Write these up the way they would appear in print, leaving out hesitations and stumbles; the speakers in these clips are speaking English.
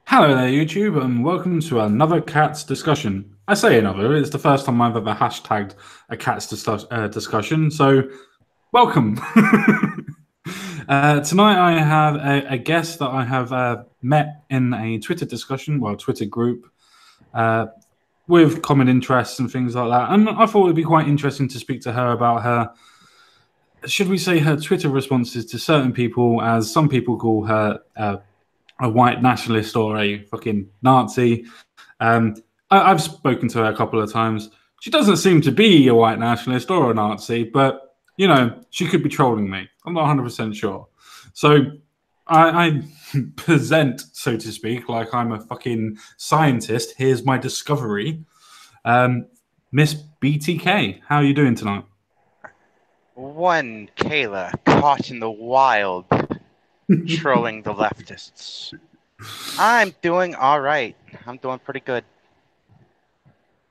Hello there, YouTube, and welcome to another Cats discussion. I say another, it's the first time I've ever hashtagged a discussion, so welcome. Tonight I have a guest that I have met in a Twitter discussion, well, Twitter group, uh, with common interests and things like that. And I thought it would be quite interesting to speak to her about her, should we say, her Twitter responses to certain people, as some people call her a white nationalist or a fucking Nazi. Um, I've spoken to her a couple of times. She doesn't seem to be a white nationalist or a Nazi, but she could be trolling me. I'm not 100% sure. So I present, so to speak, like I'm a fucking scientist. Here's my discovery. Um, Miss BTK, how are you doing tonight? One Kayla caught in the wild, trolling the leftists. I'm doing all right. I'm doing pretty good.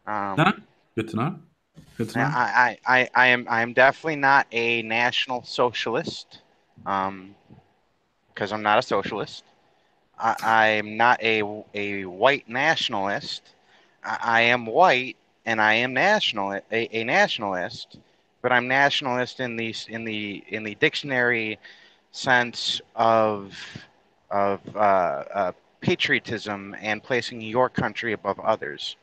No? Um, Good to know. Good to know. I am definitely not a national socialist, because I'm not a socialist. I'm not a white nationalist. I am white and I am a nationalist, but I'm nationalist in the dictionary sense of patriotism and placing your country above others.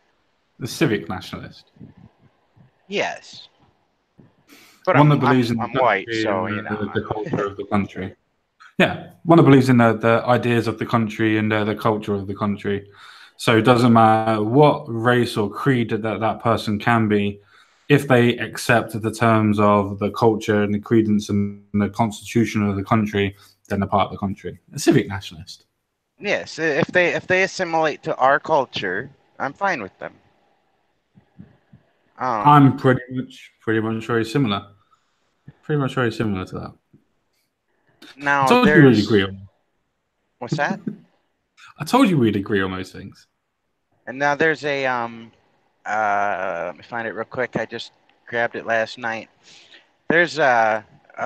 The civic nationalist. Yes, but One that I'm believes I'm in the I'm white, country and so the culture of the country. Yeah, one that believes in the ideas of the country and the culture of the country. So it doesn't matter what race or creed that person can be, if they accept the terms of the culture and the credence and the constitution of the country, then they're part of the country. A civic nationalist. Yes, if they assimilate to our culture, I'm fine with them. Um, I'm pretty much very similar. Pretty much very similar to that. I Now told you we'd agree there's on. what's that? I told you we'd agree on most things. And now there's a let me find it real quick. I just grabbed it last night. There's a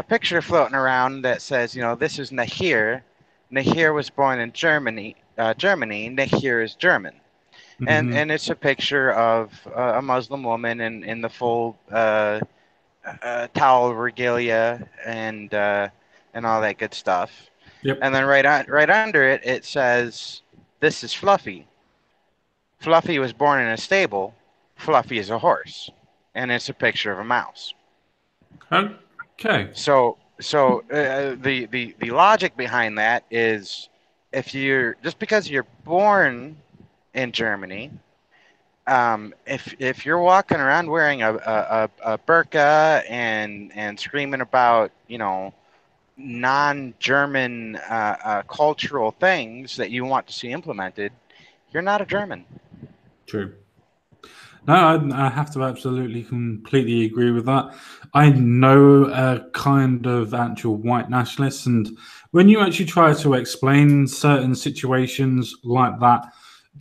picture floating around that says, this is Nahir. Nahir was born in Germany. Germany. Nahir is German, and Hmm. it's a picture of a Muslim woman in the full towel regalia and all that good stuff. Yep. And then right under it, it says, "This is Fluffy. Fluffy was born in a stable. Fluffy is a horse," and it's a picture of a mouse. Okay. So the logic behind that is, if you're just because you're born in Germany, if you're walking around wearing a burqa and screaming about non-German cultural things that you want to see implemented, you're not a German. True. No, I have to absolutely completely agree with that. I know a kind of actual white nationalists, and when you actually try to explain certain situations like that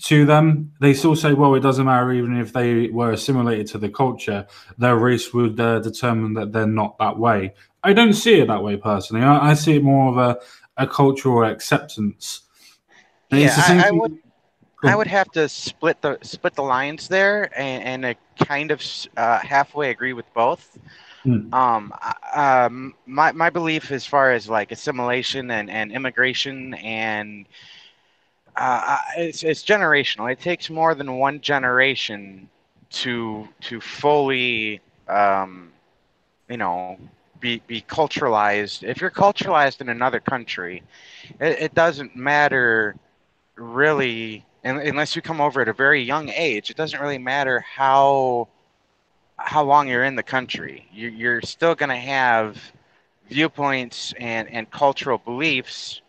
to them, they still say, well, it doesn't matter, even if they were assimilated to the culture, their race would determine that they're not that way. I don't see it that way personally. I see it more of a cultural acceptance. It's Yeah, the same I would thing. I would have to split the lines there, and I kind of halfway agree with both. Mm, My belief as far as like assimilation and immigration and it's generational. It takes more than one generation to fully um, you know be culturalized. If you're culturalized in another country, it doesn't matter really, unless you come over at a very young age. It doesn't really matter how long you're in the country. You're still going to have viewpoints and cultural beliefs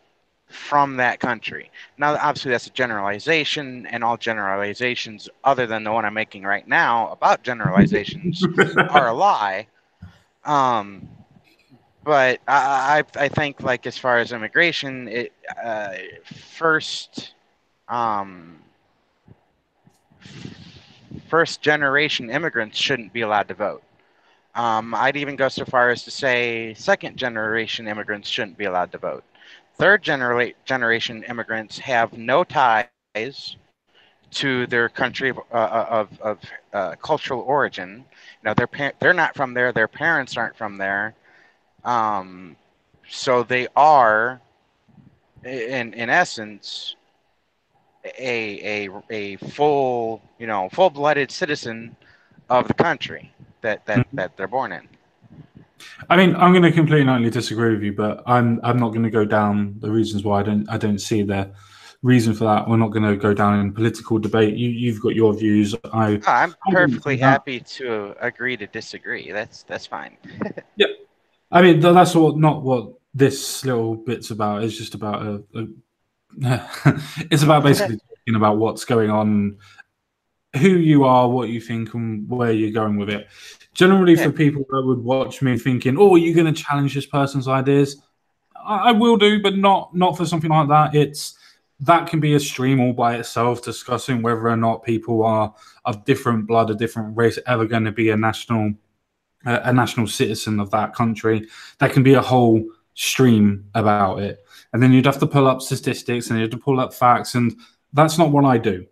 from that country. Now, obviously, that's a generalization, and all generalizations, other than the one I'm making right now about generalizations, are a lie. Um, but I think, like, as far as immigration, it first um, first generation immigrants shouldn't be allowed to vote. I'd even go so far as to say second generation immigrants shouldn't be allowed to vote. Third generation immigrants have no ties to their country of cultural origin. You know, they're not from there. Their parents aren't from there. Um, so they are, in essence, a full, full blooded citizen of the country Mhm. that they're born in. I mean, I'm going to completely and utterly disagree with you, but I'm not going to go down the reasons why I don't see the reason for that. We're not going to go down in political debate. You've got your views. I'm I wouldn't perfectly say that. happy to agree to disagree. That's fine. Yeah, I mean that's not what this little bit's about. It's just about it's about basically talking about what's going on, who you are, what you think, and where you're going with it. Generally, Yeah, for people that would watch me thinking, "Oh, are you going to challenge this person's ideas?" I will do, but not for something like that. It's that can be a stream all by itself, discussing whether or not people are of different blood, a different race, ever going to be a national citizen of that country. That can be a whole stream about it, and then you'd have to pull up statistics and you'd have to pull up facts, and that's not what I do.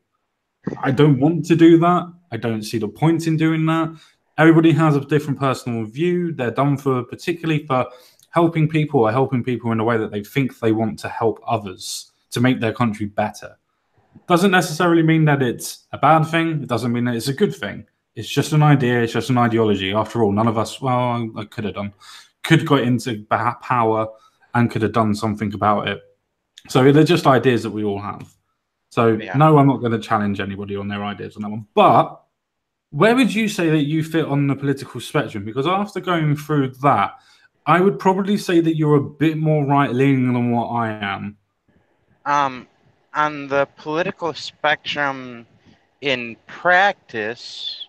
I don't want to do that. I don't see the point in doing that. Everybody has a different personal view. They're done for particularly for helping people or helping people in a way that they think they want to help others to make their country better. Doesn't necessarily mean that it's a bad thing. It doesn't mean that it's a good thing. It's just an idea. It's just an ideology. After all, none of us, well, I could have done, could got into power and could have done something about it. So they're just ideas that we all have. So yeah. no, I'm not going to challenge anybody on their ideas on that one. But where would you say that you fit on the political spectrum? Because after going through that, I would probably say that you're a bit more right leaning than what I am. Um, on the political spectrum, in practice,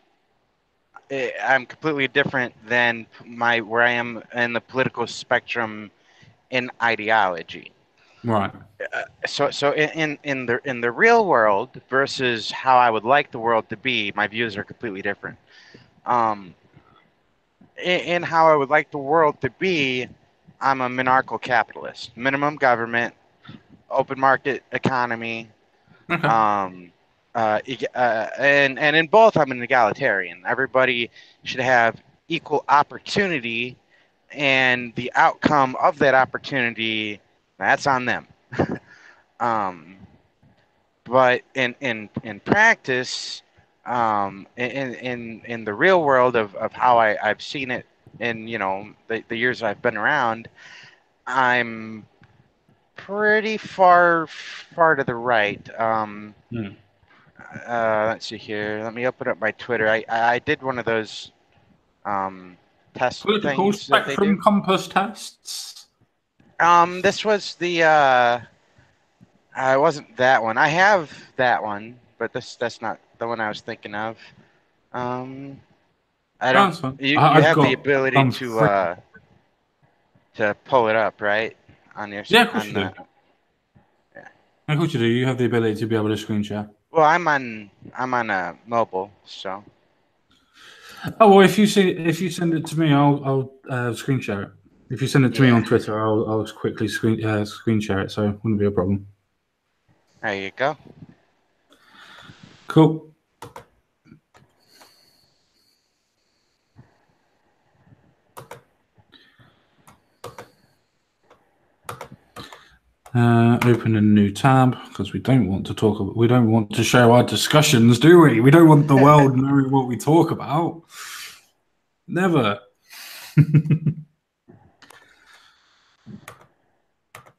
I'm completely different than my where I am in the political spectrum in ideology. Right. So in the real world versus how I would like the world to be, my views are completely different. Um, in how I would like the world to be, I'm a monarchical capitalist. Minimum government, open market economy, Okay. um, and in both, I'm an egalitarian. Everybody should have equal opportunity, and the outcome of that opportunity, that's on them. um, but in practice, in the real world of how I've seen it in the years I've been around, I'm pretty far to the right. Hmm. Let's see here. Let me open up my Twitter. I did one of those test Political things that they do. spectrum compass tests. This was the it wasn't that one. I have that one, but that's not the one I was thinking of. Um, I Oh, don't. that's fine. You I've have the got ability done three. to pull it up, right? On your Yeah, of course on you the. do. Yeah. Of course you do. You have the ability to be able to screen share. Well, I'm on a mobile, so Oh well, if you send it to me, I'll screen share it. If you send it to me on yeah. Twitter, I'll quickly screen share it. So it wouldn't be a problem. There you go. Cool. Open a new tab because we don't want to talk. We don't want to show our discussions, do we? We don't want the world knowing what we talk about. Never.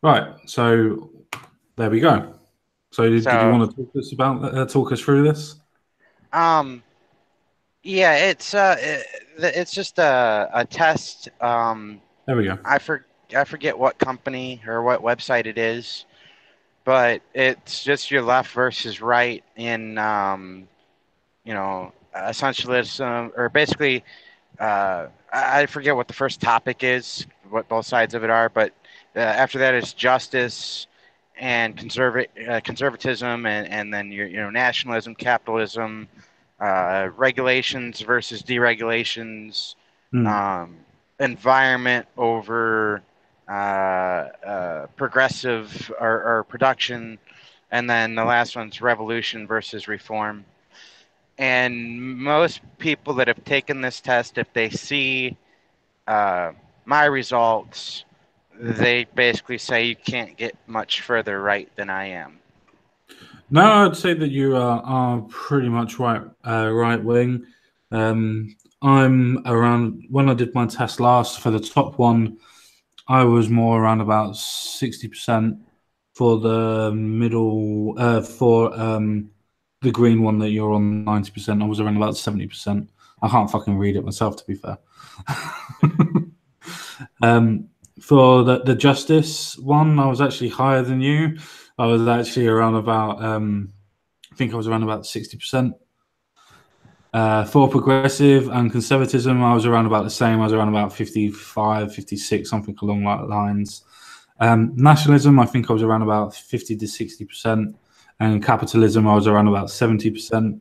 Right. So there we go. So did you So want to talk us through this? um yeah, it's just a test. There we go. I forget what company or what website it is, but it's just your left versus right in essentialism, or basically I forget what the first topic is, what both sides of it are, but after that is justice and conservatism, and then your nationalism, capitalism, regulations versus deregulations, Hmm. um, environment over progressive or production, and then the last one's revolution versus reform. And most people that have taken this test, if they see uh, my results, they basically say you can't get much further right than I am. No, I'd say that you are pretty much right wing. I'm around when I did my test last for the top one. I was more around about 60% for the middle. For the green one that you're on 90%. I was around about 70%. I can't fucking read it myself, to be fair. um, for the justice one, I was actually higher than you. I was actually around about. I think I was around about 60%. For progressive and conservatism, I was around about the same. I was around about 55, 56, something along that lines. Nationalism, I think I was around about 50 to 60%. And capitalism, I was around about 70%.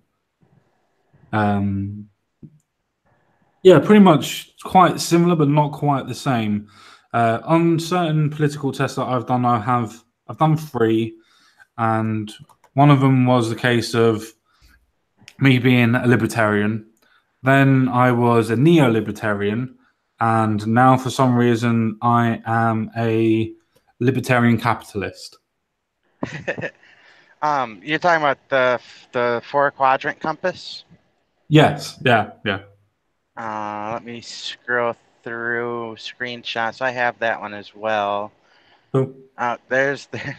Um, yeah, pretty much quite similar, but not quite the same. On certain political tests that I've done, I've done three, and one of them was the case of me being a libertarian. Then I was a neo-libertarian, and now for some reason I am a libertarian capitalist. You're talking about the four quadrant compass. Yes, yeah, yeah. Let me scroll through screenshots. I have that one as well. Cool. There's the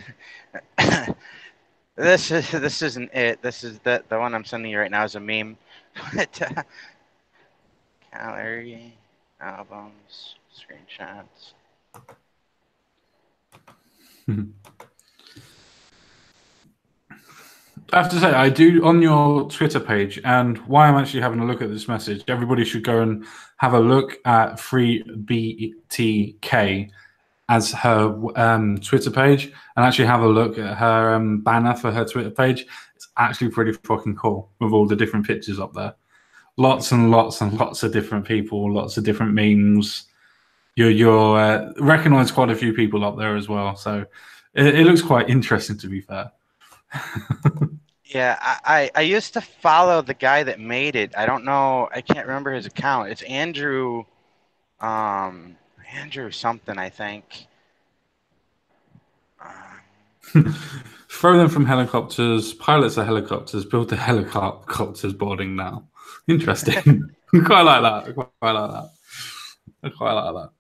this isn't it. This is the one I'm sending you right now is a meme. But gallery, albums, screenshots. I have to say, I do on your Twitter page, and why I'm actually having a look at this message. Everybody should go and have a look at FreeBTK as her Twitter page, and actually have a look at her banner for her Twitter page. It's actually pretty fucking cool with all the different pictures up there. Lots and lots and lots of different people, lots of different memes. You're recognize quite a few people up there as well, so it looks quite interesting, to be fair. Yeah, I used to follow the guy that made it. I don't know. I can't remember his account. It's Andrew, Andrew something, I think. Throw them from helicopters. Pilots are helicopters. Build the helicopters boarding now. Interesting. Quite like that. Quite like that. I quite like that.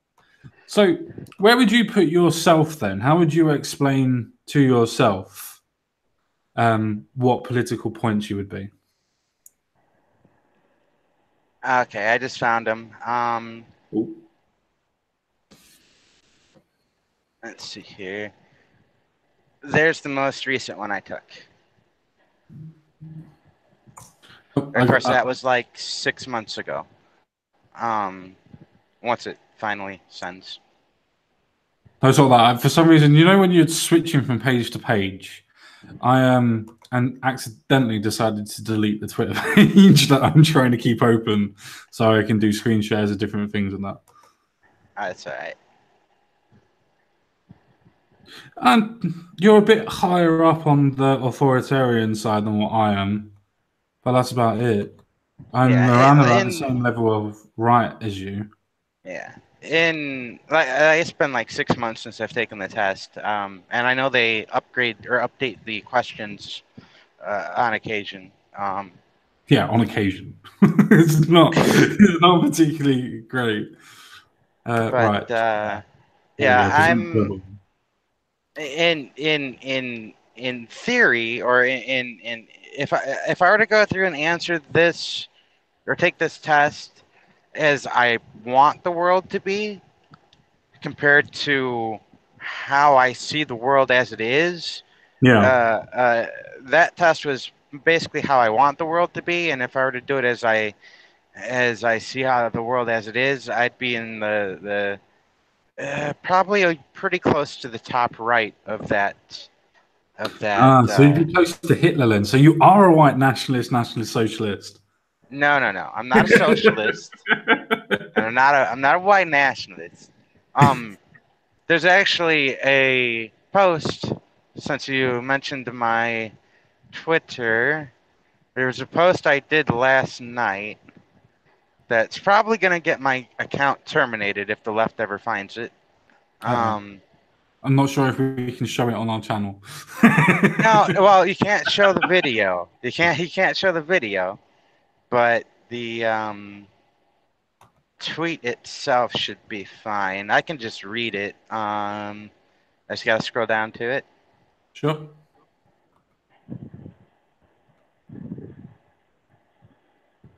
So, where would you put yourself then? How would you explain to yourself what political points you would be? Okay, I just found him. Ooh. Let's see here. There's the most recent one I took. Of course, that was like 6 months ago. Once it finally sends. I saw that. For some reason, you know, when you're switching from page to page, I and accidentally decided to delete the Twitter page that I'm trying to keep open, so I can do screen shares of different things and that. That's all right. And you're a bit higher up on the authoritarian side than what I am, but that's about it. I'm Yeah, around about the same level of right as you. yeah. In like it's been like 6 months since I've taken the test, and I know they upgrade or update the questions on occasion. Yeah, on occasion. It's not particularly great. But Right. There we yeah, go. Present I'm verbal. in theory or in if I were to go through and answer this or take this test as I want the world to be compared to how I see the world as it is, uh, Yeah. uh, that test was basically how I want the world to be, and if I were to do it as I see how the world as it is, I'd be in the probably pretty close to the top right of that of that. So you'd be close to Hitler then. So you are a white nationalist socialist. No, no, no. I'm not a socialist, and I'm not a white nationalist. Um, there's actually a post since you mentioned my Twitter, there was a post I did last night that's probably going to get my account terminated if the left ever finds it. Uh-oh. Um, I'm not sure if we can show it on our channel. no, well, you can't show the video. You can't show the video, but the tweet itself should be fine. I can just read it. I just gotta scroll down to it. Sure.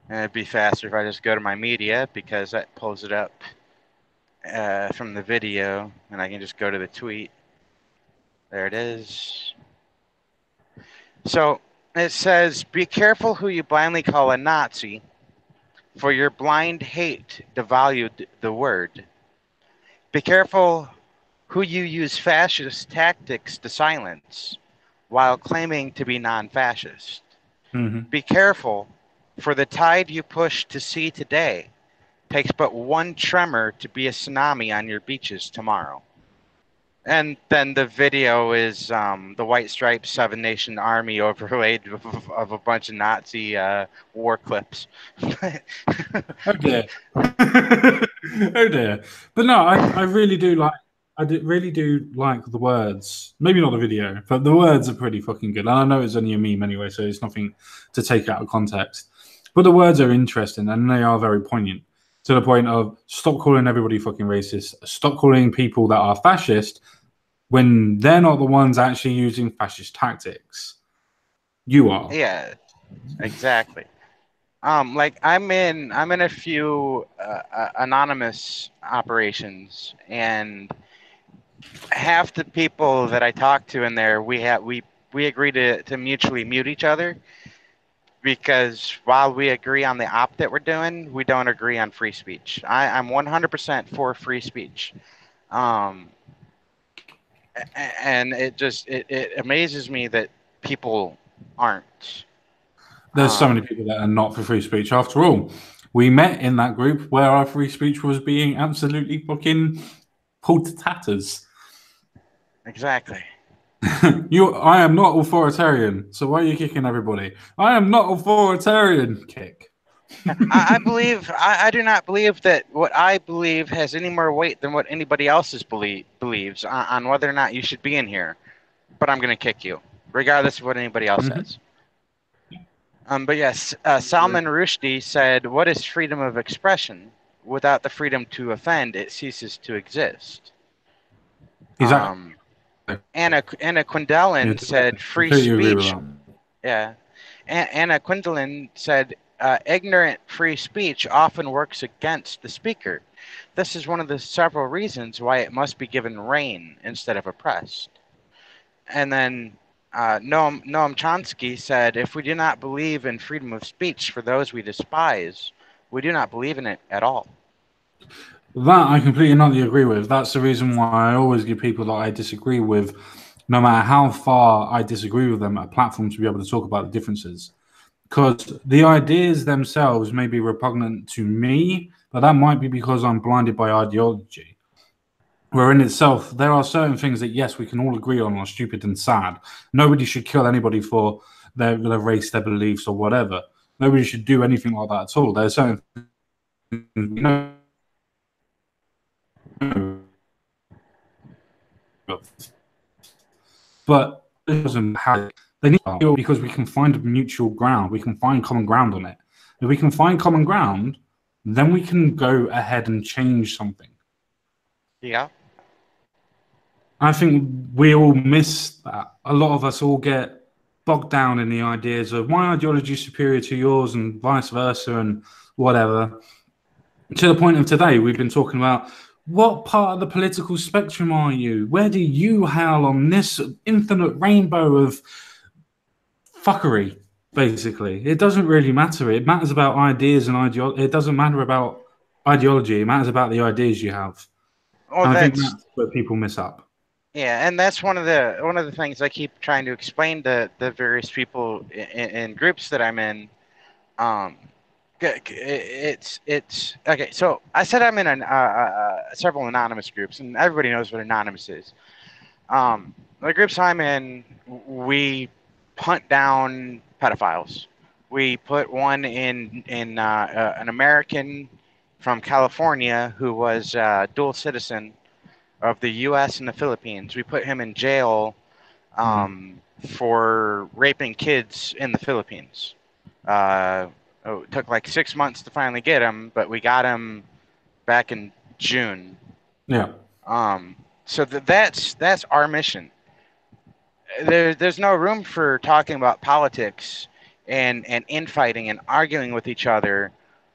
And it'd be faster if I just go to my media because that pulls it up from the video, and I can just go to the tweet. There it is. So it says, "Be careful who you blindly call a Nazi, for your blind hate devalued the word. Be careful who you use fascist tactics to silence, while claiming to be non-fascist. Hmm. Be careful, for the tide you push to sea today takes but one tremor to be a tsunami on your beaches tomorrow." And then the video is the White Stripes Seven Nation Army overlaid of a bunch of Nazi war clips. Oh dear. Oh dear. But no, I really do like really do like the words. Maybe not the video, but the words are pretty fucking good. And I know it's only a meme anyway, so it's nothing to take out of context. But the words are interesting and they are very poignant. To the point of stop calling everybody fucking racist, stop calling people that are fascist when they're not the ones actually using fascist tactics. You are. Yeah, exactly. Like I'm in a few anonymous operations, and half the people that I talk to in there, we agree to mutually mute each other because while we agree on the op that we're doing, we don't agree on free speech. I'm 100% for free speech. Um, and it amazes me that people aren't. There's so many Um, people that are not for free speech. After all, we met in that group where our free speech was being absolutely fucking pulled to tatters. exactly. I am not authoritarian, so why are you kicking everybody? I am not authoritarian. Kick. I do not believe that what I believe has any more weight than what anybody else's believes on whether or not you should be in here. But I'm going to kick you, regardless of what anybody else Mm-hmm. says. But yes, Salman Rushdie said, "What is freedom of expression? Without the freedom to offend, it ceases to exist." Exactly. Um, Anna Quindlen said, "Free Completely agree with speech." that. Yeah, Anna Quindlen said, "Ignorant free speech often works against the speaker. This is one of the several reasons why it must be given rein instead of oppressed." And then Noam Chomsky said, "If we do not believe in freedom of speech for those we despise, we do not believe in it at all." That I completely not agree with. That's the reason why I always give people that I disagree with, no matter how far I disagree with them, a platform to be able to talk about the differences. Because the ideas themselves may be repugnant to me, but that might be because I'm blinded by ideology. Where in itself, there are certain things that, yes, we can all agree on are stupid and sad. Nobody should kill anybody for their race, their beliefs, or whatever. Nobody should do anything like that at all. There are certain things, but it doesn't have. They need to because we can find mutual ground. We can find common ground on it. If we can find common ground, then we can go ahead and change something. Yeah. I think we all miss that. A lot of us all get bogged down in the ideas of my ideology is superior to yours and vice versa and whatever. To the point of today, we've been talking about what part of the political spectrum are you? Where do you hail on this infinite rainbow of fuckery? Basically, it doesn't really matter. It matters about ideas and ideology. It doesn't matter about ideology. It matters about the ideas you have. Well, And I think that's that's where people miss up. yeah, and that's one of the things I keep trying to explain to the various people in groups that I'm in. Um, it's okay. So I said I'm in several anonymous groups, and everybody knows what anonymous is. Um, The groups I'm in, we hunt down pedophiles. We put one in an American from California who was dual citizen of the U.S. and the Philippines. We put him in jail Mm. for raping kids in the Philippines. It took like 6 months to finally get him, but we got him back in June. Yeah. Um, so that's our mission. There's no room for talking about politics and infighting and arguing with each other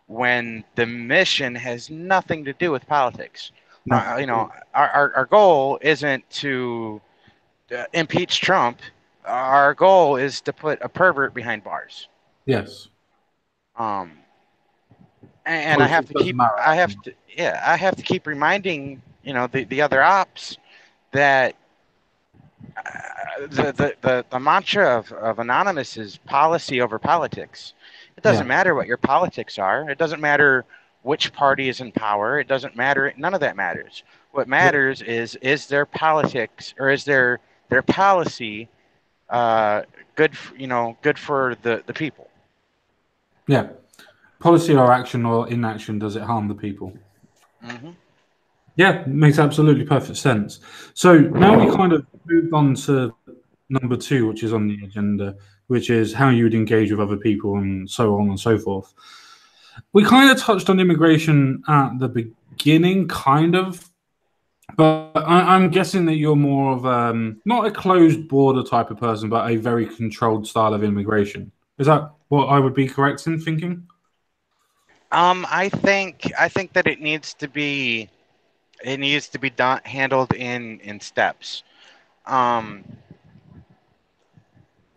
when the mission has nothing to do with politics. No. Our goal isn't to impeach Trump. Our goal is to put a pervert behind bars. Yes. Um, and Politics doesn't matter anymore. I have to keep reminding the other ops that the mantra of Anonymous is policy over politics. It doesn't Yeah. matter what your politics are. It doesn't matter which party is in power. It doesn't matter. None of that matters. What Yeah. matters is their politics or is their policy uh, good for the people. Yeah. Policy or action or inaction, does it harm the people? Hmm. Yeah, makes absolutely perfect sense. So now we kind of moved on to number two, which is on the agenda, which is how you would engage with other people and so on and so forth. We kind of touched on immigration at the beginning, kind of, but I'm guessing that you're more of not a closed border type of person, but a very controlled style of immigration. Is that what I would be correct in thinking? I think that it needs to be done handled in steps. Um,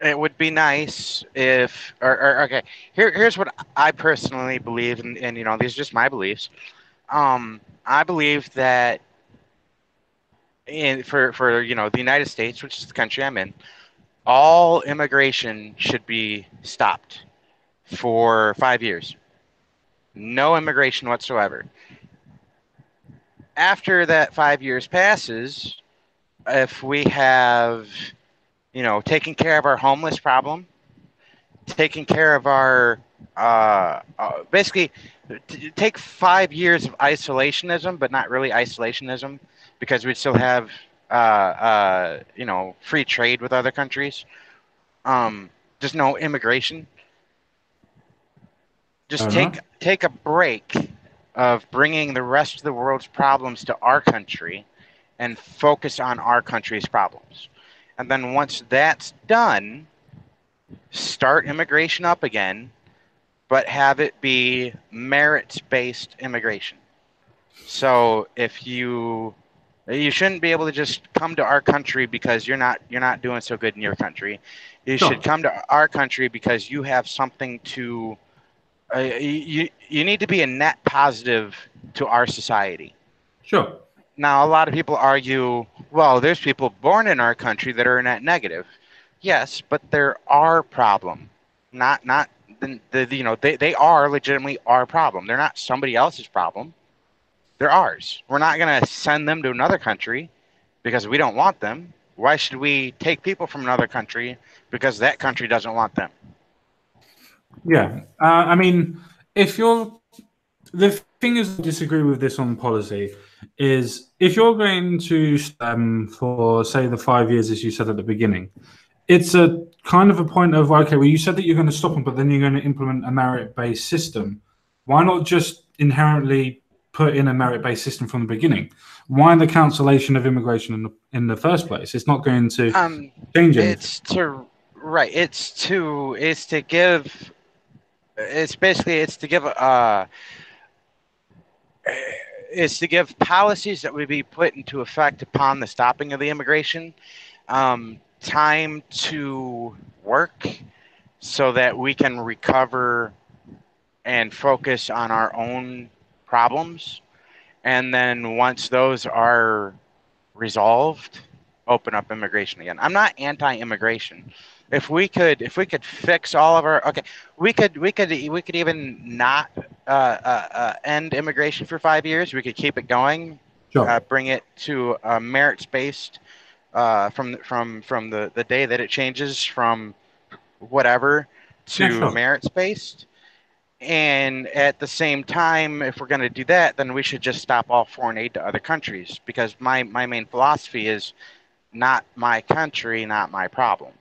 it would be nice if or okay. Here's what I personally believe, and these are just my beliefs. I believe that for the United States, which is the country I'm in, all immigration should be stopped for 5 years. No immigration whatsoever. After that 5 years passes, if we have taken care of our homeless problem, taking care of our basically take 5 years of isolationism, but not really isolationism, because we still have free trade with other countries. Just no immigration. Fair Just take enough. take a break of bringing the rest of the world's problems to our country and focus on our country's problems. And then once that's done, start immigration up again, but have it be merits based immigration. So if you shouldn't be able to just come to our country because you're not doing so good in your country. You should Sure. come to our country because you have something to you need to be a net positive to our society. Sure. Now, a lot of people argue, well, there's people born in our country that are net negative. Yes, but they're our problem, not they are legitimately our problem. They're not somebody else's problem. They're ours. We're not gonna send them to another country because we don't want them. Why should we take people from another country because that country doesn't want them? Yeah. I mean, if you're the thing is, I disagree with this on policy. Is if you're going to for say the 5 years as you said at the beginning, it's a kind of a point of okay. Well, you said that you're going to stop them, but then you're going to implement a merit-based system. Why not just inherently put in a merit-based system from the beginning? Why the cancellation of immigration in the first place? It's not going to Um, change anything. it's to right. It's to give. It's basically it's to give policies that would be put into effect upon the stopping of the immigration time to work so that we can recover and focus on our own problems. And then once those are resolved, open up immigration again. I'm not anti-immigration. If we could fix all of our okay, we could even not end immigration for 5 years. We could keep it going, Sure. bring it to a merits-based from the day that it changes from whatever Yeah, to sure. merits based. And at the same time, if we're going to do that, then we should just stop all foreign aid to other countries, because my main philosophy is not my country, not my problem.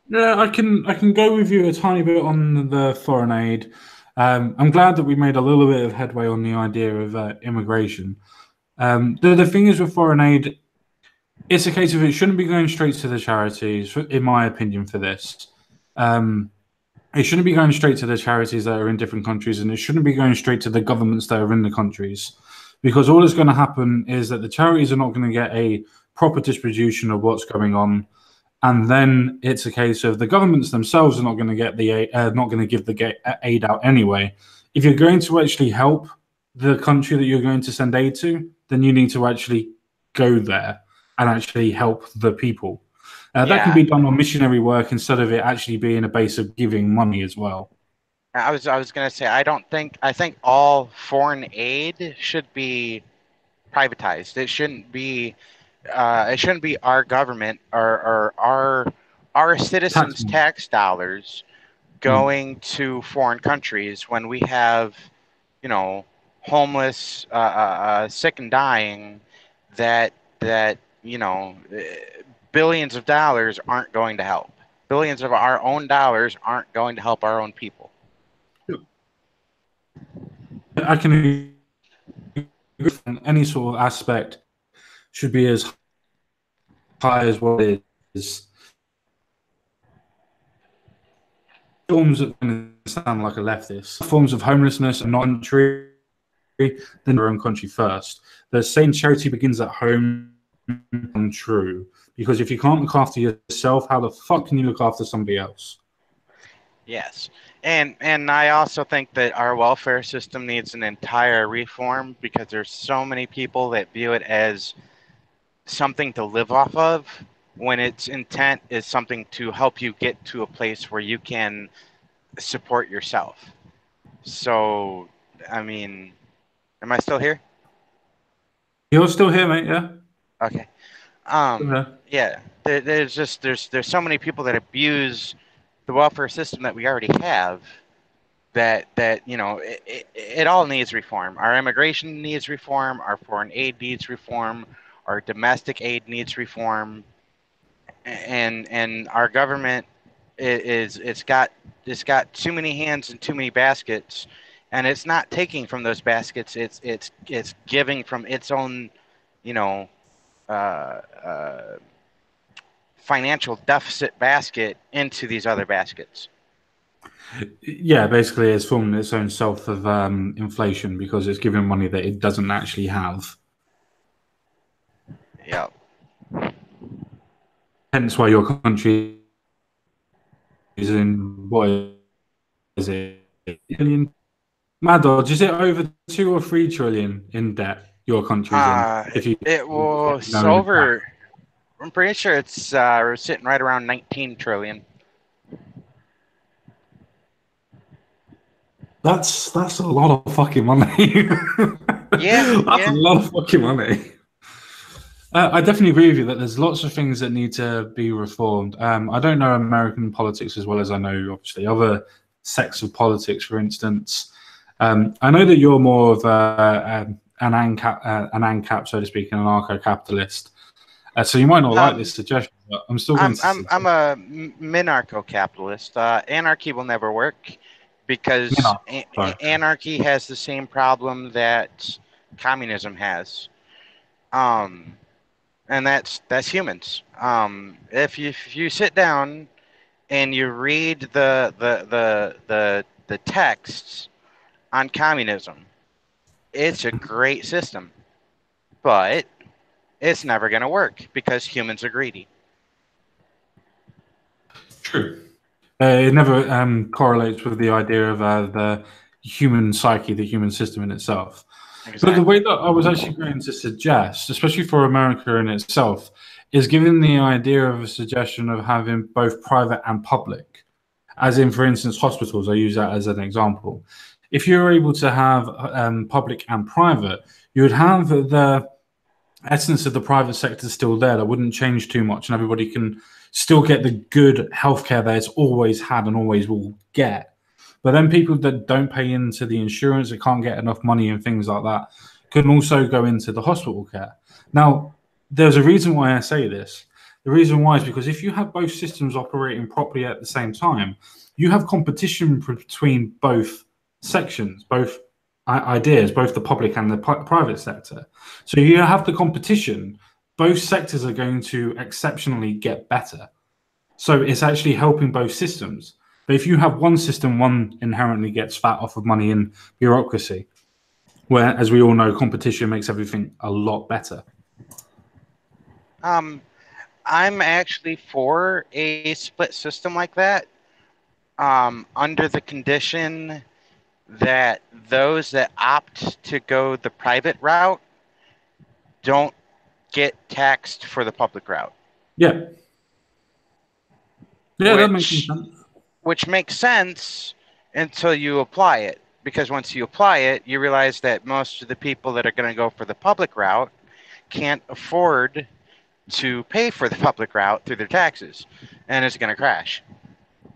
Yeah, I can go with you a tiny bit on the foreign aid. I'm glad that we made a little bit of headway on the idea of immigration. The thing is with foreign aid, it's a case of it shouldn't be going straight to the charities, in my opinion, for this. Um, it shouldn't be going straight to the charities that are in different countries, and it shouldn't be going straight to the governments that are in the countries, because all that's going to happen is that the charities are not going to get a proper distribution of what's going on, and then it's a case of the governments themselves are not going to get not going to give the aid out anyway. If you're going to actually help the country that you're going to send aid to, then you need to actually go there and actually help the people. That can Yeah, be done on missionary work instead of it actually being a base of giving money as well. I was going to say, I think all foreign aid should be privatized. It shouldn't be our government, or our Tax citizens' money. tax dollars Mm. going to foreign countries when we have, you know, homeless, sick and dying, that billions of dollars aren't going to help. Billions of our own dollars aren't going to help our own people. I can agree. Any sort of aspect should be as high as what it is. Forms of sound like a leftist. Forms of homelessness and not country, then your own country first. The saying charity begins at home untrue. Because if you can't look after yourself, how the fuck can you look after somebody else? Yes. And I also think that our welfare system needs an entire reform, because there's so many people that view it as something to live off of, when its intent is something to help you get to a place where you can support yourself. So, I mean, am I still here? You're still here, mate, yeah? Okay. Okay. Yeah. There's so many people that abuse the welfare system that we already have, that it all needs reform. Our immigration needs reform. Our foreign aid needs reform. Our domestic aid needs reform. And our government is it's got too many hands and too many baskets, and it's not taking from those baskets. It's giving from its own, you know, uh, uh, financial deficit basket into these other baskets. Yeah, basically, it's forming its own self of inflation because it's giving money that it doesn't actually have. Yep. Hence why your country is in what is it? Billion? Mad Dodge, is it over 2 or 3 trillion in debt your country's in? Uh, If you it was know in exact, over. I'm pretty sure it's we're sitting right around 19 trillion. that's a lot of fucking money. Yeah, That's a yeah. lot of fucking money. I definitely agree with you that there's lots of things that need to be reformed. I don't know American politics as well as I know, obviously, other sects of politics, for instance. I know that you're more of an ANCAP, so to speak, an anarcho-capitalist. So you might not like Um, this suggestion, but I'm still going I'm to I'm suggest. I'm a minarcho-capitalist. Anarchy will never work, because No, sorry. anarchy has the same problem that communism has. Um, and that's humans. If you sit down and you read the texts on communism, it's a great system, but it's never going to work because humans are greedy. True. It never correlates with the idea of the human psyche, the human system in itself. But the way Exactly. that I was actually going to suggest, especially for America in itself, is giving the idea of a suggestion of having both private and public, as in, for instance, hospitals. I use that as an example. If you're able to have public and private, you would have essence of the private sector is still there. That wouldn't change too much, and everybody can still get the good healthcare that it's always had and always will get. But then people that don't pay into the insurance, that can't get enough money and things like that, can also go into the hospital care. Now, there's a reason why I say this. The reason why is because if you have both systems operating properly at the same time, you have competition between both sections, both ideas, both the public and the private sector. So you have the competition. Both sectors are going to exceptionally get better. So it's actually helping both systems. But if you have one system, one inherently gets fat off of money and bureaucracy, where, as we all know, competition makes everything a lot better. Um, I'm actually for a split system like that, under the condition that those that opt to go the private route don't get taxed for the public route, Yeah. Yeah, that makes which sense. which makes sense until you apply it. Because once you apply it, you realize that most of the people that are going to go for the public route can't afford to pay for the public route through their taxes, and it's going to crash.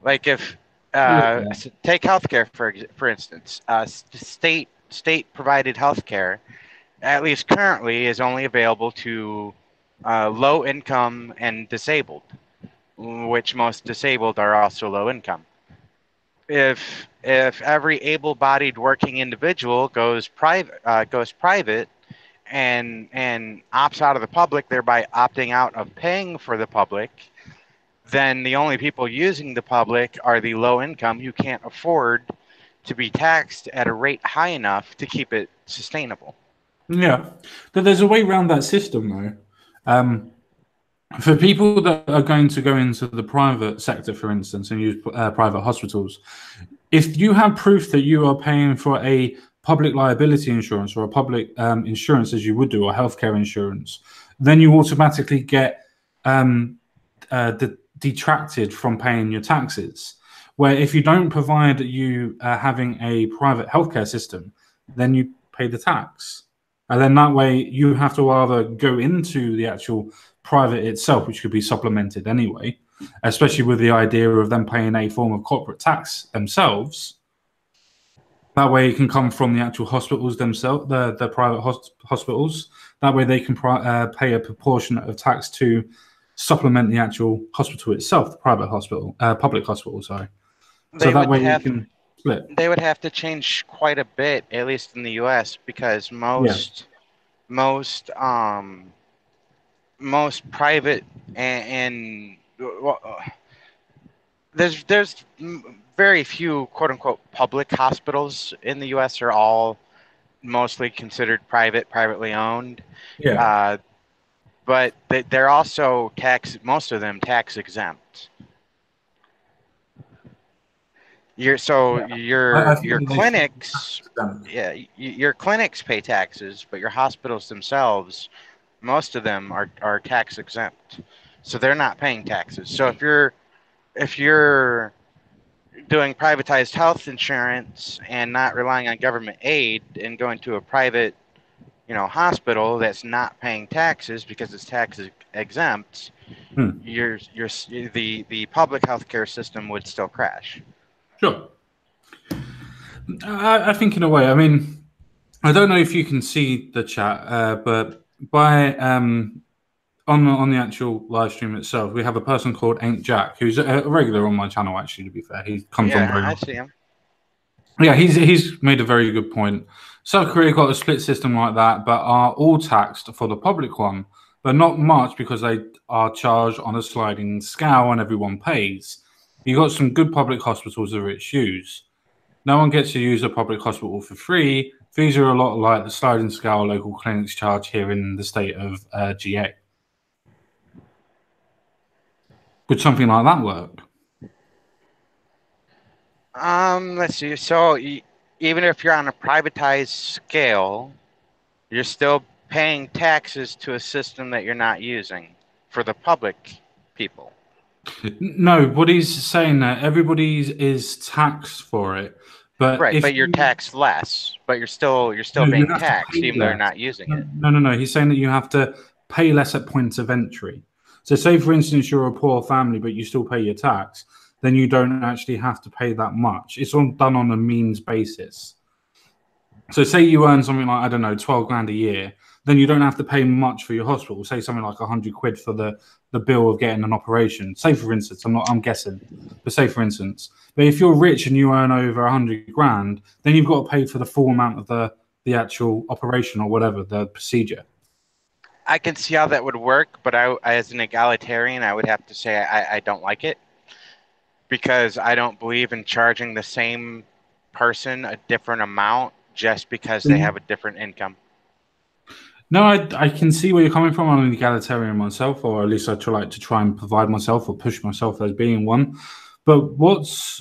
Like if Yeah. take healthcare for instance, state provided healthcare, at least currently, is only available to low income and disabled, which most disabled are also low income. If every able-bodied working individual goes private and opts out of the public, thereby opting out of paying for the public, then the only people using the public are the low income who can't afford to be taxed at a rate high enough to keep it sustainable. Yeah. But there's a way around that system, though. For people that are going to go into the private sector, for instance, and use private hospitals, if you have proof that you are paying for a public liability insurance or a public insurance, as you would do, or healthcare insurance, then you automatically get um, detracted from paying your taxes. Where if you don't provide you having a private healthcare system, then you pay the tax. And then that way you have to either go into the actual private itself, which could be supplemented anyway, especially with the idea of them paying a form of corporate tax themselves. That way it can come from the actual hospitals themselves, the private hospitals. That way they can pay a proportion of tax to supplement the actual hospital itself, the private hospital, public hospital, sorry. So They that would way you have can split. they would have to change quite a bit, at least in the U.S., because Yeah. most most private and well, there's very few quote unquote public hospitals in the U.S. are all mostly considered privately owned. Yeah. Uh, but they're also most of them tax exempt. Your so Yeah. I your think they should be clinics, done. yeah, your clinics pay taxes, but your hospitals themselves, most of them are tax exempt, so they're not paying taxes. So if you're doing privatized health insurance and not relying on government aid and going to a private, hospital that's not paying taxes because it's tax exempt, Hmm. your the public healthcare system would still crash. Sure. I think in a way, I mean, I don't know if you can see the chat, but by on the actual live stream itself, we have a person called Ain't Jack, who's a regular on my channel. Actually, to be fair, he comes on Yeah, very I often. see him. Yeah, he's made a very good point. South Korea got a split system like that, but are all taxed for the public one, but not much because they are charged on a sliding scale and everyone pays. You got some good public hospitals that are its shoes. No one gets to use a public hospital for free. Fees are a lot like the sliding scale local clinics charge here in the state of GA. Would something like that work? Let's see. So even if you're on a privatized scale, you're still paying taxes to a system that you're not using for the public people. No, what he's saying that everybody is taxed for it, But Right, if but you're you taxed less, but you're still no, you being have to taxed pay even though you're less. not using No, it. no, no, no. He's saying that you have to pay less at points of entry. So, say for instance, you're a poor family, but you still pay your tax, then you don't actually have to pay that much. It's all done on a means basis. So, say you earn something like, I don't know, 12 grand a year, then you don't have to pay much for your hospital. Say something like 100 quid for the bill of getting an operation. Say for instance, I'm guessing, but say for instance. But if you're rich and you earn over 100 grand, then you've got to pay for the full amount of the actual operation or whatever the procedure. I can see how that would work, but as an egalitarian, I would have to say I don't like it because I don't believe in charging the same person a different amount just because they have a different income. No, I can see where you're coming from. I'm an egalitarian myself, or at least I try like to try and provide myself or push myself as being one. But what's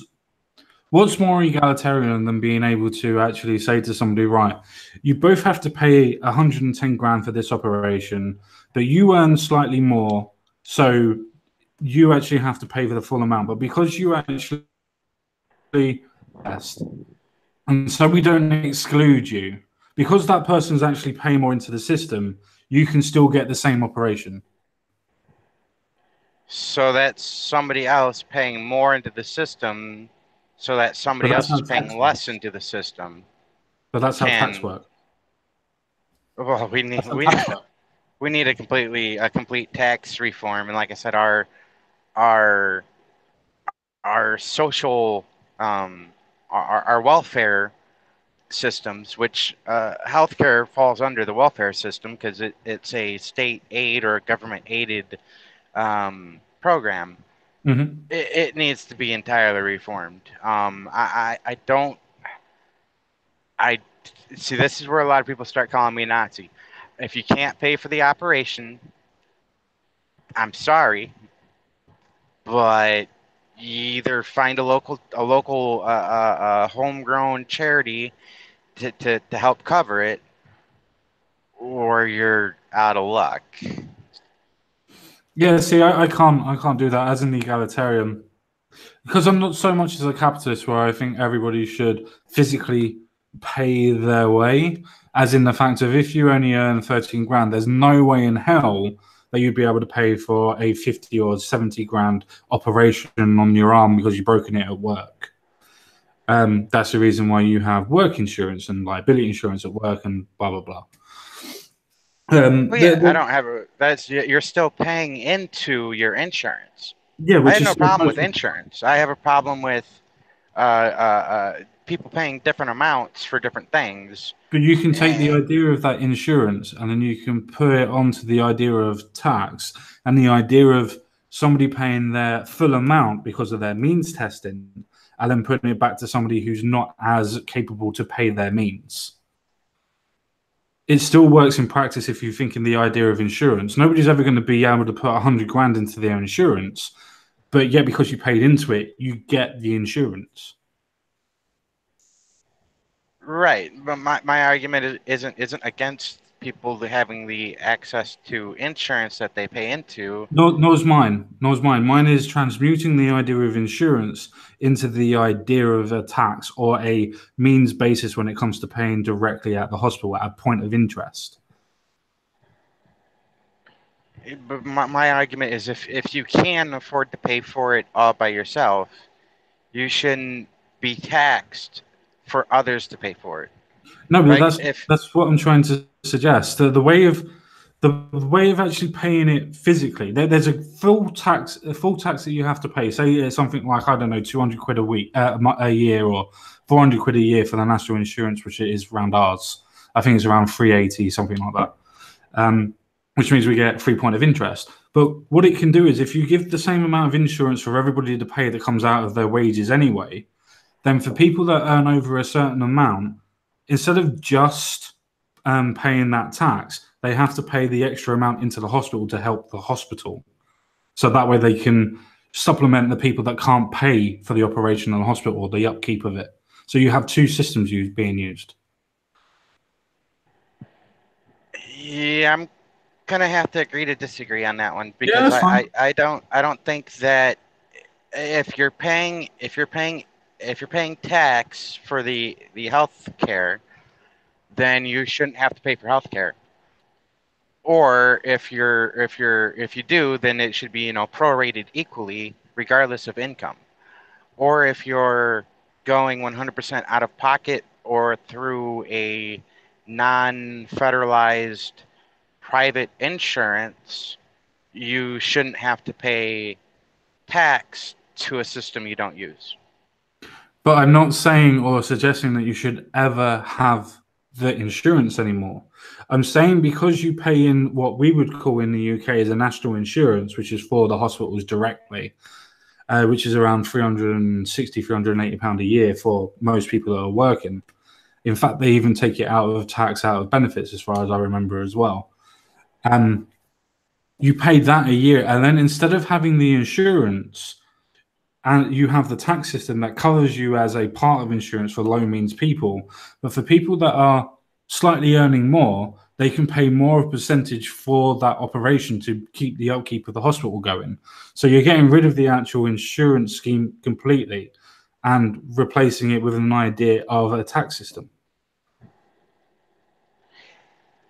more egalitarian than being able to actually say to somebody, right, you both have to pay 110 grand for this operation, but you earn slightly more, so you actually have to pay for the full amount. But because you actually best, and so we don't exclude you, because that person's actually paying more into the system, you can still get the same operation. So that's somebody else paying more into the system, so that But somebody that's else how is tax paying less works. into the system But that's how tax can. works. Well, That's how tax works. we need a complete tax reform, and like I said, our our social our welfare systems, which healthcare falls under the welfare system because it's a state aid or a government aided program. Hmm. It needs to be entirely reformed. I don't I see this is where a lot of people start calling me a Nazi. If you can't pay for the operation, I'm sorry, but you either find a local homegrown charity to help cover it, or you're out of luck. Yeah, see, I can't do that as an egalitarian because I'm not so much as a capitalist where I think everybody should physically pay their way, as in the fact of if you only earn 13 grand, there's no way in hell that you'd be able to pay for a 50 or 70 grand operation on your arm because you've broken it at work. That's the reason why you have work insurance and liability insurance at work and blah blah blah. Well, The, yeah, I the, don't have a. That's you're still paying into your insurance. yeah, I which have is no still problem with personal. insurance. I have a problem with people paying different amounts for different things. But you can take the Eh, idea of that insurance and then you can put it onto the idea of tax and the idea of somebody paying their full amount because of their means testing and then putting it back to somebody who's not as capable to pay their means. It still works in practice if you think in the idea of insurance. Nobody's ever going to be able to put 100 grand into their insurance, but yet because you paid into it, you get the insurance. right, but my argument isn't against people having the access to insurance that they pay into. Nor's mine. Nor's mine. Mine is transmuting the idea of insurance into the idea of a tax or a means basis when it comes to paying directly at the hospital at a point of interest. But my argument is if you can afford to pay for it all by yourself, you shouldn't be taxed for others to pay for it. No, but Like that's if that's what I'm trying to suggest. The way of actually paying it physically, there's a full tax that you have to pay. Say it's something like I don't know, 200 quid a week, a year, or 400 quid a year for the national insurance, which is around ours. I think it's around 380, something like that. Which means we get 3 point of interest. But what it can do is if you give the same amount of insurance for everybody to pay that comes out of their wages anyway, then for people that earn over a certain amount, instead of just paying that tax, they have to pay the extra amount into the hospital to help the hospital. So that way they can supplement the people that can't pay for the operation in the hospital or the upkeep of it. So you have two systems being used. yeah, I'm gonna have to agree to disagree on that one Yeah, because that's fine. I don't think that if you're paying if you're paying tax for the health care, then you shouldn't have to pay for health care. Or if you do, then it should be, prorated equally regardless of income. Or if you're going 100% out of pocket or through a non-federalized private insurance, you shouldn't have to pay tax to a system you don't use. But I'm not saying or suggesting that you should ever have the insurance anymore. I'm saying because you pay in what we would call in the UK as a national insurance, which is for the hospitals directly, which is around 360, £380 a year for most people that are working. In fact, they even take it out of tax, out of benefits, as far as I remember as well. Um, you pay that a year, and then instead of having the insurance, and you have the tax system that covers you as a part of insurance for low means people. But for people that are slightly earning more, they can pay more of a percentage for that operation to keep the upkeep of the hospital going. So you're getting rid of the actual insurance scheme completely and replacing it with an idea of a tax system.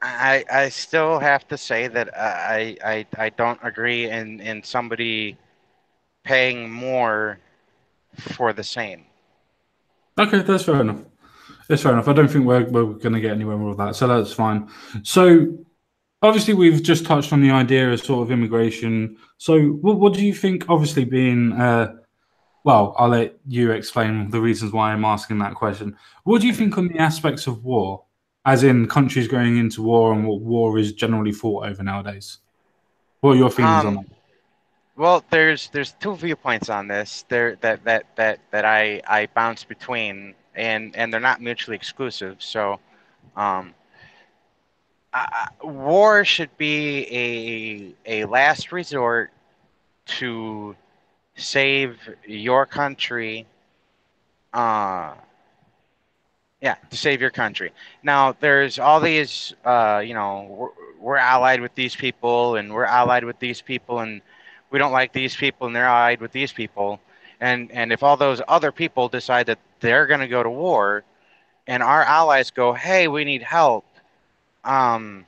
I still have to say that I don't agree in somebody paying more for the same. Okay, that's fair enough. That's fair enough. I don't think we're going to get anywhere with that, so that's fine. So obviously, we've just touched on the idea of sort of immigration. So, what do you think? Obviously, being well, I'll let you explain the reasons why I'm asking that question. What do you think on the aspects of war, as in countries going into war and what war is generally fought over nowadays? What are your feelings on Um, that? well, there's two viewpoints on this there that I bounce between, and they're not mutually exclusive. So, um, war should be a last resort to save your country. Uh, yeah, to save your country. Now, there's all these, we're allied with these people, and we're allied with these people, and we don't like these people, and they're allied with these people. And if all those other people decide that they're going to go to war, and our allies go, hey, we need help, um,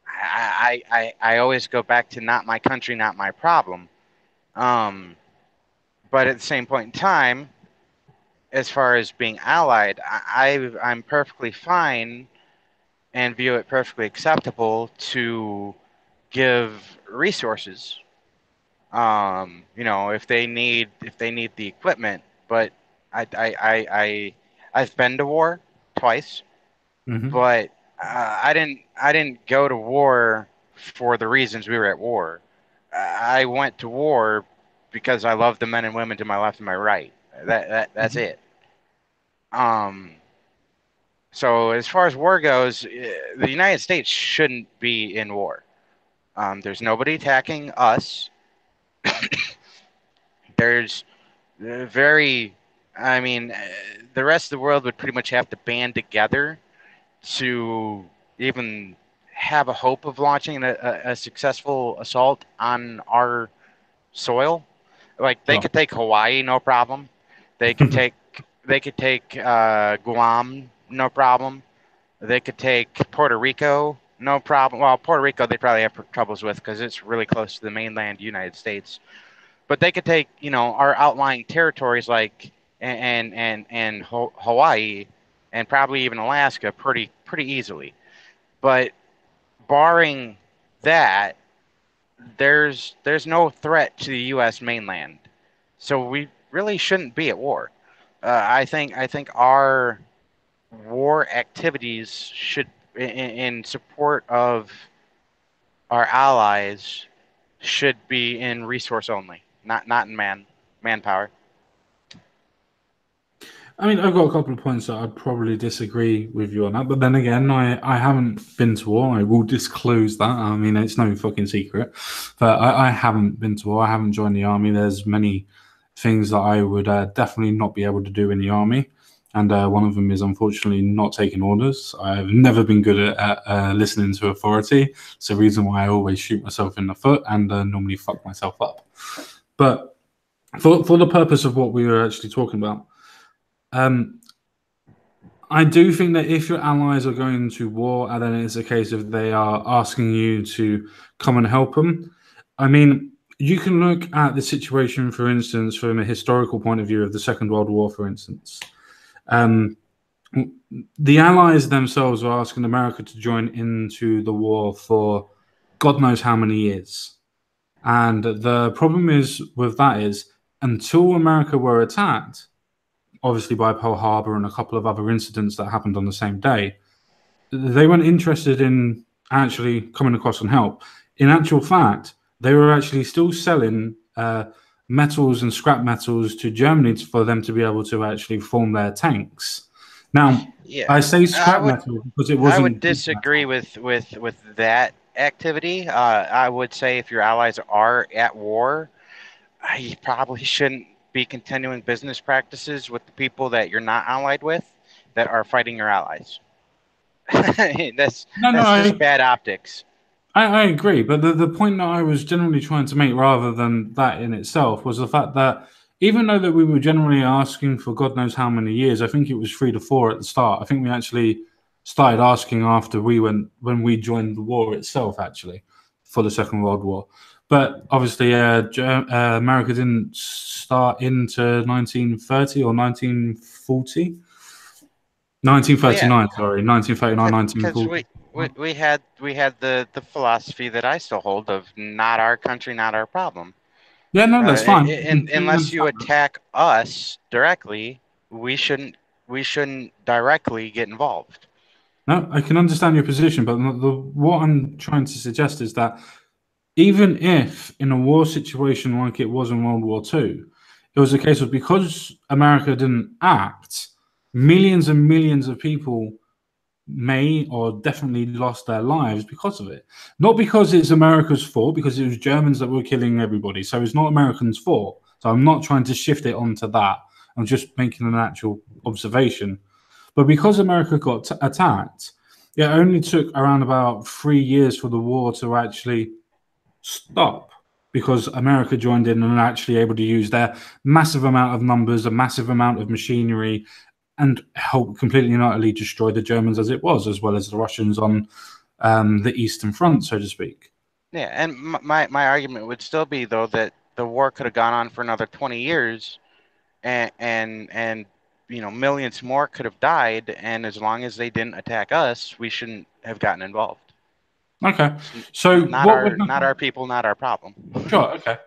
I always go back to not my country, not my problem. Um, but at the same point in time, as far as being allied, I'm perfectly fine and view it perfectly acceptable to give resources. If they need the equipment. But I've been to war twice, Hmm. but I didn't go to war for the reasons we were at war. I went to war because I love the men and women to my left and my right. That's Hmm. it. Um, so as far as war goes, the United States shouldn't be in war. There's nobody attacking us. There's very, I mean, the rest of the world would pretty much have to band together to even have a hope of launching a successful assault on our soil. Like they Sure. could take Hawaii, no problem. They could take Guam, no problem. They could take Puerto Rico, no problem. Well, Puerto Rico they probably have troubles with because it's really close to the mainland United States. But they could take, our outlying territories like and Hawaii, and probably even Alaska pretty easily. But barring that, there's no threat to the U.S. mainland, so we really shouldn't be at war. I think our war activities should, in support of our allies, should be in resource only, not in manpower. I mean, I've got a couple of points that I'd probably disagree with you on that, but then again, I haven't been to war. I will disclose that. I mean, it's no fucking secret, but I haven't been to war. I haven't joined the army. There's many things that I would definitely not be able to do in the army, and one of them is unfortunately not taking orders. I've never been good at listening to authority. It's the reason why I always shoot myself in the foot and normally fuck myself up. But for the purpose of what we were actually talking about, um, I do think that if your allies are going to war, and then it's a case of they are asking you to come and help them. I mean, you can look at the situation, for instance, from a historical point of view of the Second World War, for instance. Um, the Allies themselves were asking America to join into the war for God knows how many years. And the problem is with that is until America were attacked, obviously by Pearl Harbor and a couple of other incidents that happened on the same day, they weren't interested in actually coming across and help. In actual fact, they were actually still selling metals and scrap metals to Germany for them to be able to actually form their tanks. Now, I Yeah, say I scrap would metal because it I would wasn't cheap disagree metal. with that activity. I would say if your allies are at war, you probably shouldn't be continuing business practices with the people that you're not allied with that are fighting your allies. that's No, no, that's just bad optics. I agree, but the point that I was generally trying to make, rather than that in itself, was the fact that even though that we were generally asking for God knows how many years, I think it was 3 to 4 at the start. I think we actually started asking after we went when we joined the war itself, actually, for the Second World War. But obviously, America didn't start into 1930 or 1940. Well, yeah, 1939, sorry, 1939, because 1940. we had the philosophy that I still hold of not our country, not our problem. Yeah, no, that's fine. I completely Unless you understand that. attack us directly, we shouldn't we shouldn't directly get involved. No, I can understand your position, but what I'm trying to suggest is that even if in a war situation like it was in World War II, it was a case of because America didn't act, millions and millions of people may or definitely lost their lives because of it. Not because it's America's fault, because it was Germans that were killing everybody. So it's not Americans' fault. So I'm not trying to shift it onto that. I'm just making an actual observation. But because America got attacked, it only took around about 3 years for the war to actually stop because America joined in and actually able to use their massive amount of numbers, a massive amount of machinery, and help completely and utterly destroy the Germans as it was, as well as the Russians on the Eastern Front, so to speak. Yeah, and my argument would still be though that the war could have gone on for another 20 years, and millions more could have died, and as long as they didn't attack us, we shouldn't have gotten involved. Okay, It's so not what would our people, not our problem. sure, okay.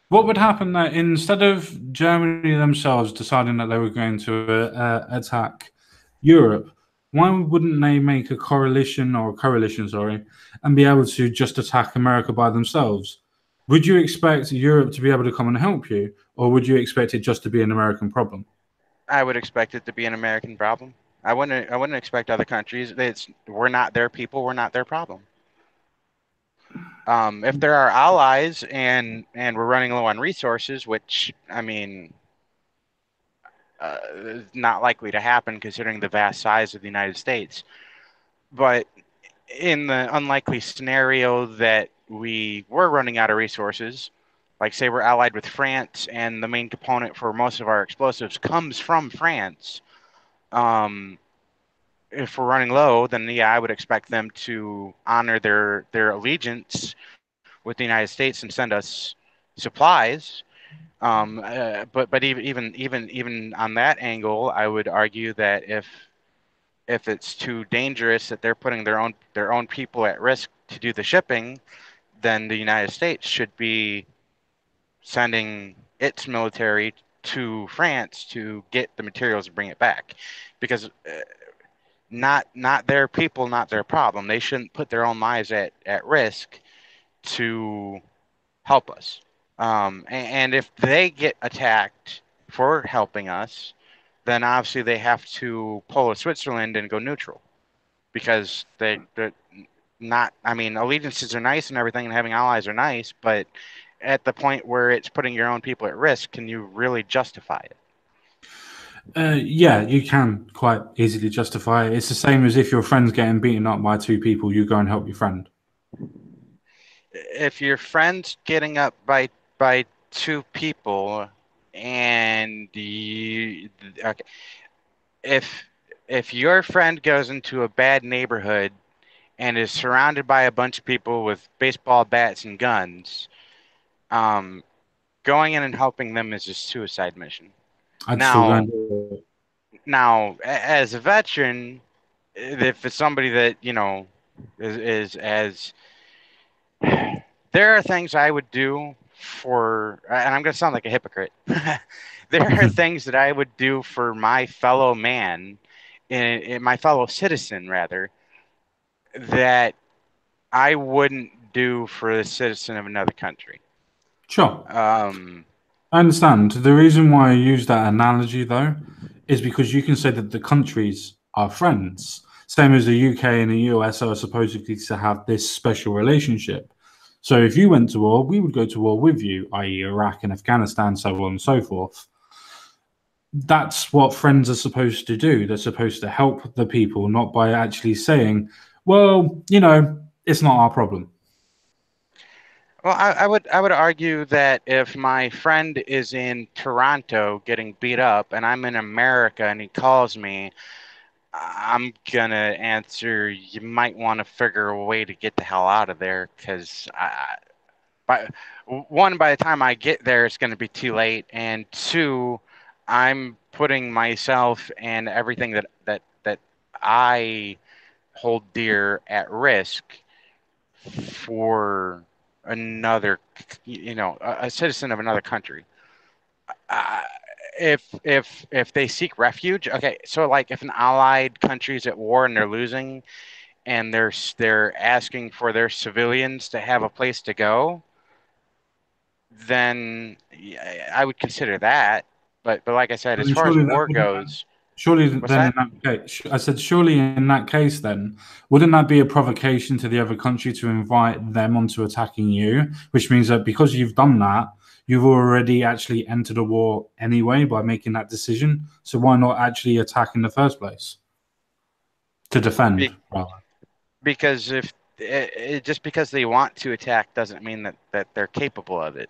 What would happen that instead of Germany themselves deciding that they were going to attack Europe, why wouldn't they make a correlation or a coalition, sorry, and be able to just attack America by themselves? Would you expect Europe to be able to come and help you, or would you expect it just to be an American problem? I would expect it to be an American problem. I wouldn't expect other countries. We're not their people. We're not their problem. If there are allies and we're running low on resources, which I mean, is not likely to happen considering the vast size of the United States. But in the unlikely scenario that we were running out of resources, like say we're allied with France and the main component for most of our explosives comes from France, um, if we're running low, then yeah, I would expect them to honor their allegiance with the United States and send us supplies. But even on that angle, I would argue that if it's too dangerous that they're putting their own people at risk to do the shipping, then the United States should be sending its military to France to get the materials and bring it back, because not their people, not their problem. They shouldn't put their own lives at risk to help us. And if they get attacked for helping us, then obviously they have to pull a Switzerland and go neutral because they're not. I mean, allegiances are nice and everything, and having allies are nice, but at the point where it's putting your own people at risk, can you really justify it? Yeah, you can quite easily justify it. It's the same as if your friend's getting beaten up by two people, you go and help your friend. If your friend's getting up by two people, and okay, if if your friend goes into a bad neighborhood and is surrounded by a bunch of people with baseball bats and guns, um, going in and helping them is a suicide mission. I'd still go Now, and do it. as a veteran, if it's somebody that is as there are things I would do for, and I'm going to sound like a hypocrite. There are things that I would do for my fellow man, in my fellow citizen rather, that I wouldn't do for a citizen of another country. Sure. Um, I understand. The reason why I use that analogy, though, is because you can say that the countries are friends, same as the UK and the US are supposedly to have this special relationship. So if you went to war, we would go to war with you, i.e., Iraq and Afghanistan, so on and so forth. That's what friends are supposed to do. They're supposed to help the people, not by actually saying, well, it's not our problem. well, I would argue that if my friend is in Toronto getting beat up and I'm in America and he calls me, I'm gonna answer. You might want to figure a way to get the hell out of there, because by by the time I get there, it's gonna be too late, and two, I'm putting myself and everything that I hold dear at risk for another, a citizen of another country. Uh, if they seek refuge, okay, so like if an allied country is at war and they're losing, and they're asking for their civilians to have a place to go, then yeah, I would consider that. But like I said, I as mean, far as surely that war wouldn't goes, Surely what's then in that? that case, I said, surely in that case, then wouldn't that be a provocation to the other country to invite them onto attacking you? Which means that because you've done that, you've already actually entered a war anyway by making that decision. So why not actually attack in the first place to defend, Be, rather? because if just because they want to attack doesn't mean that they're capable of it.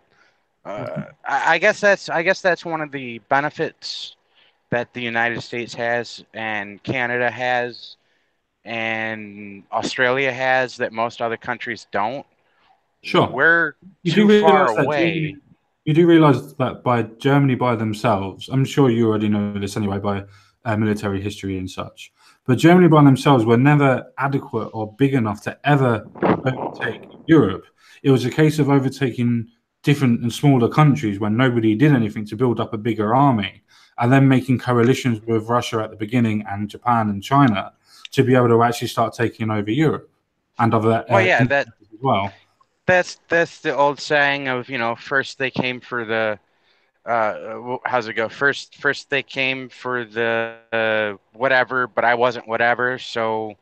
I guess that's one of the benefits that the United States has and Canada has and Australia has that most other countries don't. Sure. We're You do too far realize that away. by Germany by themselves, I'm sure you already know this anyway by military history and such, but Germany by themselves were never adequate or big enough to ever overtake Europe. It was a case of overtaking different and smaller countries when nobody did anything to build up a bigger army, and then making coalitions with Russia at the beginning and Japan and China to be able to actually start taking over Europe and other Well, yeah, continents as well. that's the old saying of first they came for the how's it go? First they came for the whatever, but I wasn't whatever, so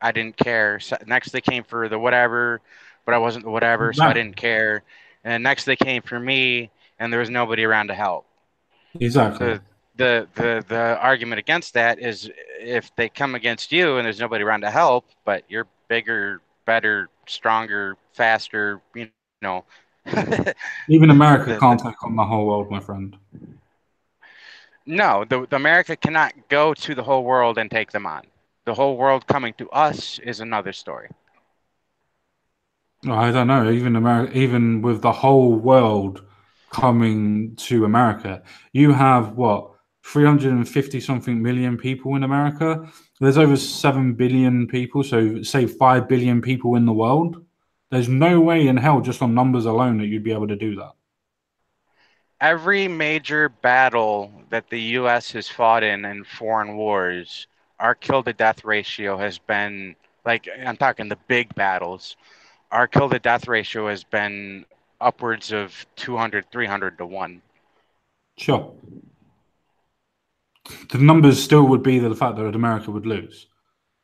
I didn't care. So next they came for the whatever, but I wasn't the whatever, so I Exactly. didn't care. And next they came for me, and there was nobody around to help. Exactly. The the argument against that is if they come against you and there's nobody around to help, but you're bigger, better, stronger, faster, the, Even America the can't take on the whole world, my friend. no, the America cannot go to the whole world and take them on. The whole world coming to us is another story. I don't know. Even America, even with the whole world coming to America, you have what 350 something million people in America. There's over 7 billion people, so say 5 billion people in the world. There's no way in hell, just on numbers alone, that you'd be able to do that. Every major battle that the U.S. has fought in foreign wars, our kill to death ratio has been, like, I'm talking the big battles, our kill to death ratio has been upwards of 200, 300 to 1. Sure, the numbers still would be the fact that America would lose.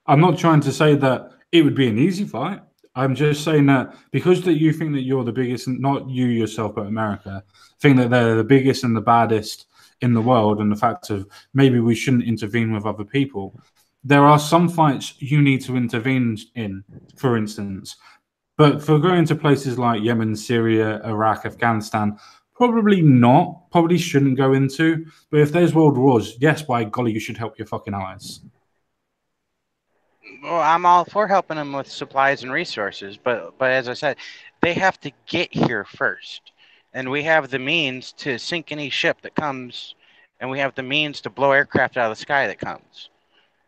I'm not trying to say that it would be an easy fight. I'm just saying that because that you think that you're the biggest, not you yourself, but America, think that they're the biggest and the baddest in the world, and the fact of maybe we shouldn't intervene with other people. There are some fights you need to intervene in, for instance. But for going to places like Yemen, Syria, Iraq, Afghanistan, Probably not. Probably shouldn't go into. But if there's world wars, yes, by golly, you should help your fucking allies. Well, I'm all for helping them with supplies and resources, but as I said, they have to get here first, and we have the means to sink any ship that comes, and we have the means to blow aircraft out of the sky that comes.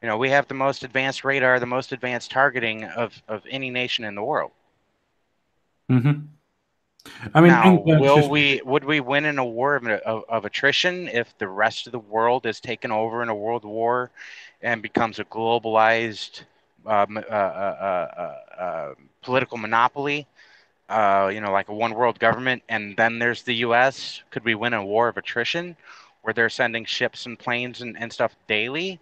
You know, we have the most advanced radar, the most advanced targeting of any nation in the world. Hmm. I mean, Now, things don't will just. we would we win in a war of attrition if the rest of the world is taken over in a world war and becomes a globalized political monopoly? You know, like a one world government, and then there's the U.S. Could we win a war of attrition where they're sending ships and planes and stuff daily?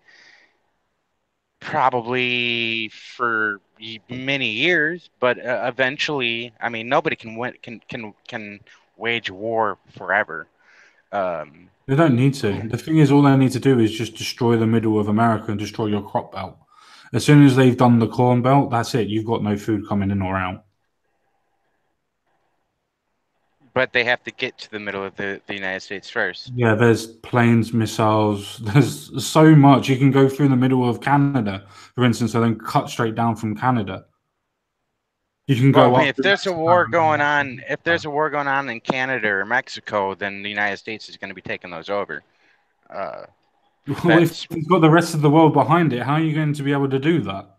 Probably for many years, but eventually, I mean, nobody can win can wage war forever. Um, They don't need to. The thing is, all they need to do is just destroy the middle of America and destroy your crop belt. As soon as they've done the corn belt, that's it. You've got no food coming in or out. but they have to get to the middle of the United States first. Yeah, there's planes, missiles. There's so much. You can go through the middle of Canada, for instance, and then cut straight down from Canada. You can Well, go I mean, up if through there's a Mexico. war going on, if there's a war going on in Canada or Mexico, then the United States is going to be taking those over. Uh, Well, if that's you've got the rest of the world behind it, how are you going to be able to do that?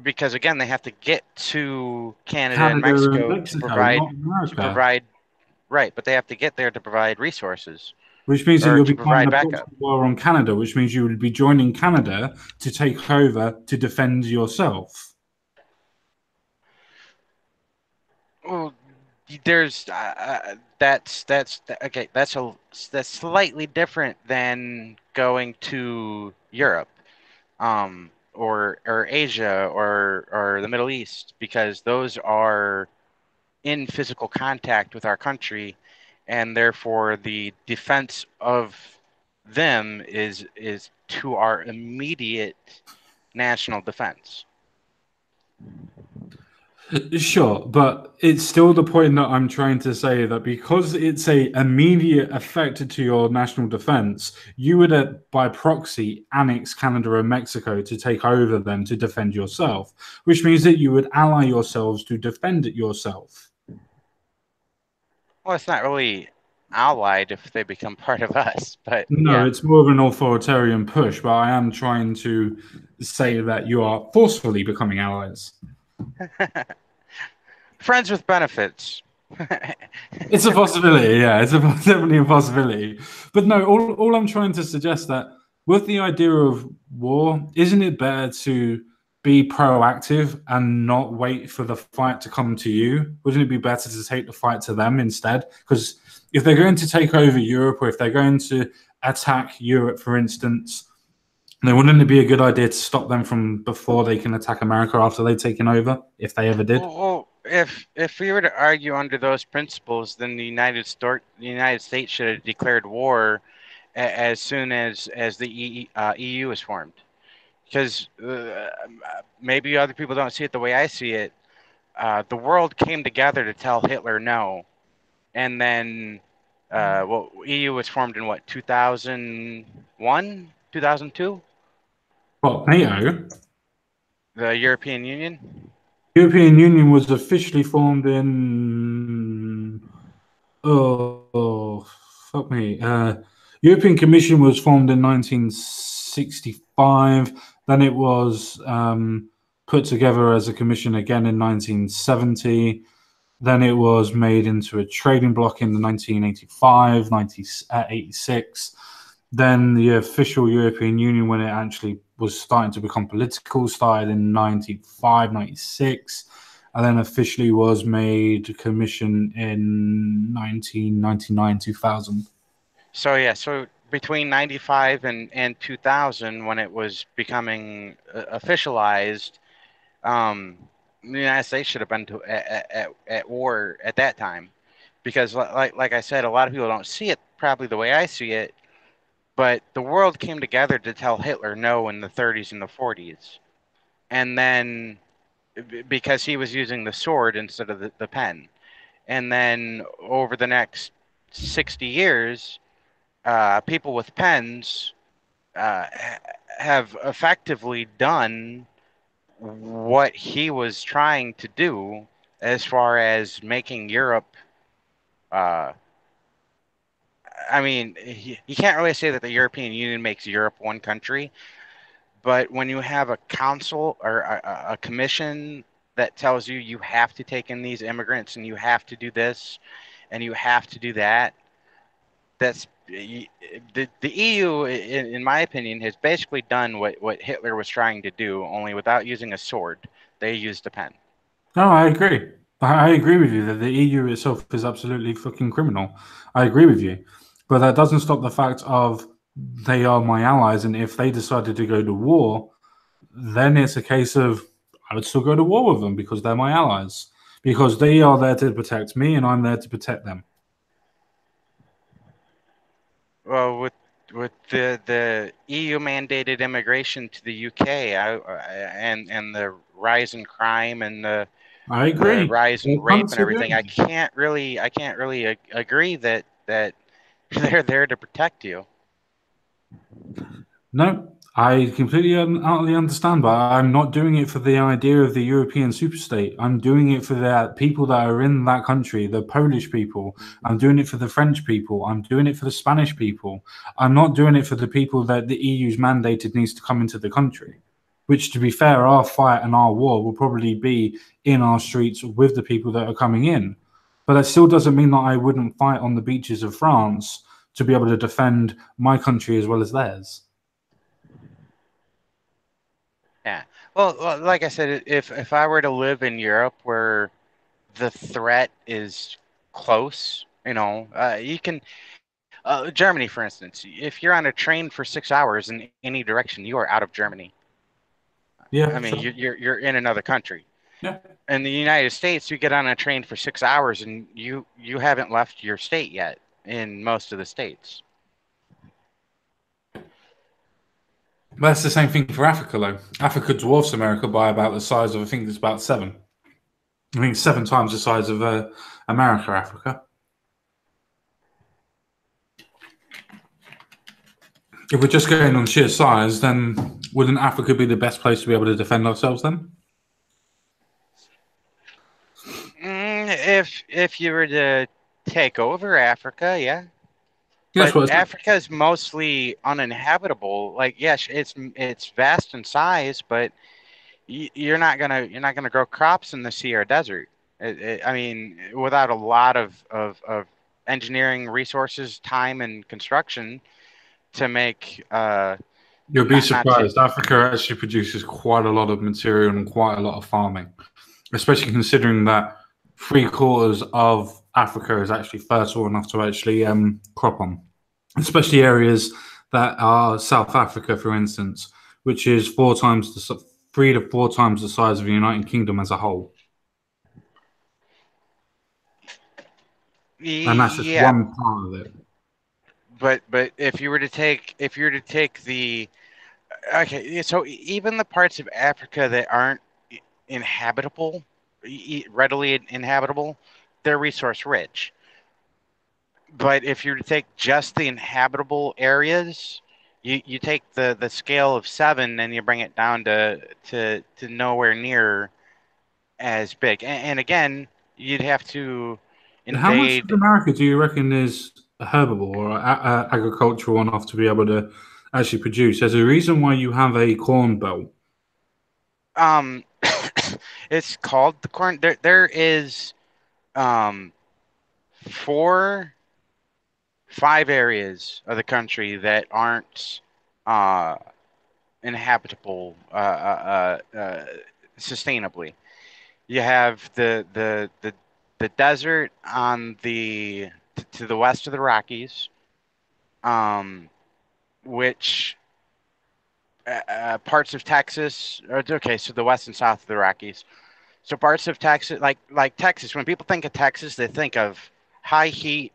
because again, they have to get to Canada and Canada and Mexico Mexico, not to America. provide right, but they have to get there to provide resources Which means that or you'll to be fighting provide a proxy backup. war on Canada, which means you would be joining Canada to take over to defend yourself. Well, there's okay. That's slightly different than going to Europe, or Asia or the Middle East because those are in physical contact with our country, and therefore the defense of them is to our immediate national defense. Sure, but it's still the point that I'm trying to say that because it's a immediate effect to your national defense, you would, by proxy, annex Canada and Mexico to take over them to defend yourself, which means that you would ally yourselves to defend it yourself. Well, it's not really allied if they become part of us, but No, yeah. it's more of an authoritarian push, but I am trying to say that you are forcefully becoming allies. Friends with benefits. It's a possibility, yeah. It's definitely a possibility. But no, all I'm trying to suggest that with the idea of war, isn't it better to be proactive and not wait for the fight to come to you? Wouldn't it be better to take the fight to them instead? Because if they're going to take over Europe or if they're going to attack Europe, for instance, then wouldn't it be a good idea to stop them from before they can attack America after they've taken over, if they ever did? Well, if we were to argue under those principles, then the United States should have declared war as soon as the EU was formed. Because maybe other people don't see it the way I see it. The world came together to tell Hitler no, and then well, EU was formed in what 2001, 2002, Well, NATO. the European Union. European Union was officially formed in oh fuck me. European Commission was formed in 1965. Then it was put together as a commission again in 1970. Then it was made into a trading bloc in the 1985, 1986. Then the official European Union, when it actually was starting to become political, started in 95, 96, and then officially was made commission in 1999, 2000. So yeah, so between 95 and 2000, when it was becoming officialized, um, the United States should have been at war at that time, because like I said, a lot of people don't see it probably the way I see it, but the world came together to tell Hitler no in the 30s and the 40s, and then because he was using the sword instead of the pen, and then over the next 60 years, people with pens uh, have effectively done what he was trying to do as far as making Europe. Uh, I mean, you can't really say that the European Union makes Europe one country, but when you have a council or a commission that tells you you have to take in these immigrants and you have to do this and you have to do that, that's the EU, in my opinion, has basically done what Hitler was trying to do, only without using a sword. They used a pen. No, I agree. I agree with you that the EU itself is absolutely fucking criminal. I agree with you. But that doesn't stop the fact of they are my allies, and if they decided to go to war, then it's a case of I would still go to war with them because they're my allies. Because they are there to protect me and I'm there to protect them. Well, with the EU mandated immigration to the UK, and the rise in crime and I the agree. rise in They're rape and everything, considering. I can't really agree that they're there to protect you. No, I completely and utterly understand, but I'm not doing it for the idea of the European superstate. I'm doing it for the people that are in that country, the Polish people. I'm doing it for the French people. I'm doing it for the Spanish people. I'm not doing it for the people that the EU's mandated needs to come into the country. Which, to be fair, our fight and our war will probably be in our streets with the people that are coming in. But that still doesn't mean that I wouldn't fight on the beaches of France to be able to defend my country as well as theirs. Yeah. Well, like I said, if I were to live in Europe where the threat is close, you can Germany, for instance, if you're on a train for 6 hours in any direction, you are out of Germany. I Yeah, mean, sure. you're in another country. Yeah. In the United States, you get on a train for 6 hours and you haven't left your state yet in most of the states. But that's the same thing for Africa, though. Africa dwarfs America by about the size of, I think it's about seven. I think it's 7 times the size of America, Africa. If we're just going on sheer size, then wouldn't Africa be the best place to be able to defend ourselves then? If you were to take over Africa, yeah, Yes, but what Africa is mostly uninhabitable. Like, yes, it's vast in size, but you're not gonna grow crops in the Sierra Desert. I mean, without a lot of engineering resources, time, and construction to make you'll be not to surprised. Africa actually produces quite a lot of material and quite a lot of farming, especially considering that 3 quarters of Africa is actually fertile enough to actually crop on, especially areas that are South Africa, for instance, which is 3 to 4 times the size of the United Kingdom as a whole, and that's just yeah. one part of it. But if you were to take the okay, so even the parts of Africa that aren't inhabitable, readily inhabitable, they're resource rich. But if you were to take just the inhabitable areas, you take the scale of seven and you bring it down to nowhere near as big. And again, you'd have to How much of invade. America do you reckon is herbable or agricultural enough to be able to actually produce? There's a reason why you have a corn belt. Um, it's called the corn. There is um four, five areas of the country that aren't uh inhabitable sustainably. You have the desert on the to the west of the Rockies, um, which parts of Texas. Okay, so the west and south of the Rockies. So parts of Texas, like Texas. When people think of Texas, they think of high heat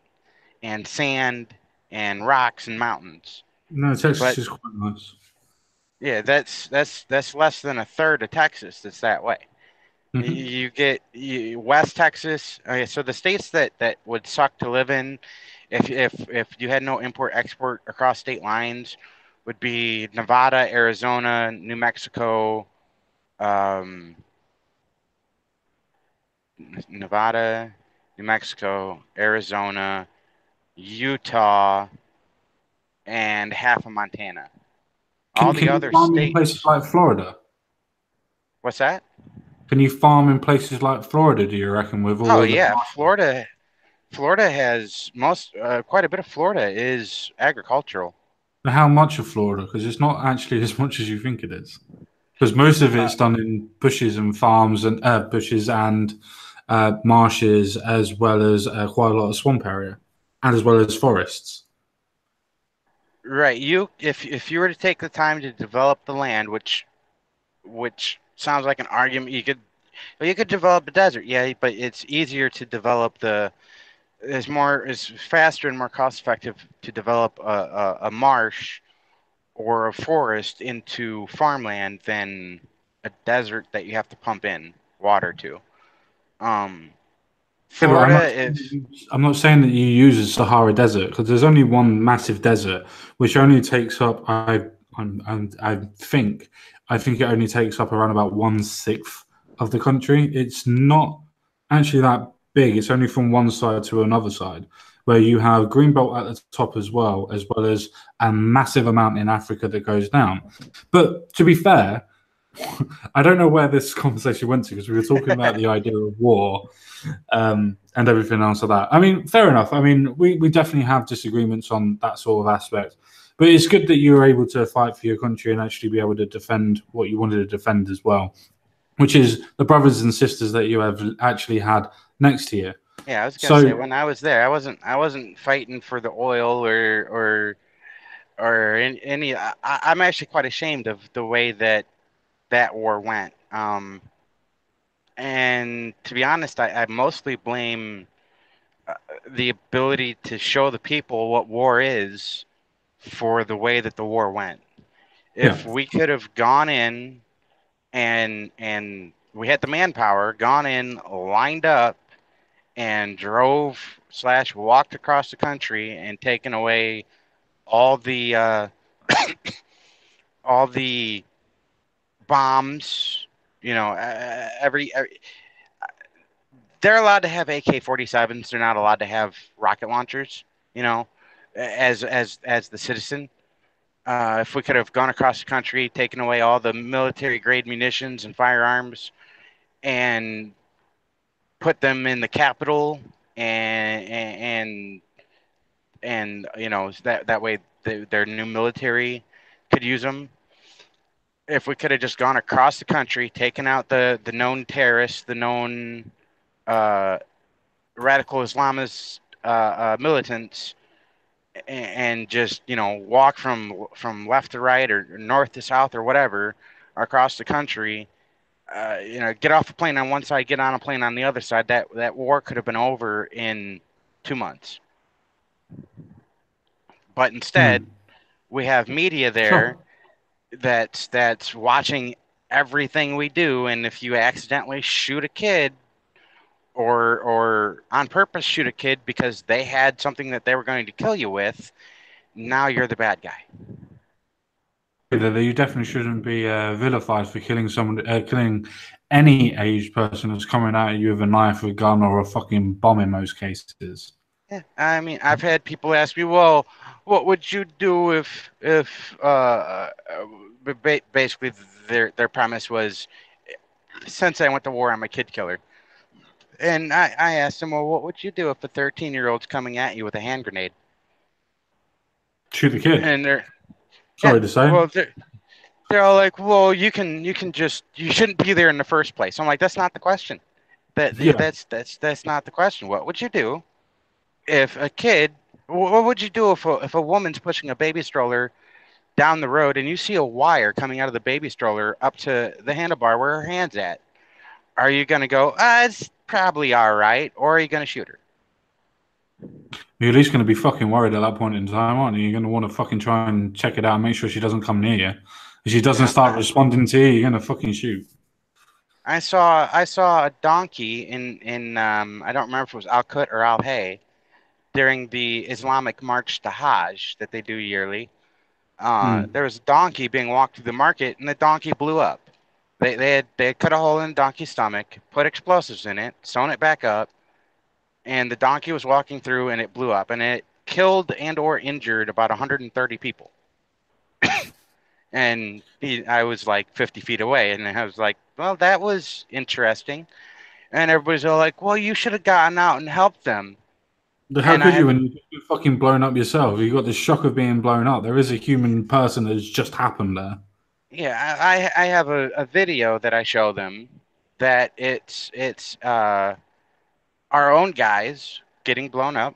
and sand and rocks and mountains. No, Texas But is quite nice. yeah, that's less than a third of Texas that's that way. Hmm. You get West Texas. Okay, so the states that would suck to live in If you had no import export across state lines, would be Nevada, Arizona, New Mexico, um, Nevada, New Mexico, Arizona, Utah, and half of Montana. All the Can you other farm in places states. like Florida? What's that? Can you farm in places like Florida? Do you reckon with Oh all the yeah, Florida has quite a bit of Florida is agricultural. how much of Florida? Because it's not actually as much as you think it is. Because most of Uh, it's done in bushes and farms and bushes and marshes, as well as quite a lot of swamp area, and as well as forests. right. If you were to take the time to develop the land, which sounds like an argument, you could develop a desert, yeah, but it's easier to develop it's faster and more cost effective to develop a marsh or a forest into farmland than a desert that you have to pump in water to. Um, Yeah, but Florida, if I'm not saying that you use the Sahara Desert because there's only one massive desert, which only takes up I think it only takes up around about 1/6 of the country. It's not actually that big. It's only from one side to another side, where you have Greenbelt at the top as well as a massive amount in Africa that goes down. But to be fair, I don't know where this conversation went to because we were talking about the idea of war and everything else like that. I mean, fair enough. I mean, we definitely have disagreements on that sort of aspect, but it's good that you were able to fight for your country and actually be able to defend what you wanted to defend as well, which is the brothers and sisters that you have actually had next to you. yeah, I was gonna say So, when I was there, I wasn't fighting for the oil or any. I'm actually quite ashamed of the way that war went. And to be honest, I mostly blame the ability to show the people what war is for the way that the war went. yeah, If we could have gone in and we had the manpower, gone in, lined up, and drove slash walked across the country and taken away all the all the bombs, every they're allowed to have AK-47s. They're not allowed to have rocket launchers. You know, as the citizen. If we could have gone across the country, taken away all the military grade munitions and firearms, and put them in the capital, and that way their new military could use them. If we could have just gone across the country, taken out the known terrorists, the known uh, radical Islamist militants, and just walk from left to right or north to south or whatever across the country. Get off a plane on one side, get on a plane on the other side. That war could have been over in 2 months. But instead, mm, we have media there sure. that's watching everything we do, and if you accidentally shoot a kid or on purpose shoot a kid because they had something that they were going to kill you with, now you're the bad guy. That you definitely shouldn't be vilified for killing someone, killing any aged person that's coming at you with a knife, a gun, or a fucking bomb in most cases. Yeah, I mean, I've had people ask me, "Well, what would you do if basically their premise was, since I went to war, I'm a kid killer." And I asked them, "Well, what would you do if a 13-year-old's coming at you with a hand grenade?" Shoot the kid. And they're yeah, Sorry to say. well, they're all like, "Well, you shouldn't be there in the first place." I'm like, "That's not the question. Yeah. That's not the question. What would you do if a kid? What would you do if a woman's pushing a baby stroller down the road and you see a wire coming out of the baby stroller up to the handlebar where her hand's at? Are you gonna go, it's probably all right, or are you gonna shoot her?" You're at least going to be fucking worried at that point in time, aren't you? You're going to want to fucking try and check it out, make sure she doesn't come near you. If she doesn't Yeah, start responding to you, you're going to fucking shoot. I saw a donkey in I don't remember if it was Al Kut or Al Hay during the Islamic March to Hajj that they do yearly. Mm. There was a donkey being walked through the market, and the donkey blew up. They had cut a hole in the donkey's stomach, put explosives in it, sewn it back up, and the donkey was walking through, and it blew up, and it killed and or injured about 130 people. And I was like 50 feet away, and I was like, well, that was interesting. And everybody's all like, well, you should have gotten out and helped them. How And I could you had, when you've been fucking blown up yourself? You got the shock of being blown up. There is a human person that's just happened there. yeah, I have a video that I show them that it's our own guys getting blown up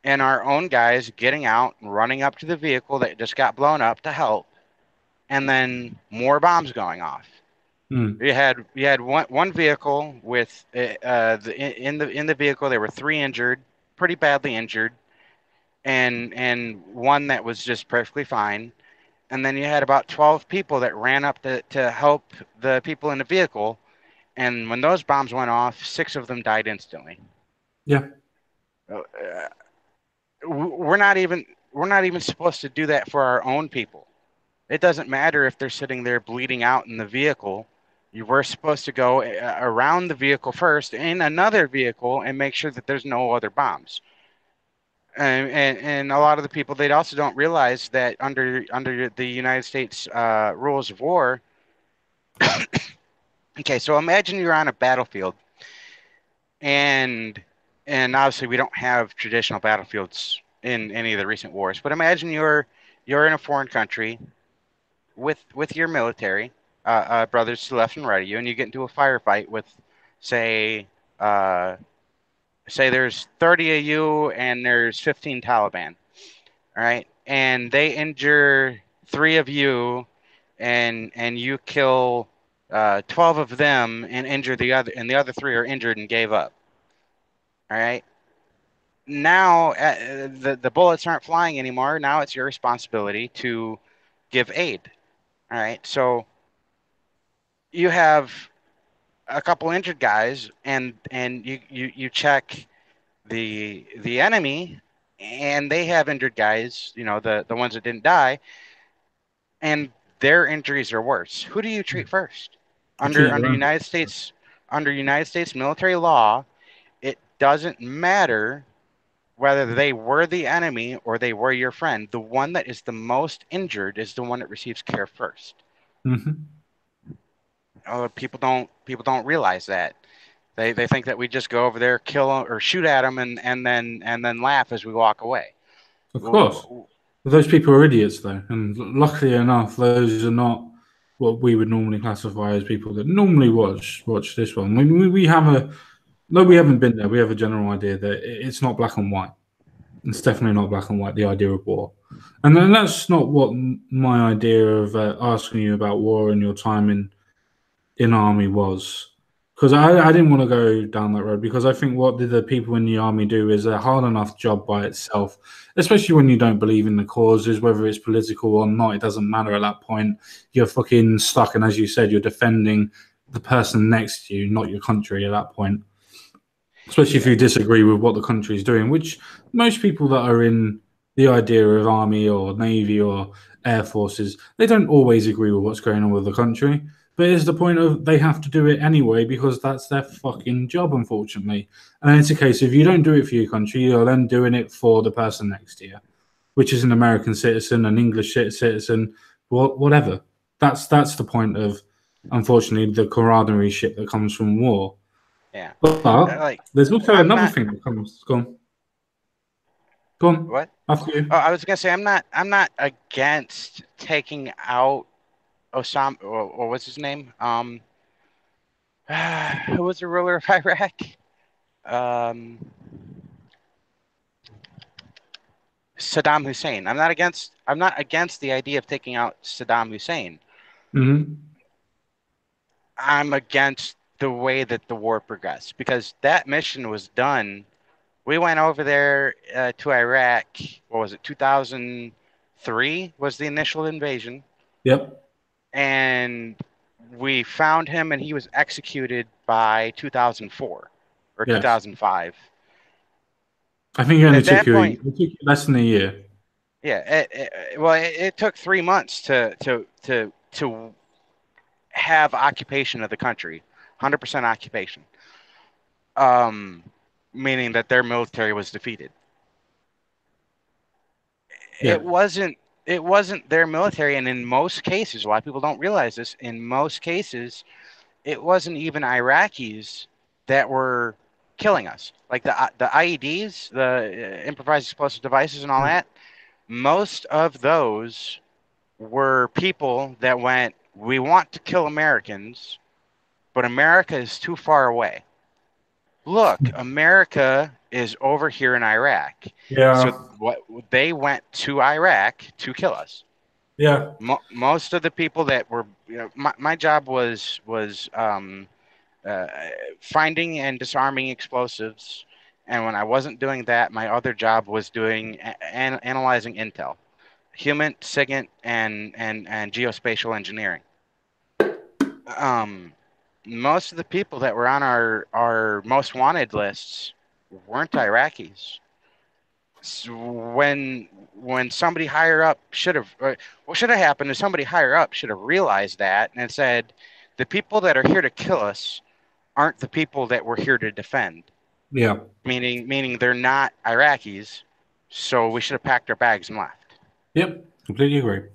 and our own guys getting out and running up to the vehicle that just got blown up to help, and then more bombs going off. Mm. You had one vehicle with in the vehicle there were three injured, pretty badly injured, and one that was just perfectly fine. And then you had about 12 people that ran up to help the people in the vehicle. And when those bombs went off, six of them died instantly. Yeah, Uh, we're not even supposed to do that for our own people. It doesn't matter if they're sitting there bleeding out in the vehicle. You were supposed to go around the vehicle first in another vehicle and make sure that there's no other bombs. And a lot of the people they also don't realize that under the United States rules of war. Okay, so imagine you're on a battlefield, and and obviously we don't have traditional battlefields in any of the recent wars. But imagine you're in a foreign country with your military brothers to the left and right of you, and you get into a firefight with, say, uh, say there's 30 of you and there's 15 Taliban. All right, and they injure three of you, and you kill 12 of them and injure the other, and the other three are injured and gave up. All right. Now the bullets aren't flying anymore. Now it's your responsibility to give aid. All right. So you have a couple injured guys, and you check the enemy, and they have injured guys. You know, the ones that didn't die, and their injuries are worse. Who do you treat first? you Under treat under your own. United States under United States military law, it doesn't matter whether they were the enemy or they were your friend. The one that is the most injured is the one that receives care first. Hmm. People don't realize that. They think that we just go over there, kill or shoot at them, and then laugh as we walk away. Of course. Those people are idiots, though, and luckily enough, those are not what we would normally classify as people that normally watch this one. We have a no, we haven't been there. We have a general idea that it's not black and white. It's definitely not black and white. The idea of war, and then that's not what my idea of asking you about war and your time in army was, because I didn't want to go down that road, because I think what the people in the army do is a hard enough job by itself, especially when you don't believe in the causes, whether it's political or not. It doesn't matter at that point. You're fucking stuck, and as you said, you're defending the person next to you, not your country at that point. Especially if Yeah, you disagree with what the country is doing, which most people that are in the idea of army or navy or air forces, they don't always agree with what's going on with the country. But it's the point of they have to do it anyway because that's their fucking job, unfortunately. And it's a case of you don't do it for your country, you're then doing it for the person next to you, which is an American citizen, an English citizen, whatever. That's the point of, unfortunately, the camaraderie ship that comes from war. yeah. But Like there's also I'm another not thing that comes. Go on. Go on. what? After Oh, you. I was gonna say I'm not against taking out Osama or what's his name? Who was the ruler of Iraq? Um, Saddam Hussein. I'm not against the idea of taking out Saddam Hussein. Hmm. I'm against the way that the war progressed because that mission was done. We went over there to Iraq. What was it? 2003 was the initial invasion, Yep. and we found him, and he was executed by 2004 or Yes. 2005. I think it only At took that you, point, it took you less than a year. yeah. Well, it took 3 months to have occupation of the country, 100% occupation, um, meaning that their military was defeated. Yeah, It wasn't their military, and in most cases, a lot of people don't realize this. In most cases, it wasn't even Iraqis that were killing us. Like the IEDs, the improvised explosive devices, and all yeah, that. Most of those were people that went, "We want to kill Americans, but America is too far away. Look, America is over here in Iraq." So yeah, what they went to Iraq to kill us. yeah. Most of the people that were, my job was uh, finding and disarming explosives, and when I wasn't doing that, my other job was doing analyzing intel, human, SIGINT, and geospatial engineering. Um, Most of the people that were on our most wanted lists weren't Iraqis. When somebody higher up should have, what should have happened is somebody higher up should have realized that and said, the people that are here to kill us aren't the people that we're here to defend. Yeah. Meaning they're not Iraqis, so we should have packed our bags and left. Yep. Completely agree. Completely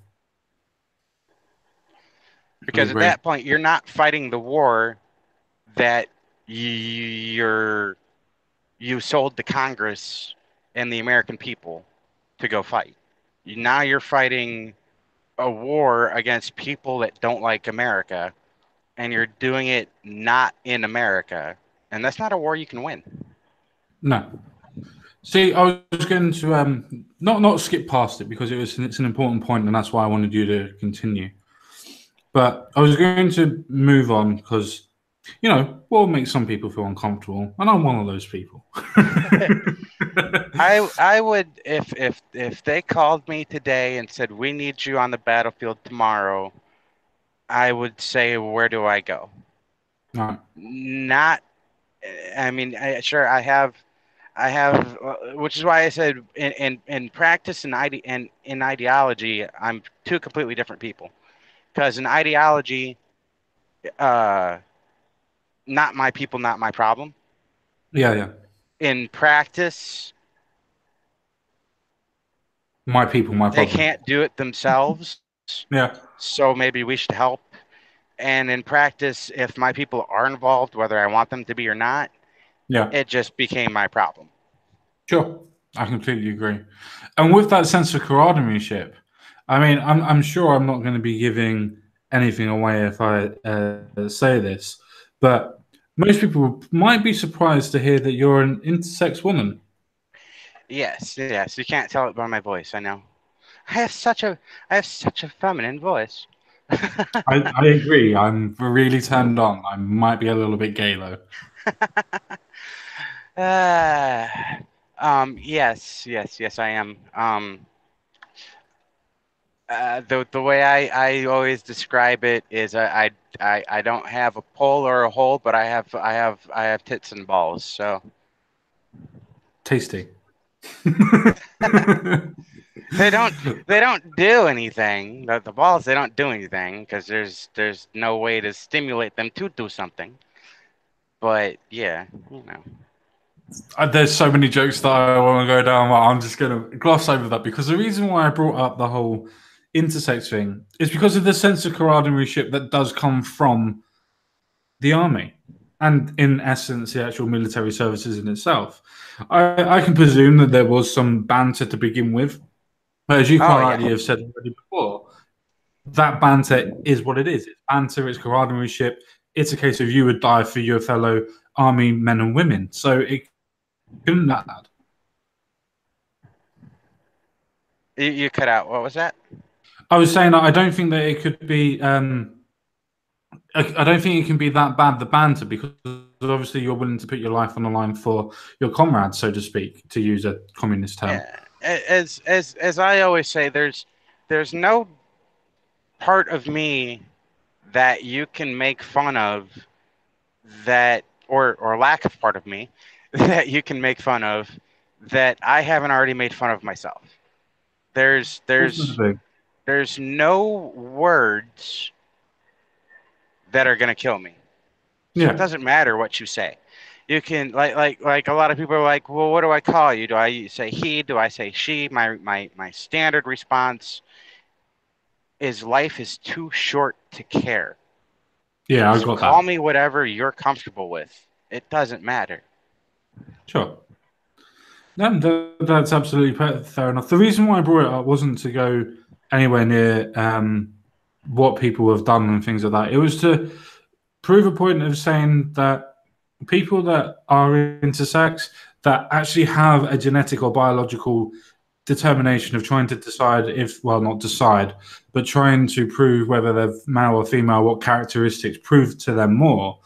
Because at agree. that point, you're not fighting the war that you're you sold to Congress and the American people to go fight. Now you're fighting a war against people that don't like America, and you're doing it not in America, and that's not a war you can win. No. See, I was going to not skip past it because it's an important point, and that's why I wanted you to continue. But I was going to move on because war makes some people feel uncomfortable, and I'm one of those people. I would, if they called me today and said we need you on the battlefield tomorrow, I would say, where do I go? Right. Not, I mean, sure, I have, which is why I said in practice and in ideology, I'm two completely different people. Because in ideology, uh, not my people, not my problem. Yeah, yeah. In practice, My people, my they problem. can't do it themselves, Yeah, so maybe we should help. And in practice, if my people are involved, whether I want them to be or not, yeah. it just became my problem. Sure. I completely agree. And with that sense of camaraderie, I mean, I'm sure I'm not going to be giving anything away if I say this, but most people might be surprised to hear that you're an intersex woman. Yes, yes, you can't tell it by my voice. I know. I have such a, I have such a feminine voice. I agree. I'm really turned on. I might be a little bit gay though. uh, yes, yes, yes, I am. The way I always describe it is I don't have a pole or a hole, but I have tits and balls. So Tasty. they don't they don't do anything. The balls, they don't do anything because there's no way to stimulate them to do something. But yeah, you know. There's so many jokes that I want to go down, but I'm just going to gloss over that because the reason why I brought up the whole intersex thing is because of the sense of camaraderie that does come from the army and, in essence, the actual military services in itself. I can presume that there was some banter to begin with, but as you Oh quite yeah. rightly have said already before, that banter is what it is. It's banter, it's camaraderie. It's a case of you would die for your fellow army men and women. So it couldn't that bad. You cut out. What was that? I was saying that I don't think that it could be. I don't think it can be that bad the banter because obviously you're willing to put your life on the line for your comrades, so to speak, to use a communist term. Yeah. As I always say, there's no part of me that you can make fun of, that or lack of part of me that you can make fun of, that I haven't already made fun of myself. There's What's going there's to be? there's no words that are gonna kill me. So it Yeah, doesn't matter what you say. You can like a lot of people are like, well, what do I call you? Do I say he? Do I say she? My standard response is life is too short to care. yeah, I So got call that. me whatever you're comfortable with. It doesn't matter. Sure. That's absolutely fair enough. The reason why I brought it up wasn't to go anywhere near what people have done and things like that. It was to prove a point of saying that people that are intersex that actually have a genetic or biological determination of trying to decide if, well, not decide, but trying to prove whether they're male or female, what characteristics prove to them more.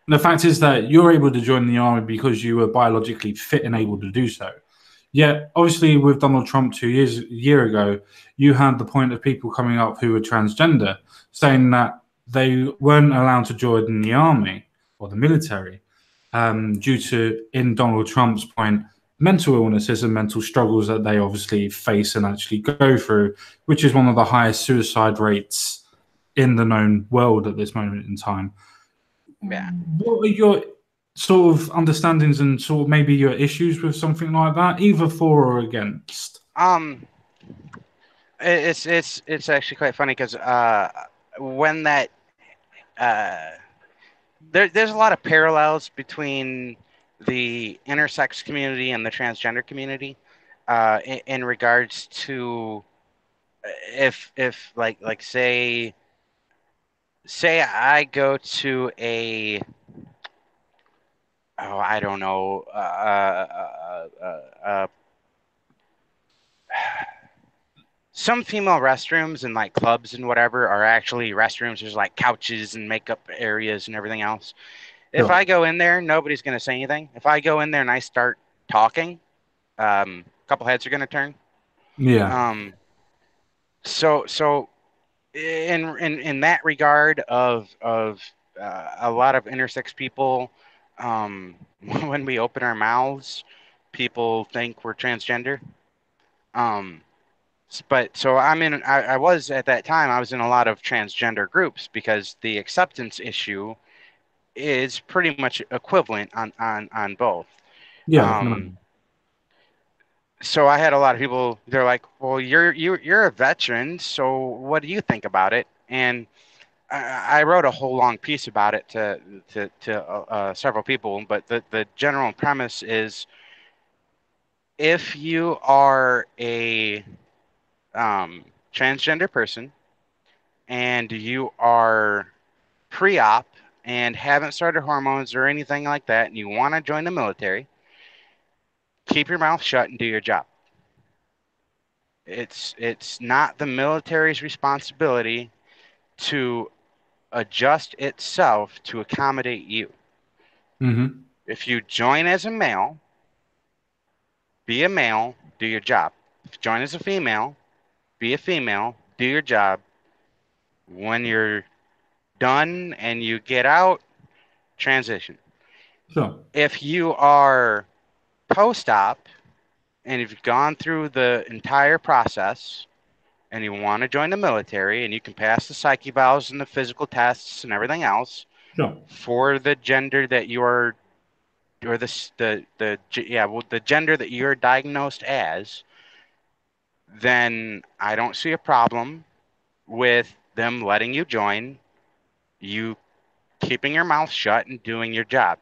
The fact is that you're able to join the army because you were biologically fit and able to do so. Yet, obviously, with Donald Trump a year ago, you had the point of people coming up who were transgender, saying that they weren't allowed to join the army or the military due to, in Donald Trump's point, mental illnesses and mental struggles that they obviously face and actually go through, which is one of the highest suicide rates in the known world at this moment in time. Yeah. What are your sort of understandings and sort of maybe your issues with something like that, either for or against? Um. It's actually quite funny because when that uh there's a lot of parallels between the intersex community and the transgender community in regards to if like say I go to a oh I don't know some female restrooms and like clubs and whatever are actually restrooms. There's like couches and makeup areas and everything else. If Sure. I go in there, nobody's going to say anything. If I go in there and I start talking, a couple heads are going to turn. Yeah. Um, so in that regard of a lot of intersex people, when we open our mouths, people think we're transgender. Um, but so I was at that time I was in a lot of transgender groups because the acceptance issue is pretty much equivalent on both. Yeah, I can Um, imagine. so I had a lot of people. They're like, "Well, you're a veteran, so what do you think about it?" And I wrote a whole long piece about it to several people. But the general premise is, if you are a transgender person and you are pre-op and haven't started hormones or anything like that, and you want to join the military, keep your mouth shut and do your job. It's not the military's responsibility to adjust itself to accommodate you. Hmm. If you join as a male, be a male, do your job. If you join as a female, be a female, do your job. When you're done and you get out, transition. Sure. If you are post-op and if you've gone through the entire process and you want to join the military and you can pass the psyche evals and the physical tests and everything else Sure. for the gender that you're or yeah well the gender that you're diagnosed as, then I don't see a problem with them letting you join, you keeping your mouth shut and doing your job.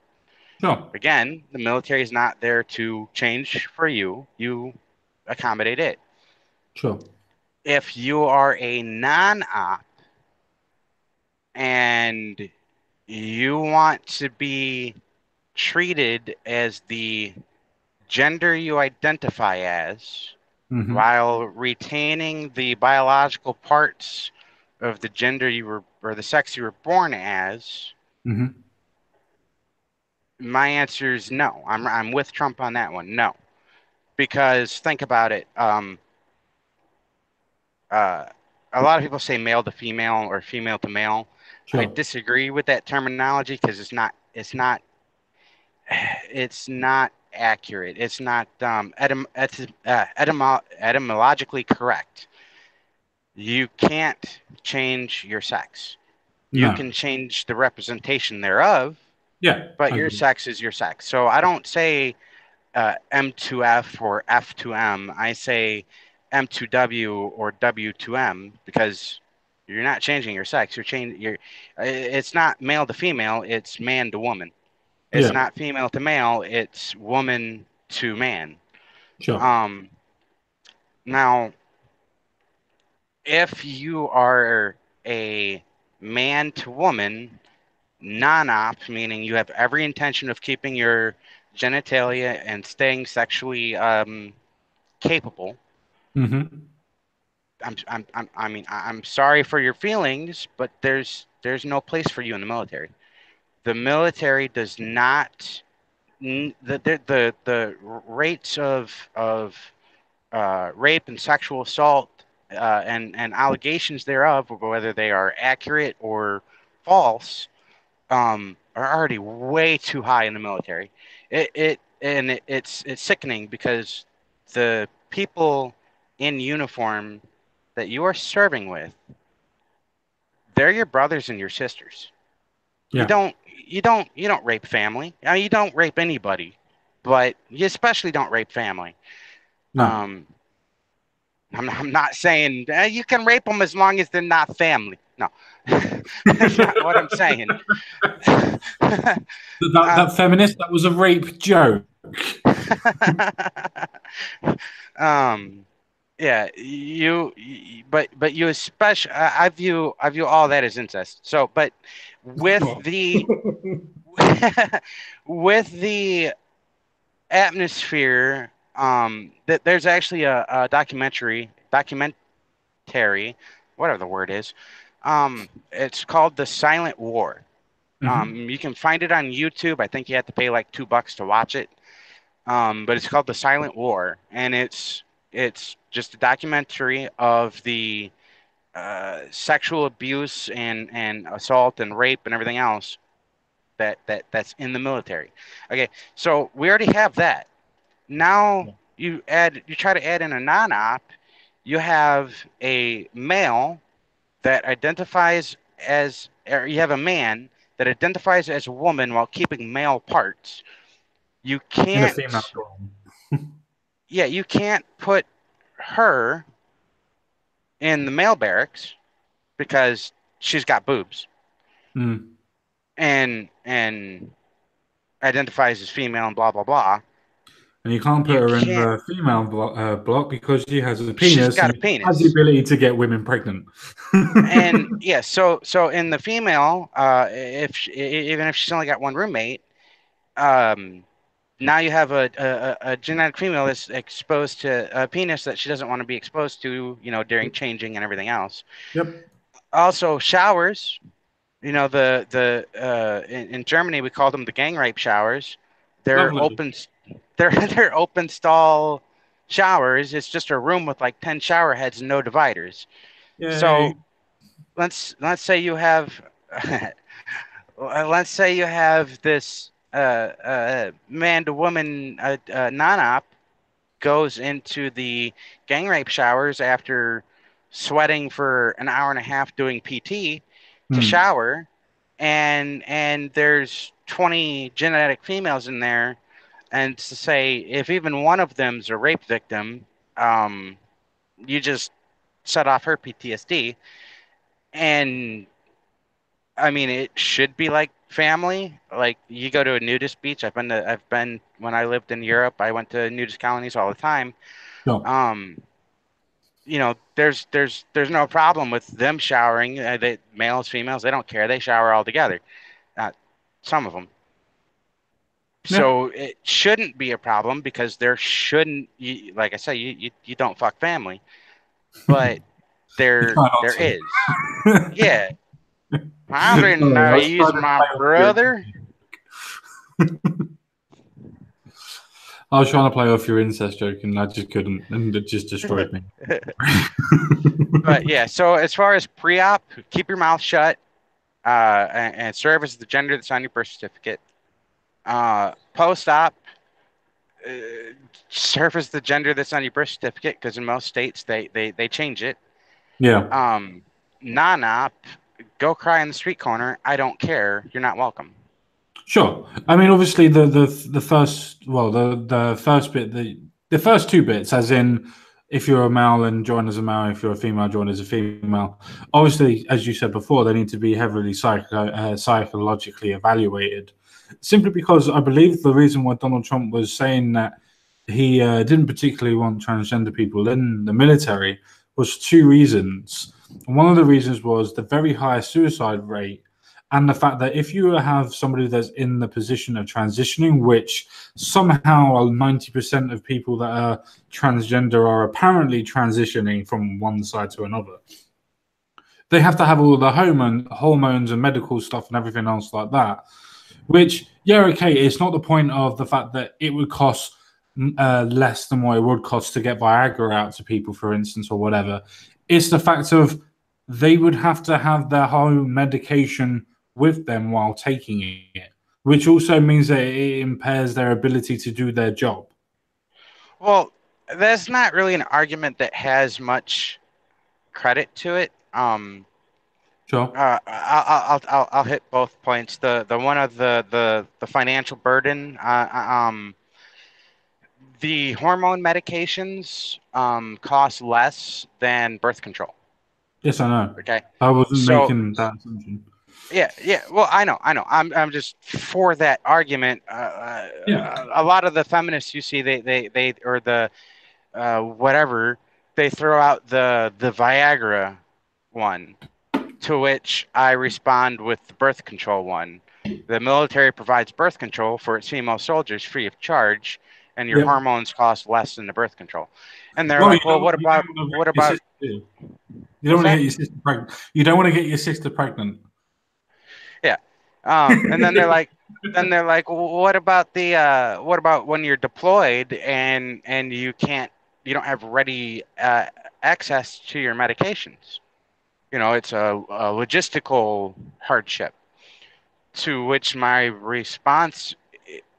Sure. Again, the military is not there to change for you. You accommodate it. Sure. If you are a non-op and you want to be treated as the gender you identify as Hmm. while retaining the biological parts of the gender you were or the sex you were born as, Hmm. my answer is no. I'm with Trump on that one. No, because think about it. Uh, a lot of people say male to female or female to male. I Sure. disagree with that terminology because it's not. It's not. It's not. accurate. It's not etymologically correct. You can't change your sex. You No. can change the representation thereof, Yeah. but I your agree. sex is your sex. So I don't say M2F or F2M. I say M2W or W2M because you're not changing your sex. You're changing your. It's not male to female. It's man to woman. It's Yeah. not female to male. It's woman to man. Sure. Um, Now, if you are a man to woman non-op, meaning you have every intention of keeping your genitalia and staying sexually capable. Hmm. I'm sorry for your feelings, but there's no place for you in the military. The military does not the rates of rape and sexual assault and allegations thereof, whether they are accurate or false, are already way too high in the military. It's sickening because the people in uniform that you are serving with, they're your brothers and your sisters. You Yeah. don't you don't rape family. I mean, you don't rape anybody, but you especially don't rape family. No. Um, I'm not saying you can rape them as long as they're not family. No, that's not what I'm saying. uh, That feminist, that was a rape joke. um, yeah, but you especially, I view all that as incest. So, but with Well, the with the atmosphere, that there's actually a documentary, whatever the word is. It's called The Silent War. mhm. You can find it on YouTube. I think you have to pay like $2 to watch it. But it's called The Silent War, and it's just a documentary of the sexual abuse and assault and rape and everything else that's in the military. Okay, so we already have that. Now you try to add in a non-op. You have a male that identifies as, or you have a man that identifies as a woman while keeping male parts. You In a female can't, dorm. yeah, you can't put her in the male barracks because she's got boobs Mm. and identifies as female and blah blah blah. And you can't put You her in can't. the female block because she has a She's penis got and a has the penis, ability to get women pregnant. and yeah. So in the female, if even if she's only got one roommate, um, now you have a genetic female that's exposed to a penis that she doesn't want to be exposed to, during changing and everything else. Yep. Also, showers. In Germany we call them the gang rape showers. They're Lovely. open, they're open stall showers. It's just a room with like 10 shower heads and no dividers. So Yay. let's say you have let's say you have this man to woman non-op goes into the gang rape showers after sweating for an hour and a half doing PT to Hmm. shower, and there's 20 genetic females in there, and to say if even one of them's a rape victim, um, you just set off her PTSD. And I mean, it should be like family. Like you go to a nudist beach. I've been when I lived in Europe. I went to nudist colonies all the time. No. Um, there's no problem with them showering. Males, females, they don't care. They shower all together. Some of them. Yeah. So it shouldn't be a problem because there shouldn't. Like I say, you don't fuck family, but You there can't is. answer. Yeah, I didn't Sorry, know I was he's trying to my play off your brother. I was trying to play off your incest joke and I just couldn't, and it just destroyed me. But yeah, so as far as pre-op, keep your mouth shut and serve as the gender that's on your birth certificate. Post-op, uh, surface the gender that's on your birth certificate, because in most states they change it. Yeah. Um, Nana, go cry in the street corner. I don't care. You're not welcome. Sure. I mean, obviously, the first, well, the first bit, the first two bits, as in, if you're a male and join as a male, if you're a female, join as a female. Obviously, as you said before, they need to be heavily psychologically evaluated. Simply because I believe the reason why Donald Trump was saying that he didn't particularly want transgender people in the military was two reasons. One of the reasons was the very high suicide rate and the fact that if you have somebody that's in the position of transitioning, which somehow 90% of people that are transgender are apparently transitioning from one side to another, they have to have all the hormones and medical stuff and everything else like that. Which, yeah, okay, it's not the point of the fact that it would cost less than what it would cost to get Viagra out to people, for instance, or whatever. It's the fact of they would have to have their home medication with them while taking it, which also means that it impairs their ability to do their job. Well, that's not really an argument that has much credit to it. Sure. I'll hit both points. The one of the financial burden. The hormone medications cost less than birth control. Yes, I know. Okay, I wasn't so making that assumption. yeah, yeah. Well, I know. I'm just for that argument. Yeah. A lot of the feminists you see, they or the whatever, they throw out the Viagra one, to which I respond with the birth control one. The military provides birth control for its female soldiers free of charge, and your Yep. hormones cost less than the birth control. And they're Well, like, well, you don't want to what get your about, sister, do you? You don't what's want to that? get your sister pregnant. You don't want to get your sister pregnant. Yeah. And then they're like, what about what about when you're deployed and you don't have ready access to your medications? You know, it's a logistical hardship. To which my response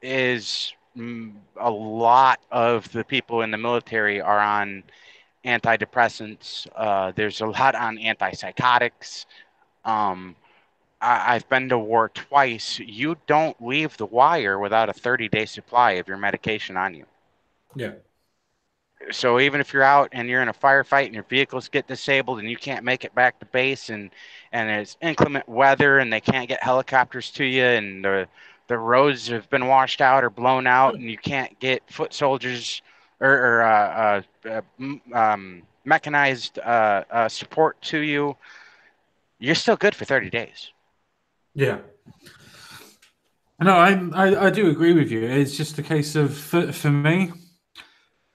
is, a lot of the people in the military are on antidepressants. There's a lot on antipsychotics. Um, I've been to war twice. You don't leave the wire without a 30-day supply of your medication on you. Yeah. So even if you're out and you're in a firefight and your vehicles get disabled and you can't make it back to base, and it's inclement weather and they can't get helicopters to you, and the roads have been washed out or blown out and you can't get foot soldiers or mechanized support to you, you're still good for 30 days. Yeah. No, I do agree with you. It's just a case of for me,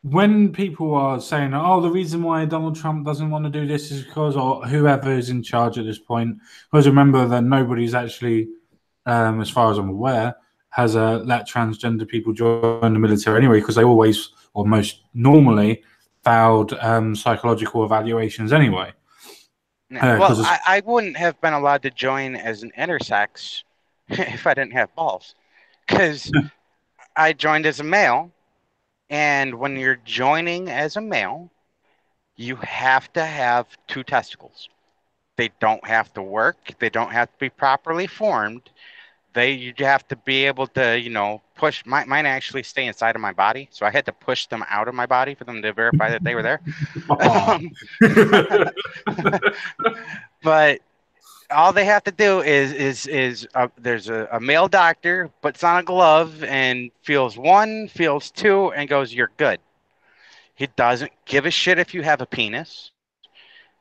when people are saying, "Oh, the reason why Donald Trump doesn't want to do this is because," or whoever is in charge at this point, because remember that nobody's actually, as far as I'm aware, has let transgender people join the military anyway, because they always, or most normally, failed psychological evaluations anyway. Yeah. Well, Because I wouldn't have been allowed to join as an intersex if I didn't have balls, because I joined as a male. And when you're joining as a male, you have to have two testicles. They don't have to work. They don't have to be properly formed. You have to be able to, push. Mine actually stay inside of my body, so I had to push them out of my body for them to verify that they were there. Um, but all they have to do is there's a male doctor puts on a glove and feels one, feels two, and goes, "You're good." He doesn't give a shit if you have a penis.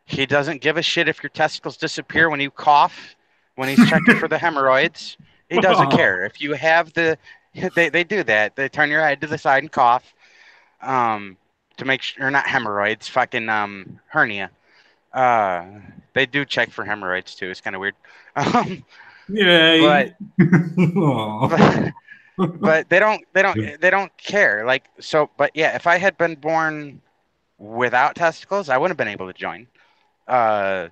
He doesn't give a shit if your testicles disappear when you cough, when he's checking for the hemorrhoids. He doesn't care. If you have they do that. They turn your head to the side and cough, to make sure, or not hemorrhoids, fucking hernia. Uh, they do check for hemorrhoids too. It's kind of weird. Um, but, Yay. but but they don't care. Like, so, but yeah, if I had been born without testicles, I wouldn't have been able to join. Uh,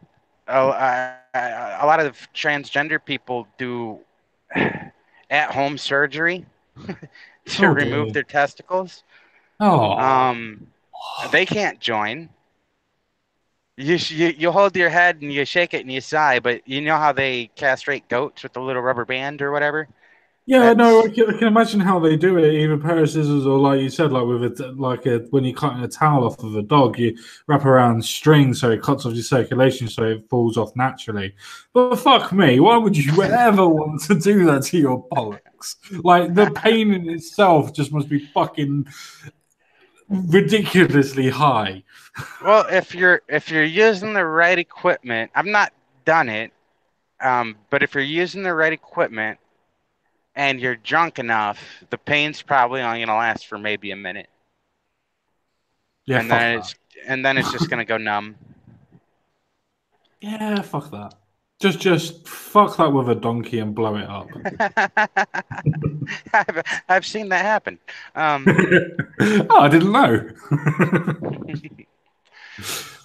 a lot of transgender people do at home surgery to Oh remove dear. their testicles. Oh. Um, they can't join. You hold your head and you shake it and you sigh, but you know how they castrate goats with the little rubber band or whatever? Yeah, no, That's I can imagine how they do it. Even a pair of scissors, or like you said, like with it, like when you're cutting a towel off of a dog, you wrap around string so it cuts off your circulation, so it falls off naturally. But fuck me, why would you ever want to do that to your bollocks? Like the pain in itself just must be fucking ridiculously high. well, if you're using the right equipment, I've not done it, but if you're using the right equipment and you're drunk enough, the pain's probably only gonna last for maybe a minute, Yeah, and fuck then that. it's just gonna go numb. Yeah, fuck that. Just fuck that with a donkey and blow it up. I've seen that happen. Oh, I didn't know.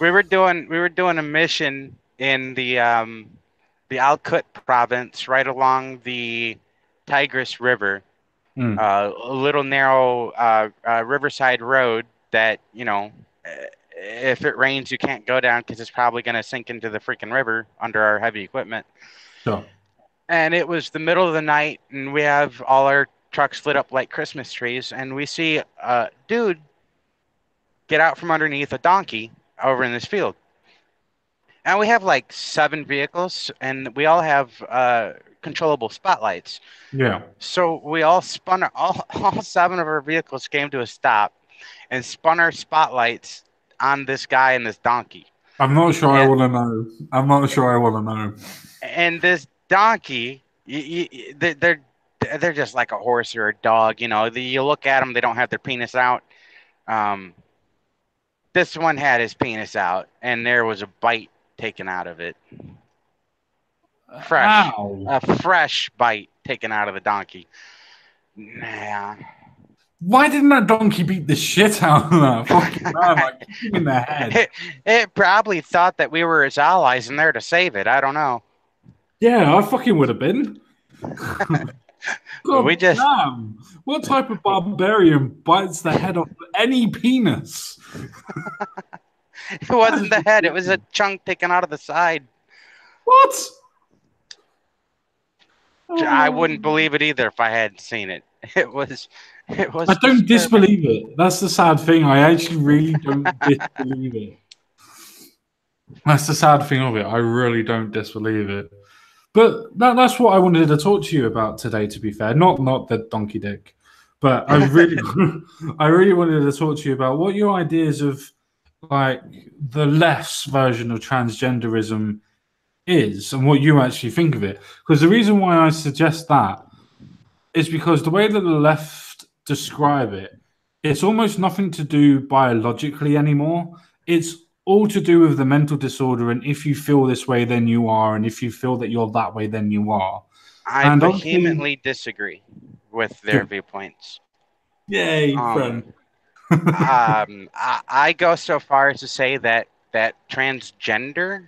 We were doing a mission in the Alkut province, right along the Tigris River, Mm, a little narrow riverside road that if it rains, you can't go down because it's probably going to sink into the freaking river under our heavy equipment. sure. And it was the middle of the night, and we have all our trucks lit up like Christmas trees, and we see a dude get out from underneath a donkey over in this field. And we have like 7 vehicles, and we all have controllable spotlights. Yeah. So we all spun all 7 of our vehicles came to a stop and spun our spotlights on this guy and this donkey. I'm not sure I And want to know. I'm not sure I want to know. and this donkey, they're just like a horse or a dog. You look at them, they don't have their penis out. Um, this one had his penis out, and there was a bite taken out of it. Fresh, Ow. a fresh bite taken out of the donkey. Yeah. Why didn't that donkey beat the shit out of that fucking man? Like, kick him in the head. it probably thought that we were its allies and there to save it. I don't know. Yeah, I fucking would have been. We God just, damn. What type of barbarian bites the head off any penis? it That wasn't is the head, it was a ridiculous. chunk taken out of the side. What? I Oh. wouldn't believe it either if I hadn't seen it. It was, it I was don't disturbing. disbelieve it. That's the sad thing. I actually really don't disbelieve it. That's the sad thing of it. I really don't disbelieve it. But that's what I wanted to talk to you about today. To be fair, not the donkey dick, but I really I really wanted to talk to you about what your ideas of like the less version of transgenderism is and what you actually think of it. Because the reason why I suggest that is because the way that the left describe it, it's almost nothing to do biologically anymore. It's all to do with the mental disorder, and if you feel this way, then you are, and if you feel that you're that way, then you are. I And obviously, vehemently disagree with their good. viewpoints. Yay, Um, friend. I go so far as to say that transgender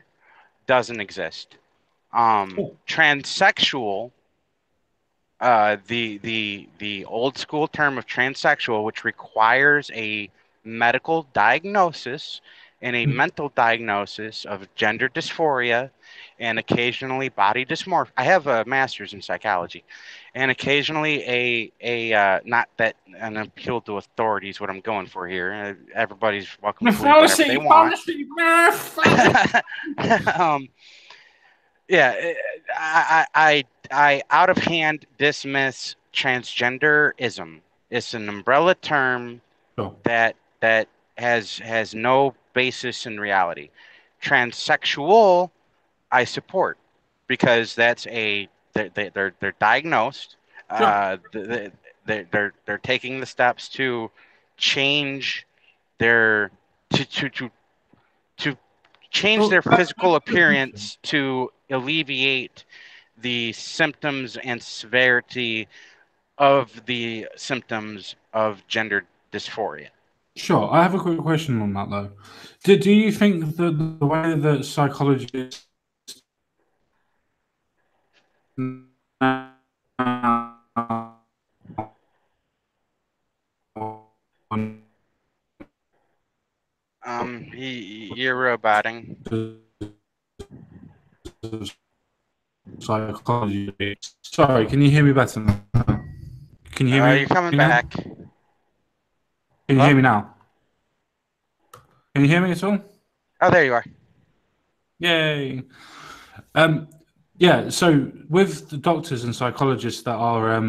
doesn't exist. Transsexual, the old school term of transsexual, which requires a medical diagnosis and a mental diagnosis of gender dysphoria and occasionally body dysmorphia. I have a master's in psychology, and occasionally not that an appeal to authority is what I'm going for here. Everybody's welcome to believe whatever they Fallacy, want. fallacy, fallacy. um, yeah, I out of hand dismiss transgenderism. It's an umbrella term Sure, that has no basis in reality. Transsexual, I support because that's they're diagnosed. sure. They're taking the steps to change their to to change Well, their physical that's a good question. appearance to alleviate the symptoms and severity of the symptoms of gender dysphoria. Sure, I have a quick question on that though. Do you think that the way that psychologists now You're roboting. psychology. Sorry, can you hear me better now? Can you hear You're me coming now? back. Can you Hello? hear me now? Can you hear me at all? Oh, there you are. Yay. Um, yeah, so with the doctors and psychologists that are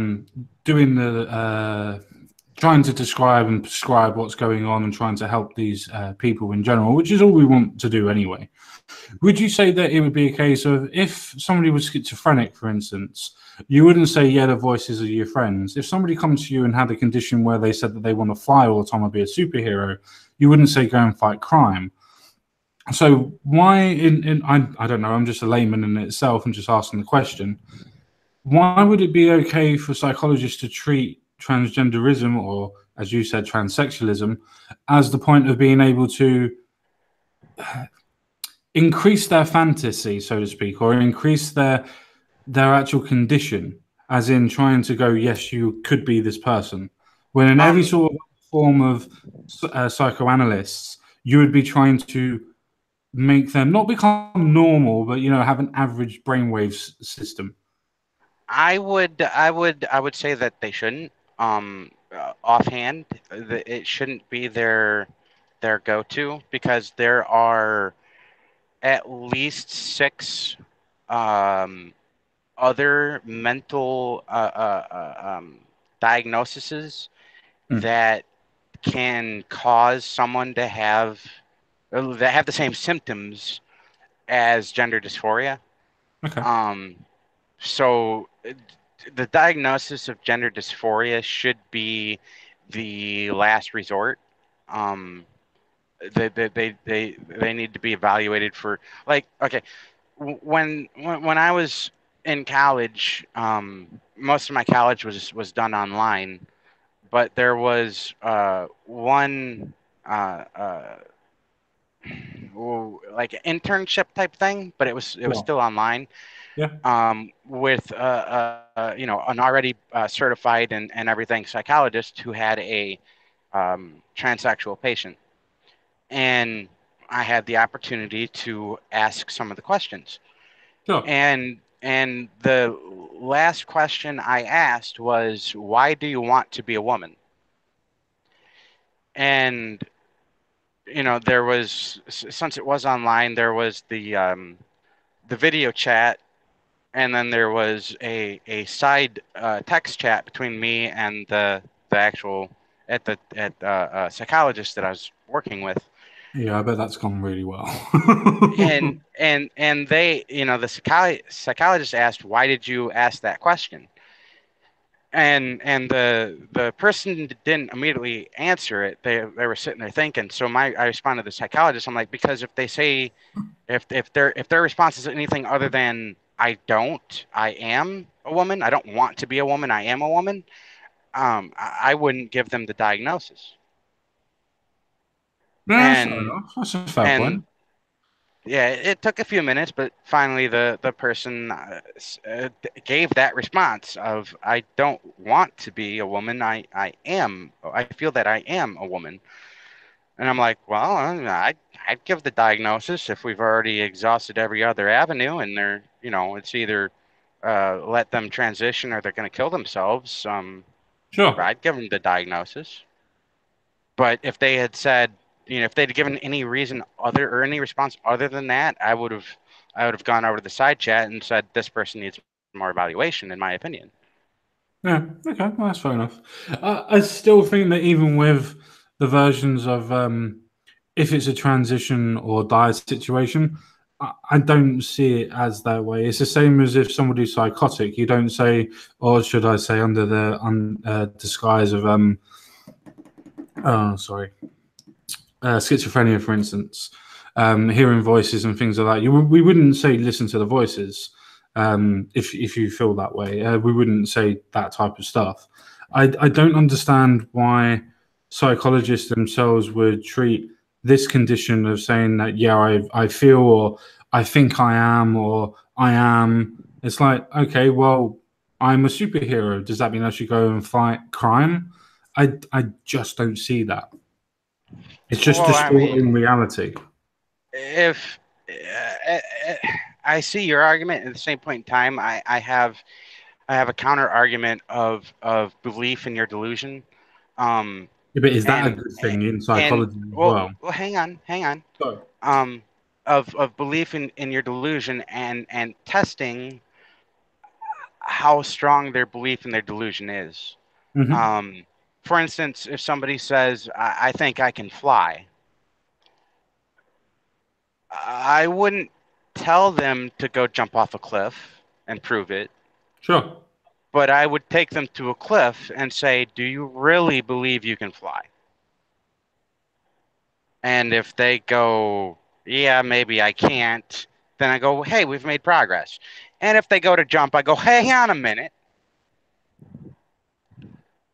doing the trying to describe and prescribe what's going on and trying to help these people in general, which is all we want to do anyway. Would you say that it would be a case of if somebody was schizophrenic, for instance, you wouldn't say, yeah, the voices are your friends. If somebody comes to you and had a condition where they said that they want to fly all the time or be a superhero, you wouldn't say go and fight crime. So why I don't know, I'm just a layman in itself and just asking the question. Why would it be okay for psychologists to treat transgenderism or, as you said, transsexualism as the point of being able to increase their fantasy, so to speak, or increase their actual condition, as in trying to go, yes, you could be this person. When in every Um, sort of form of psychoanalysts, you would be trying to make them not become normal, but have an average brainwave system. I would say that they shouldn't. Offhand, it shouldn't be their go-to because there are at least six um, other mental diagnoses Hmm. that can cause someone to have that have the same symptoms as gender dysphoria. Okay. Um, so the diagnosis of gender dysphoria should be the last resort. Um, they need to be evaluated for like okay when I was in college, most of my college was done online, but there was one uh, uh, like internship type thing, but it was Sure. still online Yeah. with an already certified and everything psychologist who had a transsexual patient, and I had the opportunity to ask some of the questions. Sure. And the last question I asked was, "Why do you want to be a woman?" And there was since it was online, there was the video chat, and then there was a side text chat between me and the actual psychologist that I was working with. Yeah, I bet that's gone really well. And they, the psychologist asked, "Why did you ask that question?" And the person didn't immediately answer it. They were sitting there thinking. So I responded to the psychologist. I'm like, because if they say if their response is anything other than I am a woman, I don't want to be a woman, I am a woman, I wouldn't give them the diagnosis. Yeah, that's fair And enough. That's a fair and point. yeah, it took a few minutes, but finally the person gave that response of I don't want to be a woman. I feel that I am a woman. And I'm like, well, I'd give the diagnosis if we've already exhausted every other avenue, and it's either let them transition or they're going to kill themselves. Sure. I'd give them the diagnosis. But if they had said, if they'd given any reason other or any response other than that, I would have gone over to the side chat and said this person needs more evaluation, in my opinion. Yeah. Okay. Well, that's fair enough. I still think that even with the versions of if it's a transition or dire situation, I don't see it as that way. It's the same as if somebody's psychotic. You don't say, or should I say, under the disguise of oh, sorry, schizophrenia, for instance, hearing voices and things like that. We wouldn't say listen to the voices if you feel that way. We wouldn't say that type of stuff. I don't understand why psychologists themselves would treat this condition of saying that yeah I feel or I think I am or I am. It's like okay, well I'm a superhero. Does that mean I should go and fight crime? I just don't see that. It's just Well, I distorting mean, reality. if I see your argument at the same point in time, I have a counter argument of belief in your delusion, um, Yeah, but is that a and good thing in and psychology as well, well? hang on, So, um, of belief in your delusion and testing how strong their belief in their delusion is. mhm. Um, for instance, if somebody says, I think I can fly, I wouldn't tell them to go jump off a cliff and prove it, Sure. but I would take them to a cliff and say, do you really believe you can fly? And if they go, yeah, maybe I can't, then I go, hey, we've made progress. And if they go to jump, I go, hang on a minute.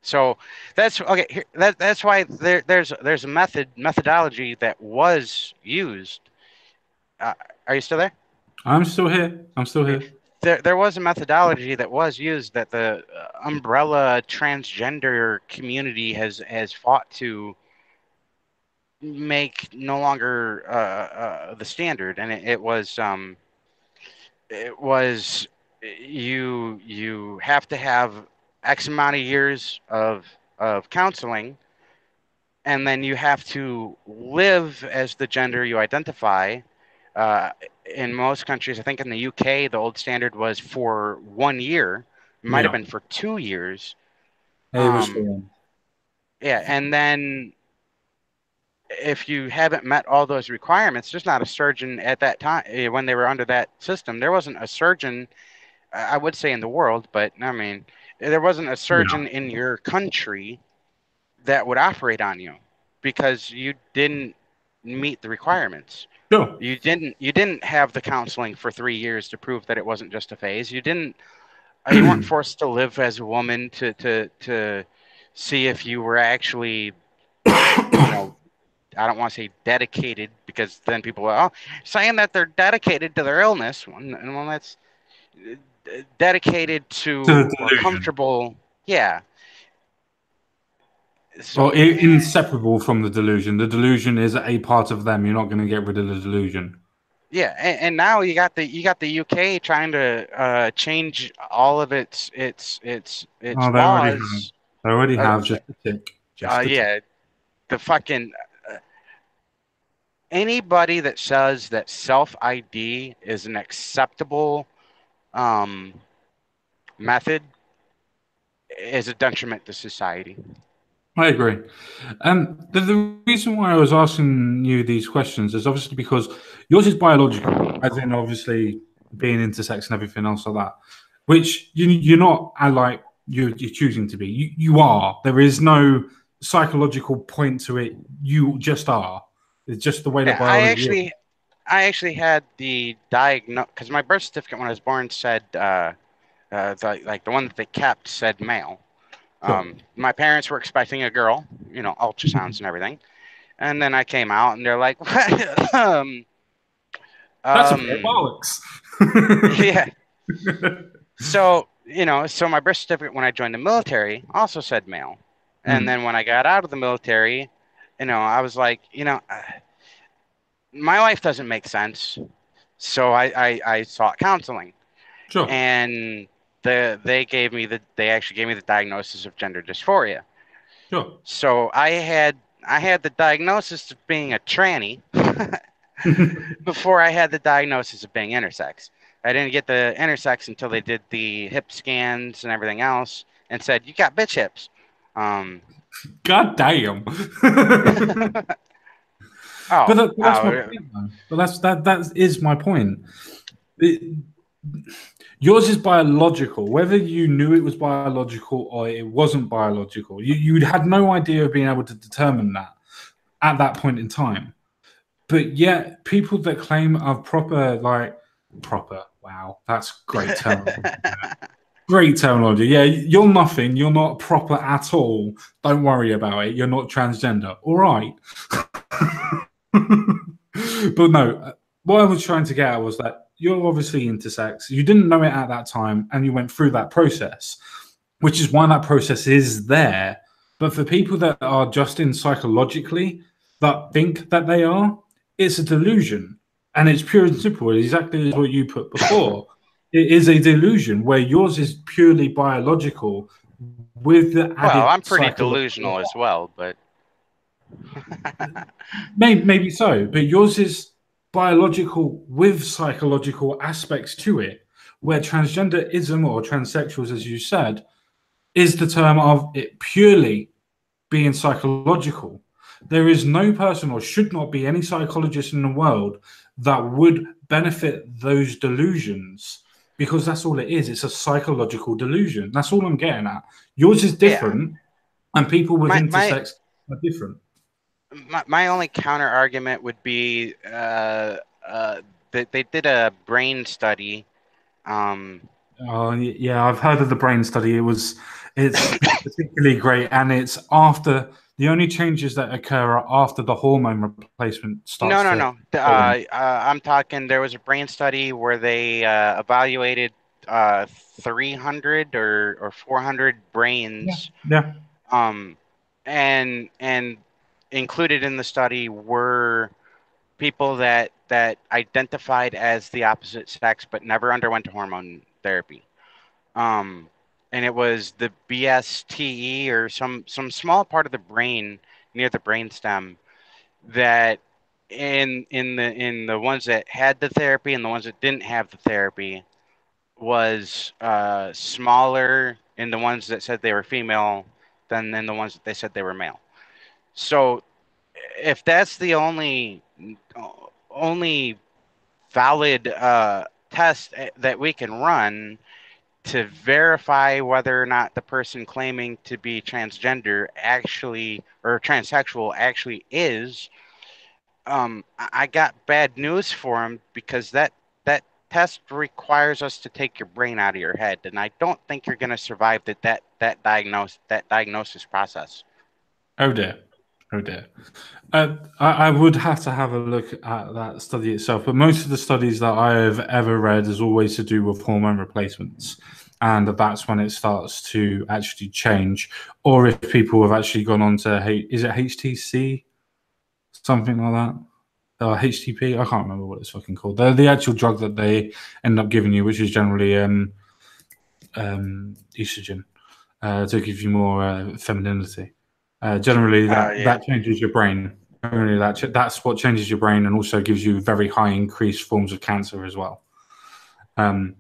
So that's okay. That's why there's a methodology that was used. Uh, are you still there? I'm still here. I'm still Okay. here. There was a methodology that was used that the umbrella transgender community has fought to make no longer the standard, and it was you have to have X amount of years of counseling, and then you have to live as the gender you identify. Uh, in most countries, I think in the UK, the old standard was for 1 year. It might have Yeah. been for 2 years. It was Um, fun. yeah, and then if you haven't met all those requirements, there's not a surgeon at that time when they were under that system. There wasn't a surgeon, I would say, in the world, but I mean, there wasn't a Yeah. surgeon in your country that would operate on you because you didn't meet the requirements. Sure. You didn't have the counseling for 3 years to prove that it wasn't just a phase. You weren't forced to live as a woman to see if you were actually, you know, I don't want to say dedicated because then people are saying that they're dedicated to their illness. Well, that's dedicated To the to or delusion. comfortable. Yeah. Or So inseparable from the delusion. The delusion is a part of them. You're not going to get rid of the delusion. yeah, and now you got the UK trying to change all of its Oh, they already have. laws. They already Uh, have. Just a tick. Just a tick. yeah, the fucking anybody that says that self ID is an acceptable um, method is a detriment to society. I agree. The reason why I was asking you these questions is obviously because yours is biological, as in obviously being intersex and everything else like that, which you're not like you're choosing to be. You are. There is no psychological point to it. You just are. It's just the way that Yeah, I biology is. actually I actually had the diagnose because my birth certificate when I was born said like the one that they kept said male. Sure. My parents were expecting a girl, ultrasounds and everything, and then I came out and they're like, what? That's a pair of um, bollocks. yeah. So my birth certificate when I joined the military also said male, and Hmm. then when I got out of the military, I was like, my life doesn't make sense, so I sought counseling, Sure. and they actually gave me the diagnosis of gender dysphoria. Sure. So I had the diagnosis of being a tranny before I had the diagnosis of being intersex. I didn't get the intersex until they did the hip scans and everything else and said you got bitch hips. Um, God damn. oh, But that's my oh, point, though. But that is my point. It, yours is biological. Whether you knew it was biological or it wasn't biological, you had no idea of being able to determine that at that point in time. But yet, people that claim are proper. Wow, that's great terminology. Great terminology. Yeah, you're nothing. You're not proper at all. Don't worry about it. You're not transgender. All right. But no, what I was trying to get at was that you're obviously intersex. You didn't know it at that time, and you went through that process, which is why that process is there. But for people that are just in psychologically that think that they are, it's a delusion. And it's pure and simple, exactly as what you put before. It is a delusion where yours is purely biological with the Well, added I'm pretty psychological. delusional as well, but Maybe so, but yours is biological with psychological aspects to it, where transgenderism or transsexuals, as you said, is the term of it purely being psychological. There is no person or should not be any psychologist in the world that would benefit those delusions because that's all it is. It's a psychological delusion. That's all I'm getting at. Yours is yeah. different, and people with My my intersex are different. my only counter argument would be that they did a brain study. Um, Oh, yeah, I've heard of the brain study. It's particularly great, and it's after the only changes that occur are after the hormone replacement no, starts no, to no. go in. I'm talking. There was a brain study where they evaluated 300 or 400 Yeah, brains, yeah, um, and included in the study were people that identified as the opposite sex but never underwent hormone therapy. Um, and it was the BSTE or some small part of the brain near the brainstem that in the ones that had the therapy and the ones that didn't have the therapy was smaller in the ones that said they were female than in the ones that they said they were male. So if that's the only valid test that we can run to verify whether or not the person claiming to be transgender actually or transsexual actually is, I got bad news for him because that test requires us to take your brain out of your head, and I don't think you're going to survive that diagnosis process. oh dear, oh dear. I would have to have a look at that study itself, but most of the studies that I have ever read is always to do with hormone replacements, and that's when it starts to actually change. Or if people have actually gone on to, is it HTC, something like that? HTP. I can't remember what it's fucking called. The actual drug that they end up giving you, which is generally estrogen, to give you more femininity. Generally, Yeah. that changes your brain. Generally, that's what changes your brain, and also gives you very high increased forms of cancer as well. Um,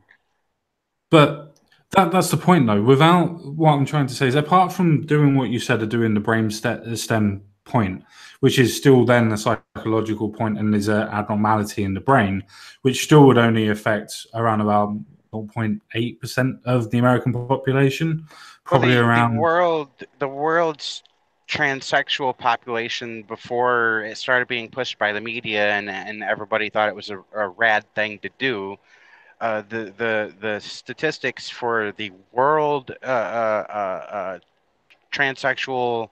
but that's the point, though. Without what I'm trying to say is, apart from doing what you said, of doing the brain stem point, which is still then a psychological point and is an abnormality in the brain, which still would only affect around about 0.8% of the American population, Well, probably the around. world's transsexual population before it started being pushed by the media and everybody thought it was a rad thing to do. The statistics for the world transsexual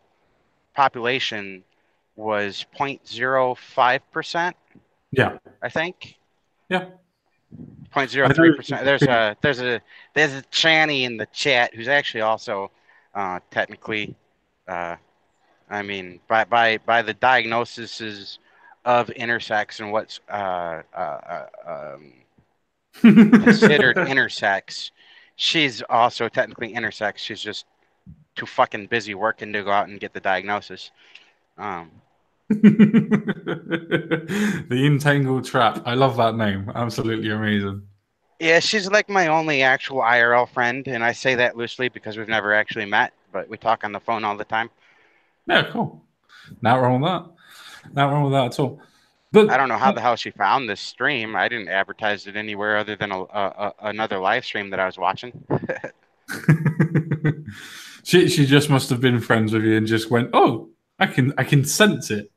population was 0.05%, Yeah, I think. yeah. I know it's 0.03%. There's a tranny in the chat who's actually also technically uh, I mean, by the diagnoses of intersex and what's considered intersex, she's also technically intersex. She's just too fucking busy working to go out and get the diagnosis. Um, The Entangled Trap. I love that name. Absolutely amazing. yeah, she's like my only actual IRL friend, and I say that loosely because we've never actually met, but we talk on the phone all the time. Yeah, cool. Not wrong with that. Not wrong with that at all. I But don't know how the hell she found this stream. I didn't advertise it anywhere other than another live stream that I was watching. she just must have been friends with you and just went, oh, I can sense it.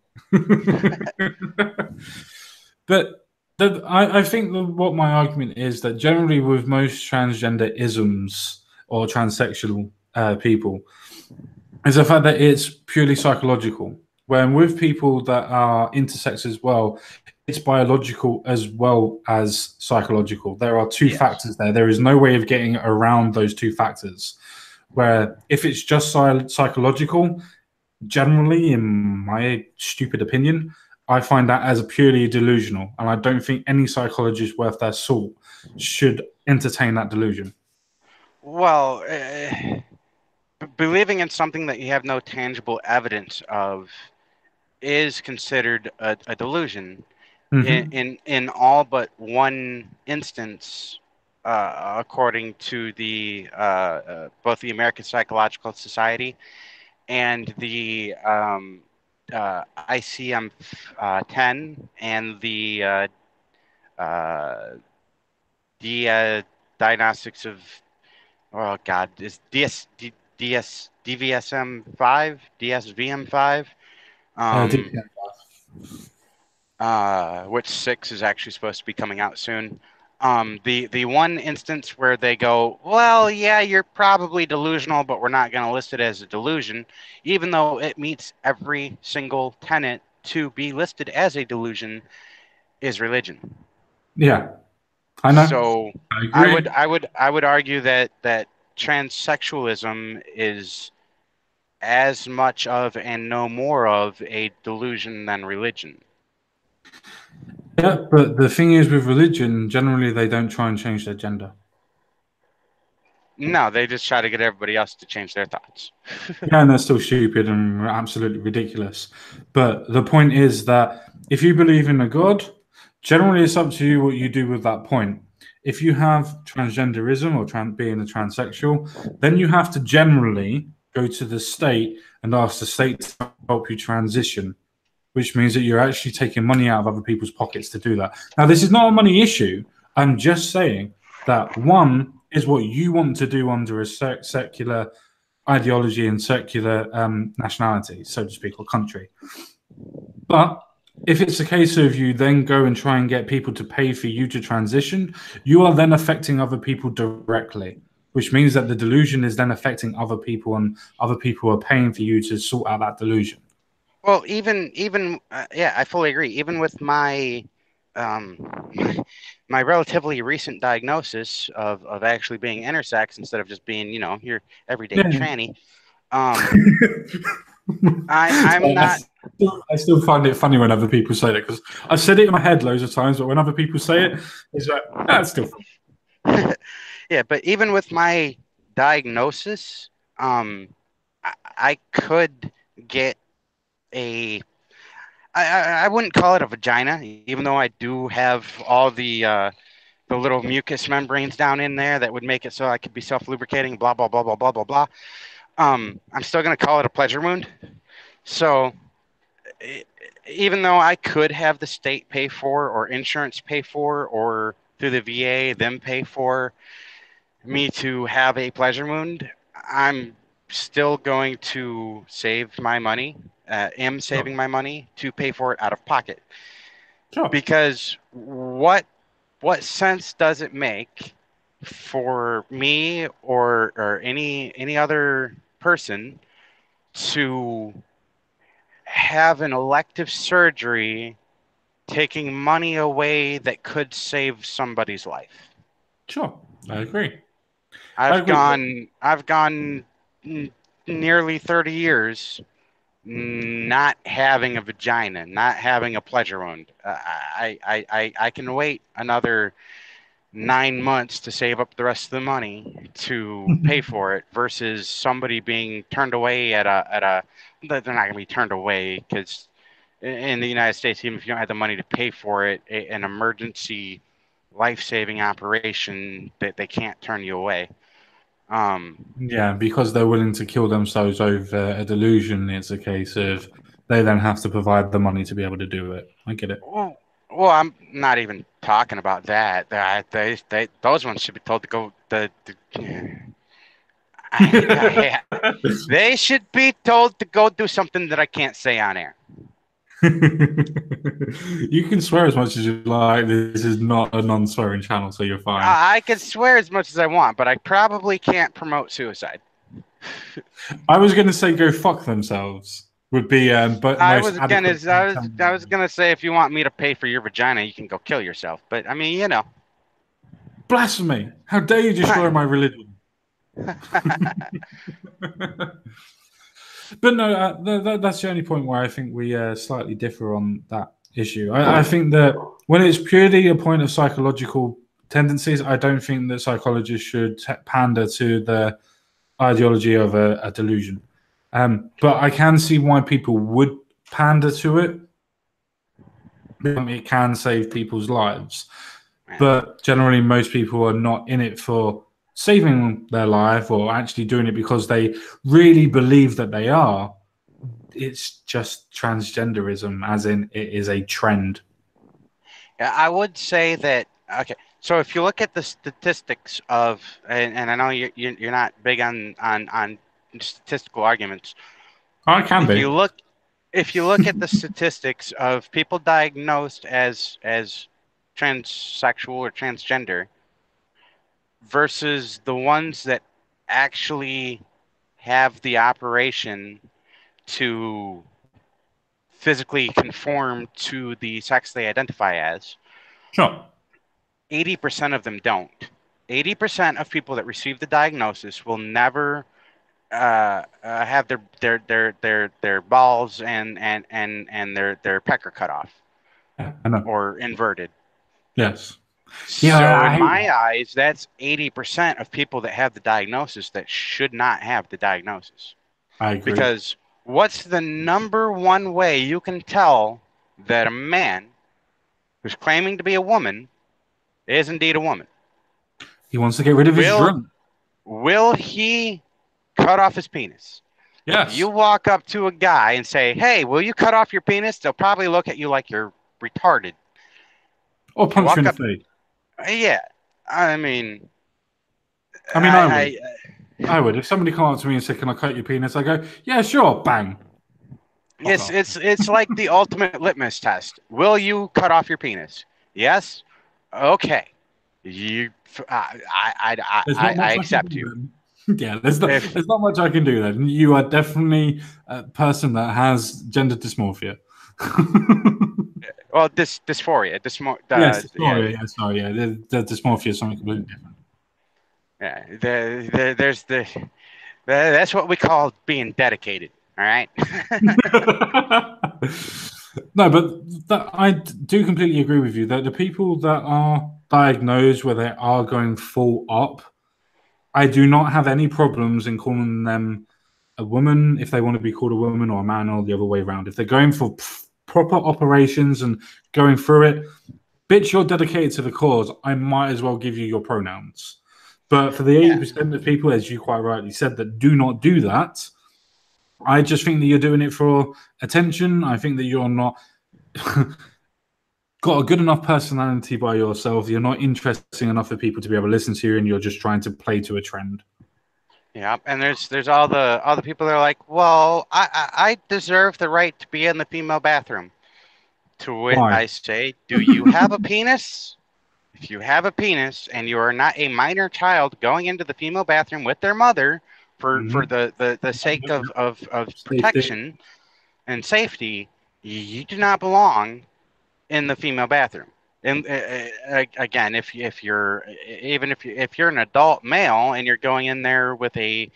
But I think that what my argument is that generally with most transgender isms or transsexual people is the fact that it's purely psychological. When with people that are intersex as well, it's biological as well as psychological. There are two Yes. factors there. There is no way of getting around those two factors. Where if it's just psychological, generally, in my stupid opinion, I find that as purely delusional, and I don't think any psychologist worth their salt should entertain that delusion. Well, believing in something that you have no tangible evidence of is considered a delusion Hmm. in all but one instance, according to the both the American Psychological Society and the ICM 10 and the diagnostics of, oh God, is DVSM 5, DSVM 5, um, DPM. which 6 is actually supposed to be coming out soon. The one instance where they go, well, yeah, you're probably delusional, but we're not going to list it as a delusion, even though it meets every single tenet to be listed as a delusion, is religion. Yeah, I know. So I I would agree. I would I would argue that transsexualism is as much of and no more of a delusion than religion. Yeah, but the thing is with religion, generally they don't try and change their gender. No, they just try to get everybody else to change their thoughts. Yeah, and they're still stupid and absolutely ridiculous. But the point is that if you believe in a God, generally it's up to you what you do with that point. If you have transgenderism or being a transsexual, then you have to generally go to the state and ask the state to help you transition, which means that you're actually taking money out of other people's pockets to do that. Now, this is not a money issue. I'm just saying that one is what you want to do under a secular ideology and circular nationality, so to speak, or country. But if it's a case of you then go and try and get people to pay for you to transition, you are then affecting other people directly, which means that the delusion is then affecting other people, and other people are paying for you to sort out that delusion. Well, even yeah, I fully agree. Even with my um, my relatively recent diagnosis of actually being intersex instead of just being, your everyday Yeah. tranny. I'm not. I still find it funny when other people say that because I've said it in my head loads of times, but when other people say it, it's like, that's still funny. Yeah, but even with my diagnosis, um, I could get a. I wouldn't call it a vagina, even though I do have all the little mucus membranes down in there that would make it so I could be self lubricating. Blah blah blah blah blah blah blah. I'm still gonna call it a pleasure wound. So even though I could have the state pay for, or insurance pay for, or through the VA them pay for me to have a pleasure wound, I'm still going to save my money, am Sure, saving my money to pay for it out of pocket. sure, Because what sense does it make for me or any other person to have an elective surgery taking money away that could save somebody's life? sure. I agree. I I've agree. gone nearly 30 years not having a vagina, not having a pleasure wound. I can wait another 9 months to save up the rest of the money to pay for it versus somebody being turned away at a they're not going to be turned away because in the United States, even if you don't have the money to pay for it, an emergency life-saving operation that they can't turn you away. Um, Yeah, because they're willing to kill themselves over a delusion, it's a case of they then have to provide the money to be able to do it. I get it. well, well, I'm not even talking about that. Those ones should be told to go. They should be told to go do something that I can't say on air. You can swear as much as you like. This is not a non-swearing channel, so you're fine. I can swear as much as I want, but I probably can't promote suicide. I was going to say go fuck themselves would be but I most was gonna, adequate. I was gonna say if you want me to pay for your vagina, you can go kill yourself. But I mean, Blasphemy! How dare you destroy my religion? But no, that's the only point where I think we slightly differ on that issue. I think that when it's purely a point of psychological tendencies, I don't think that psychologists should pander to the ideology of a delusion. But I can see why people would pander to it. It can save people's lives. But generally, most people are not in it for saving their life or actually doing it because they really believe that they are. It's just transgenderism, as in it is a trend. Yeah, I would say that. Okay, so if you look at the statistics of, and I know you're not big on statistical arguments. Oh, it can If be. you look if you look at the statistics of people diagnosed as transsexual or transgender versus the ones that actually have the operation to physically conform to the sex they identify as, Sure. 80% of them don't. 80% of people that receive the diagnosis will never have their balls and their pecker cut off Yeah, I know. or inverted. Yes. Yeah, So I in hate my that. eyes, that's 80% of people that have the diagnosis that should not have the diagnosis. I agree. Because what's the number one way you can tell that a man who's claiming to be a woman is indeed a woman? He wants to get rid of his Will drunk. will he cut off his penis? If you Yes. walk up to a guy and say, "Hey, will you cut off your penis?" They'll probably look at you like you're retarded. Or If you punch you in walk the up, face. yeah, I mean, I mean, I would. I I would. If somebody come up to me and said, "Can I cut your penis?" I go, "Yeah, sure." Bang. Fuck it's off. it's like the ultimate litmus test. Will you cut off your penis? Yes. Okay. You, There's not I much I can accept do you. then. Yeah, there's If not much I can do then. You are definitely a person that has gender dysmorphia. well, dysphoria, Yes, yeah, dysphoria. Yeah, sorry. Yeah, the dysmorphia is something completely different. yeah. There's that's what we call being dedicated. All right. No, but I do completely agree with you that the people that are diagnosed where they are going full up, I do not have any problems in calling them a woman if they want to be called a woman or a man or the other way around. If they're going for proper operations and going through it, bitch, you're dedicated to the cause. I might as well give you your pronouns. But for the Yeah. 80% of people, as you quite rightly said, that do not do that, I just think that you're doing it for attention. I think that you're not got a good enough personality by yourself. You're not interesting enough for people to be able to listen to you, and you're just trying to play to a trend. Yeah, and there's all the people that are like, well, I deserve the right to be in the female bathroom. To which Why? I say, do you have a penis? If you have a penis and you are not a minor child going into the female bathroom with their mother for Mm-hmm. the sake of Safety. protection and safety, you do not belong in the female bathroom. And again, if you're even if you're an adult male and you're going in there with a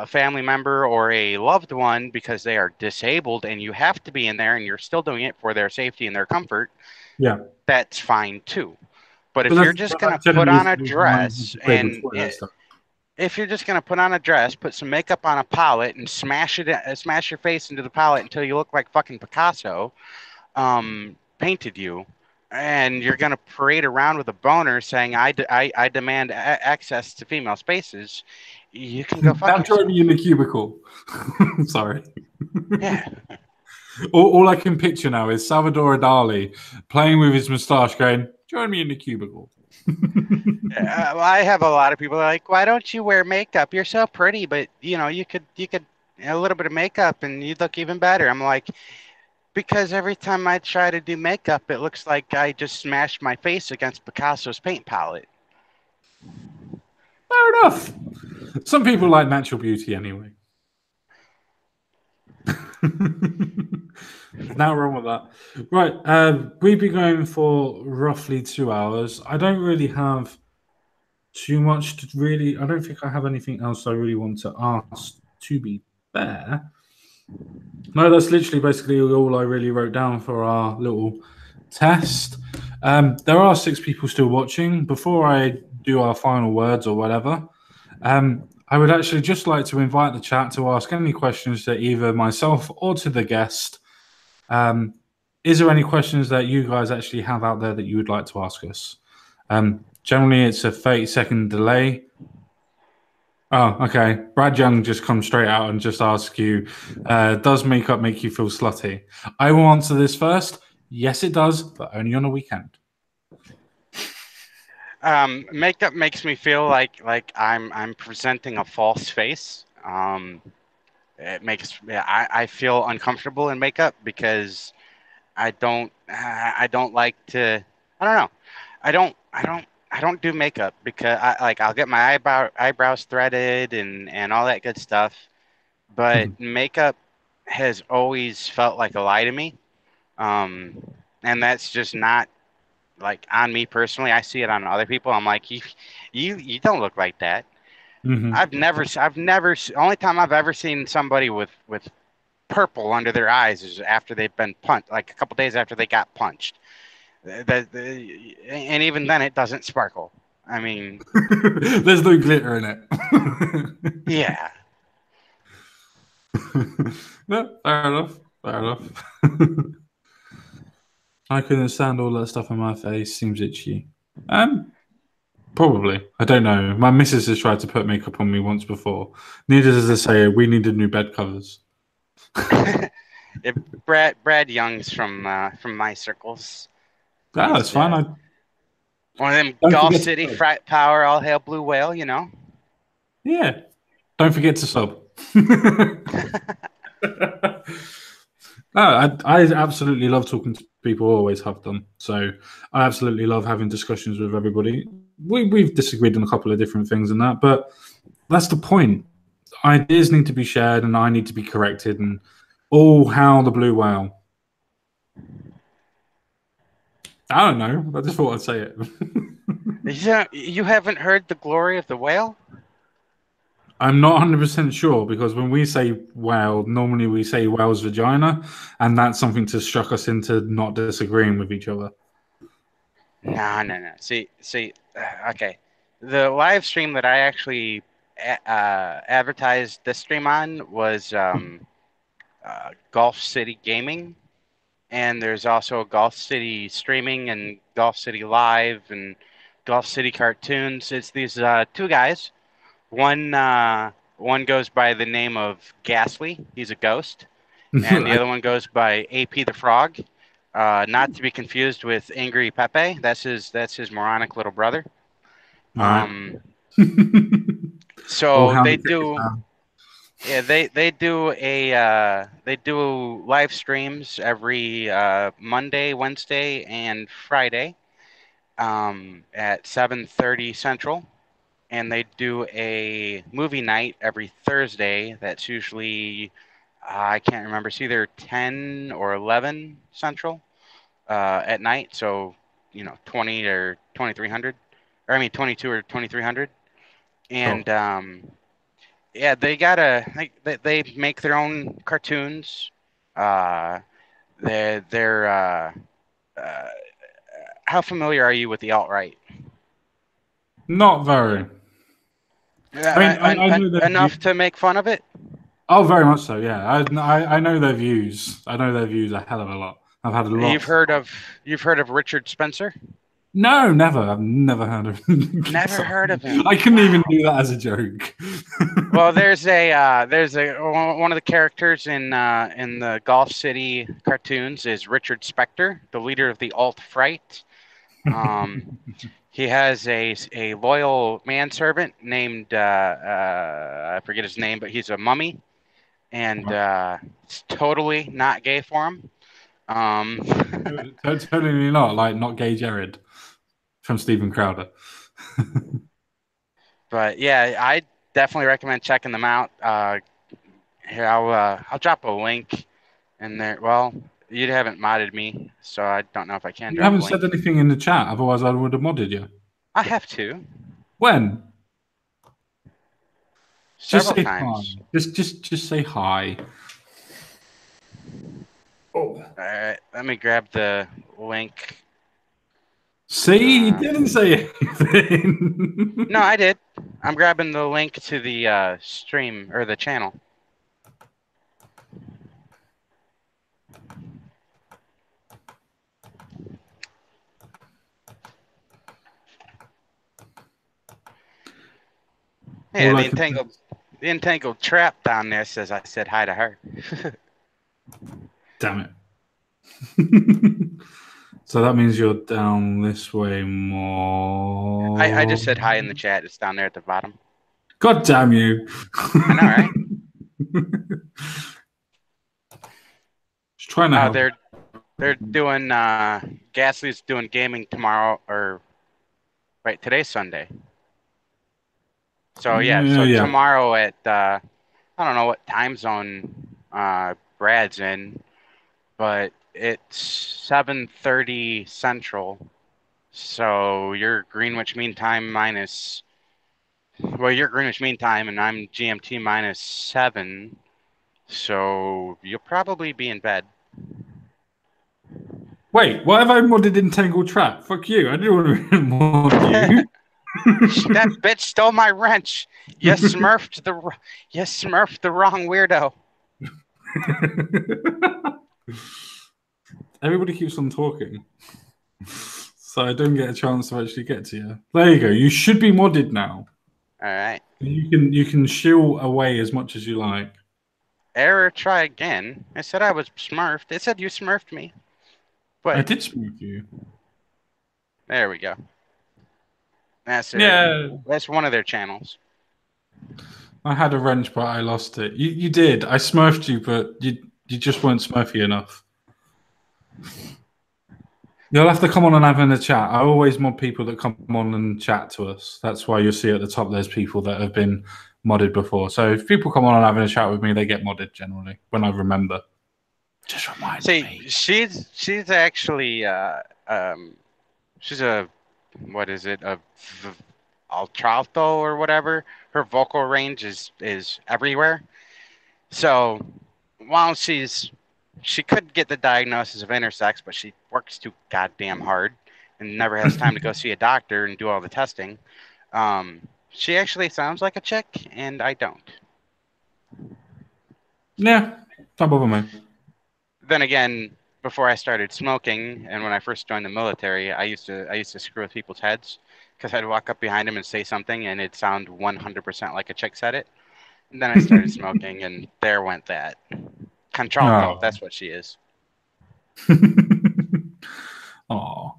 family member or a loved one because they are disabled and you have to be in there and you're still doing it for their safety and their comfort, Yeah, that's fine too. But but if you're that's just but gonna that put generally on is a why dress disabled and toilet stuff. if you're just gonna put on a dress, put some makeup on a palette and smash your face into the palette until you look like fucking Picasso, painted you, and you're gonna parade around with a boner saying I demand access to female spaces, you can go fuck Now join me yourself. in the cubicle. Sorry. Yeah. All I can picture now is Salvador Dali playing with his moustache, going, "Join me in the cubicle." Well, I have a lot of people that are like, why don't you wear makeup? You're so pretty, but you could a little bit of makeup and you'd look even better. I'm like, because every time I try to do makeup, it looks like I just smashed my face against Picasso's paint palette. Fair enough. Some people like natural beauty anyway. There's now wrong with that. Right. We've been going for roughly 2 hours. I don't really have too much to really. I don't think I have anything else I really want to ask. To be fair, no, that's literally basically all I really wrote down for our little test. There are six people still watching. Before I do our final words or whatever, I would actually just like to invite the chat to ask any questions to either myself or to the guest. Um, is there any questions that you guys actually have out there that you would like to ask us? Generally, it's a 30-second delay. Oh, okay. Brad Young just comes straight out and just asks you, does makeup make you feel slutty? I will answer this first. Yes, it does, but only on a weekend. Makeup makes me feel like I'm presenting a false face. It makes yeah, I feel uncomfortable in makeup because I don't like to. I don't know. I don't do makeup because I'll get my eyebrows threaded and all that good stuff. But makeup has always felt like a lie to me. Um, and that's just not like on me personally. I see it on other people. I'm like, you don't look like that. Hmm. Only time I've ever seen somebody with purple under their eyes is after they've been punched, like a couple days after they got punched. And even then, it doesn't sparkle. I mean, There's no glitter in it. yeah. No, fair enough. Fair enough. I couldn't stand all that stuff on my face. Seems itchy. Um, Probably. I don't know. My missus has tried to put makeup on me once before. Needless to say, we needed new bed covers. If Young's from my circles. Ah, that's He's fine. I one of them don't Golf forget to City sub. frat power, all hail blue whale. You know. Yeah, don't forget to sub. No, I absolutely love talking to people. Always have done. So I absolutely love having discussions with everybody. We've disagreed on a couple of different things and that, but that's the point. Ideas need to be shared, and I need to be corrected. And oh, how the blue whale! I don't know. I just thought I'd say it. Yeah, you haven't heard the glory of the whale? I'm not 100% sure because when we say whale, normally we say whale's vagina, and that's something to shock us into not disagreeing with each other. No, no, no. Okay. The live stream that I actually advertised this stream on was Golf City Gaming, and there's also Golf City Streaming and Golf City Live and Golf City Cartoons. It's these two guys. One goes by the name of Ghastly. He's a ghost, and the All other one goes by AP the Frog. Not to be confused with Angry Pepe. That's his moronic little brother. right. Um, Oh, so how they the cricket do fan. yeah they do live streams every Monday, Wednesday, and Friday at 7:30 Central, and they do a movie night every Thursday. That's usually I can't remember. It's either 10 or 11 Central at night. So 20 or 2300, or I mean 22 or 2300, Sure. and yeah, they make their own cartoons. Uh, they're uh, how familiar are you with the alt right? Not very. I mean, I know their Enough views. to make fun of it. Oh, very much so. Yeah, I know their views. I know their views a hell of a lot. I've had You've lots. heard of you've heard of Richard Spencer? No, never. I've never heard of. Never Sorry. heard of I him. couldn't even Wow. do that as a joke. Well, there's a one of the characters in the Golf City cartoons is Richard Spector, the leader of the alt right. Um, he has a loyal manservant named I forget his name, but he's a mummy, and it's totally not gay for him. Um, Totally not. Like not gay Jared from Stephen Crowder. but yeah, I definitely recommend checking them out. Here, I'll drop a link in there. Well, you haven't modded me, so I don't know if I can You drop haven't a said link. anything in the chat, otherwise I would have modded you. I have to. When? Just Several say hi. times. Just say hi. Oh. All right, let me grab the link. See, he Uh, didn't say anything. no, I did. I'm grabbing the link to the stream or the channel. Yeah, All I can say is, the entangled trap down there says I said hi to her. damn it. So that means you're down this way I more. just said hi in the chat. It's down there at the bottom. God damn you. I know, right? Just trying to help. They're doing Gasly's doing gaming tomorrow or right today's Sunday. So yeah, so Yeah. tomorrow at I don't know what time zone Brad's in, but it's 7:30 Central. So your Greenwich Mean Time minus well, your Greenwich Mean Time and I'm GMT minus 7. So you'll probably be in bed. Wait, why have I modded Entangled Trap? Fuck you. I didn't want to mod you. That bitch stole my wrench. You smurfed the wrong weirdo. Everybody keeps on talking. So I don't get a chance to actually get to you. There you go. You should be modded now. All right. You can shill away as much as you like. Error, try again. I said I was smurfed. It said you smurfed me. I But did smooth you. there we go. Yeah, That's one of their channels. I had a wrench, but I lost it. You did. I smurfed you, but you just weren't smurfy enough. You'll have to come on and have in the chat. I always mod people that come on and chat to us. That's why you'll see at the top there's people that have been modded before. So if people come on and having a chat with me, they get modded generally when I remember. Just remind me. She's actually she's a what is it a altralto or whatever. Her vocal range is everywhere. So while she could get the diagnosis of intersex, but she works too goddamn hard and never has time to go see a doctor and do all the testing. She actually sounds like a chick, and I don't. Yeah, don't bother me. Then again, before I started smoking and when I first joined the military, I used to screw with people's heads because I'd walk up behind them and say something and it'd sound 100% like a chick said it. And then I started smoking, and there went that. Contralto, Oh. that's what she is. Oh.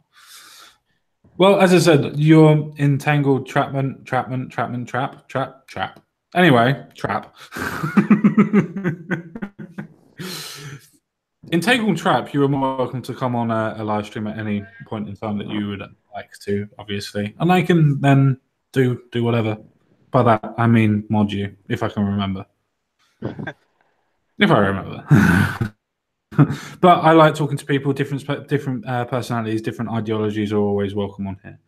Well, as I said, your entangled trap. Anyway, trap. Entangled trap. You are more welcome to come on a live stream at any point in time that you would like to, obviously, and I can then do whatever. By that I mean mod you if I can remember. If I remember. But I like talking to people. Different personalities, different ideologies are always welcome on here.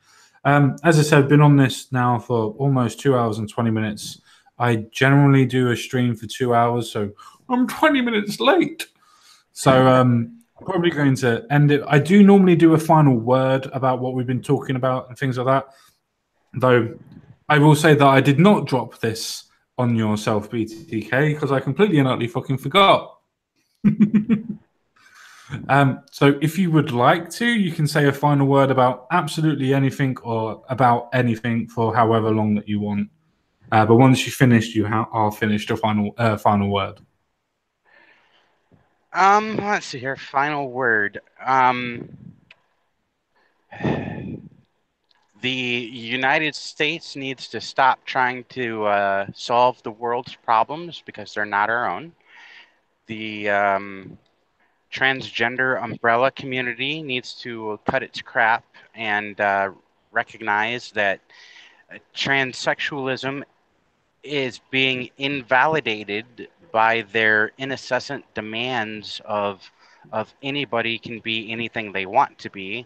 As I said, I've been on this now for almost 2 hours and 20 minutes. I generally do a stream for 2 hours, so I'm 20 minutes late. So I'm probably going to end it. I do normally do a final word about what we've been talking about and things like that. Though I will say that I did not drop this on yourself, BTK, because I completely and utterly fucking forgot. So if you would like to, you can say a final word about absolutely anything or about anything for however long that you want. But once you finished, you are finished your final word. Let's see here. Final word. The United States needs to stop trying to solve the world's problems because they're not our own. The transgender umbrella community needs to cut its crap and recognize that transsexualism is being invalidated by their incessant demands of anybody can be anything they want to be.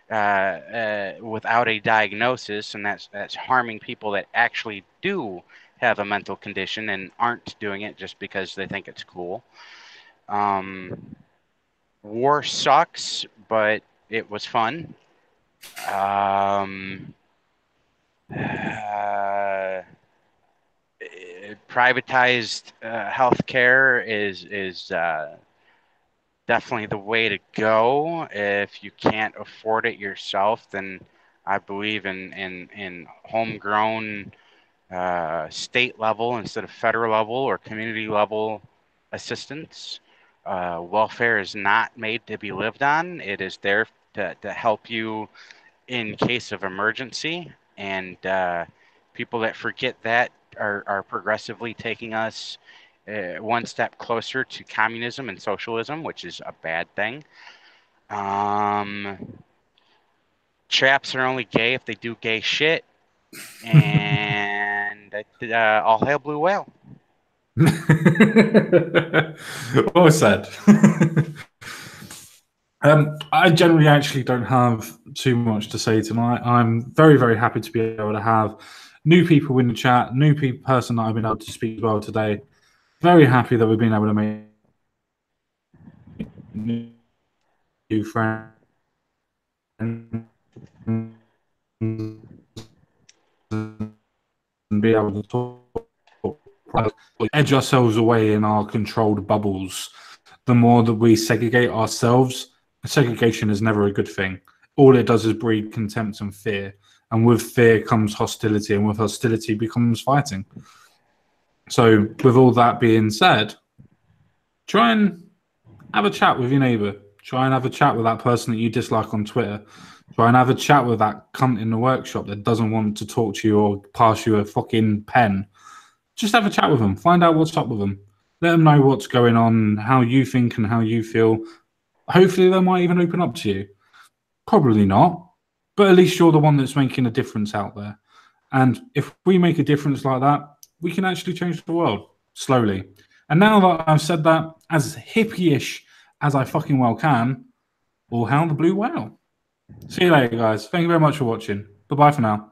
without a diagnosis, and that's harming people that actually do have a mental condition and aren't doing it just because they think it's cool. War sucks, but it was fun. Um, uh, Privatized healthcare is definitely the way to go. If you can't afford it yourself, then I believe in homegrown state level instead of federal level or community level assistance. Welfare is not made to be lived on. It is there to help you in case of emergency. And people that forget that are progressively taking us one step closer to communism and socialism, which is a bad thing. Chaps are only gay if they do gay shit. And all hail Blue Whale. Well said. I generally actually don't have too much to say tonight. I'm very, very happy to be able to have new people in the chat, person that I've been able to speak well today. Very happy that we've been able to make new friends and be able to talk, edge ourselves away in our controlled bubbles. The more that we segregate ourselves, segregation is never a good thing. All it does is breed contempt and fear. And with fear comes hostility, and with hostility becomes fighting. So, with all that being said, try and have a chat with your neighbor. Try and have a chat with that person that you dislike on Twitter. Try and have a chat with that cunt in the workshop that doesn't want to talk to you or pass you a fucking pen. Just have a chat with them. Find out what's up with them. Let them know what's going on, how you think and how you feel. Hopefully they might even open up to you. Probably not. But at least you're the one that's making a difference out there. And if we make a difference like that, we can actually change the world slowly. And now that I've said that as hippie-ish as I fucking well can, we'll hound the blue whale. See you later, guys. Thank you very much for watching. Bye-bye for now.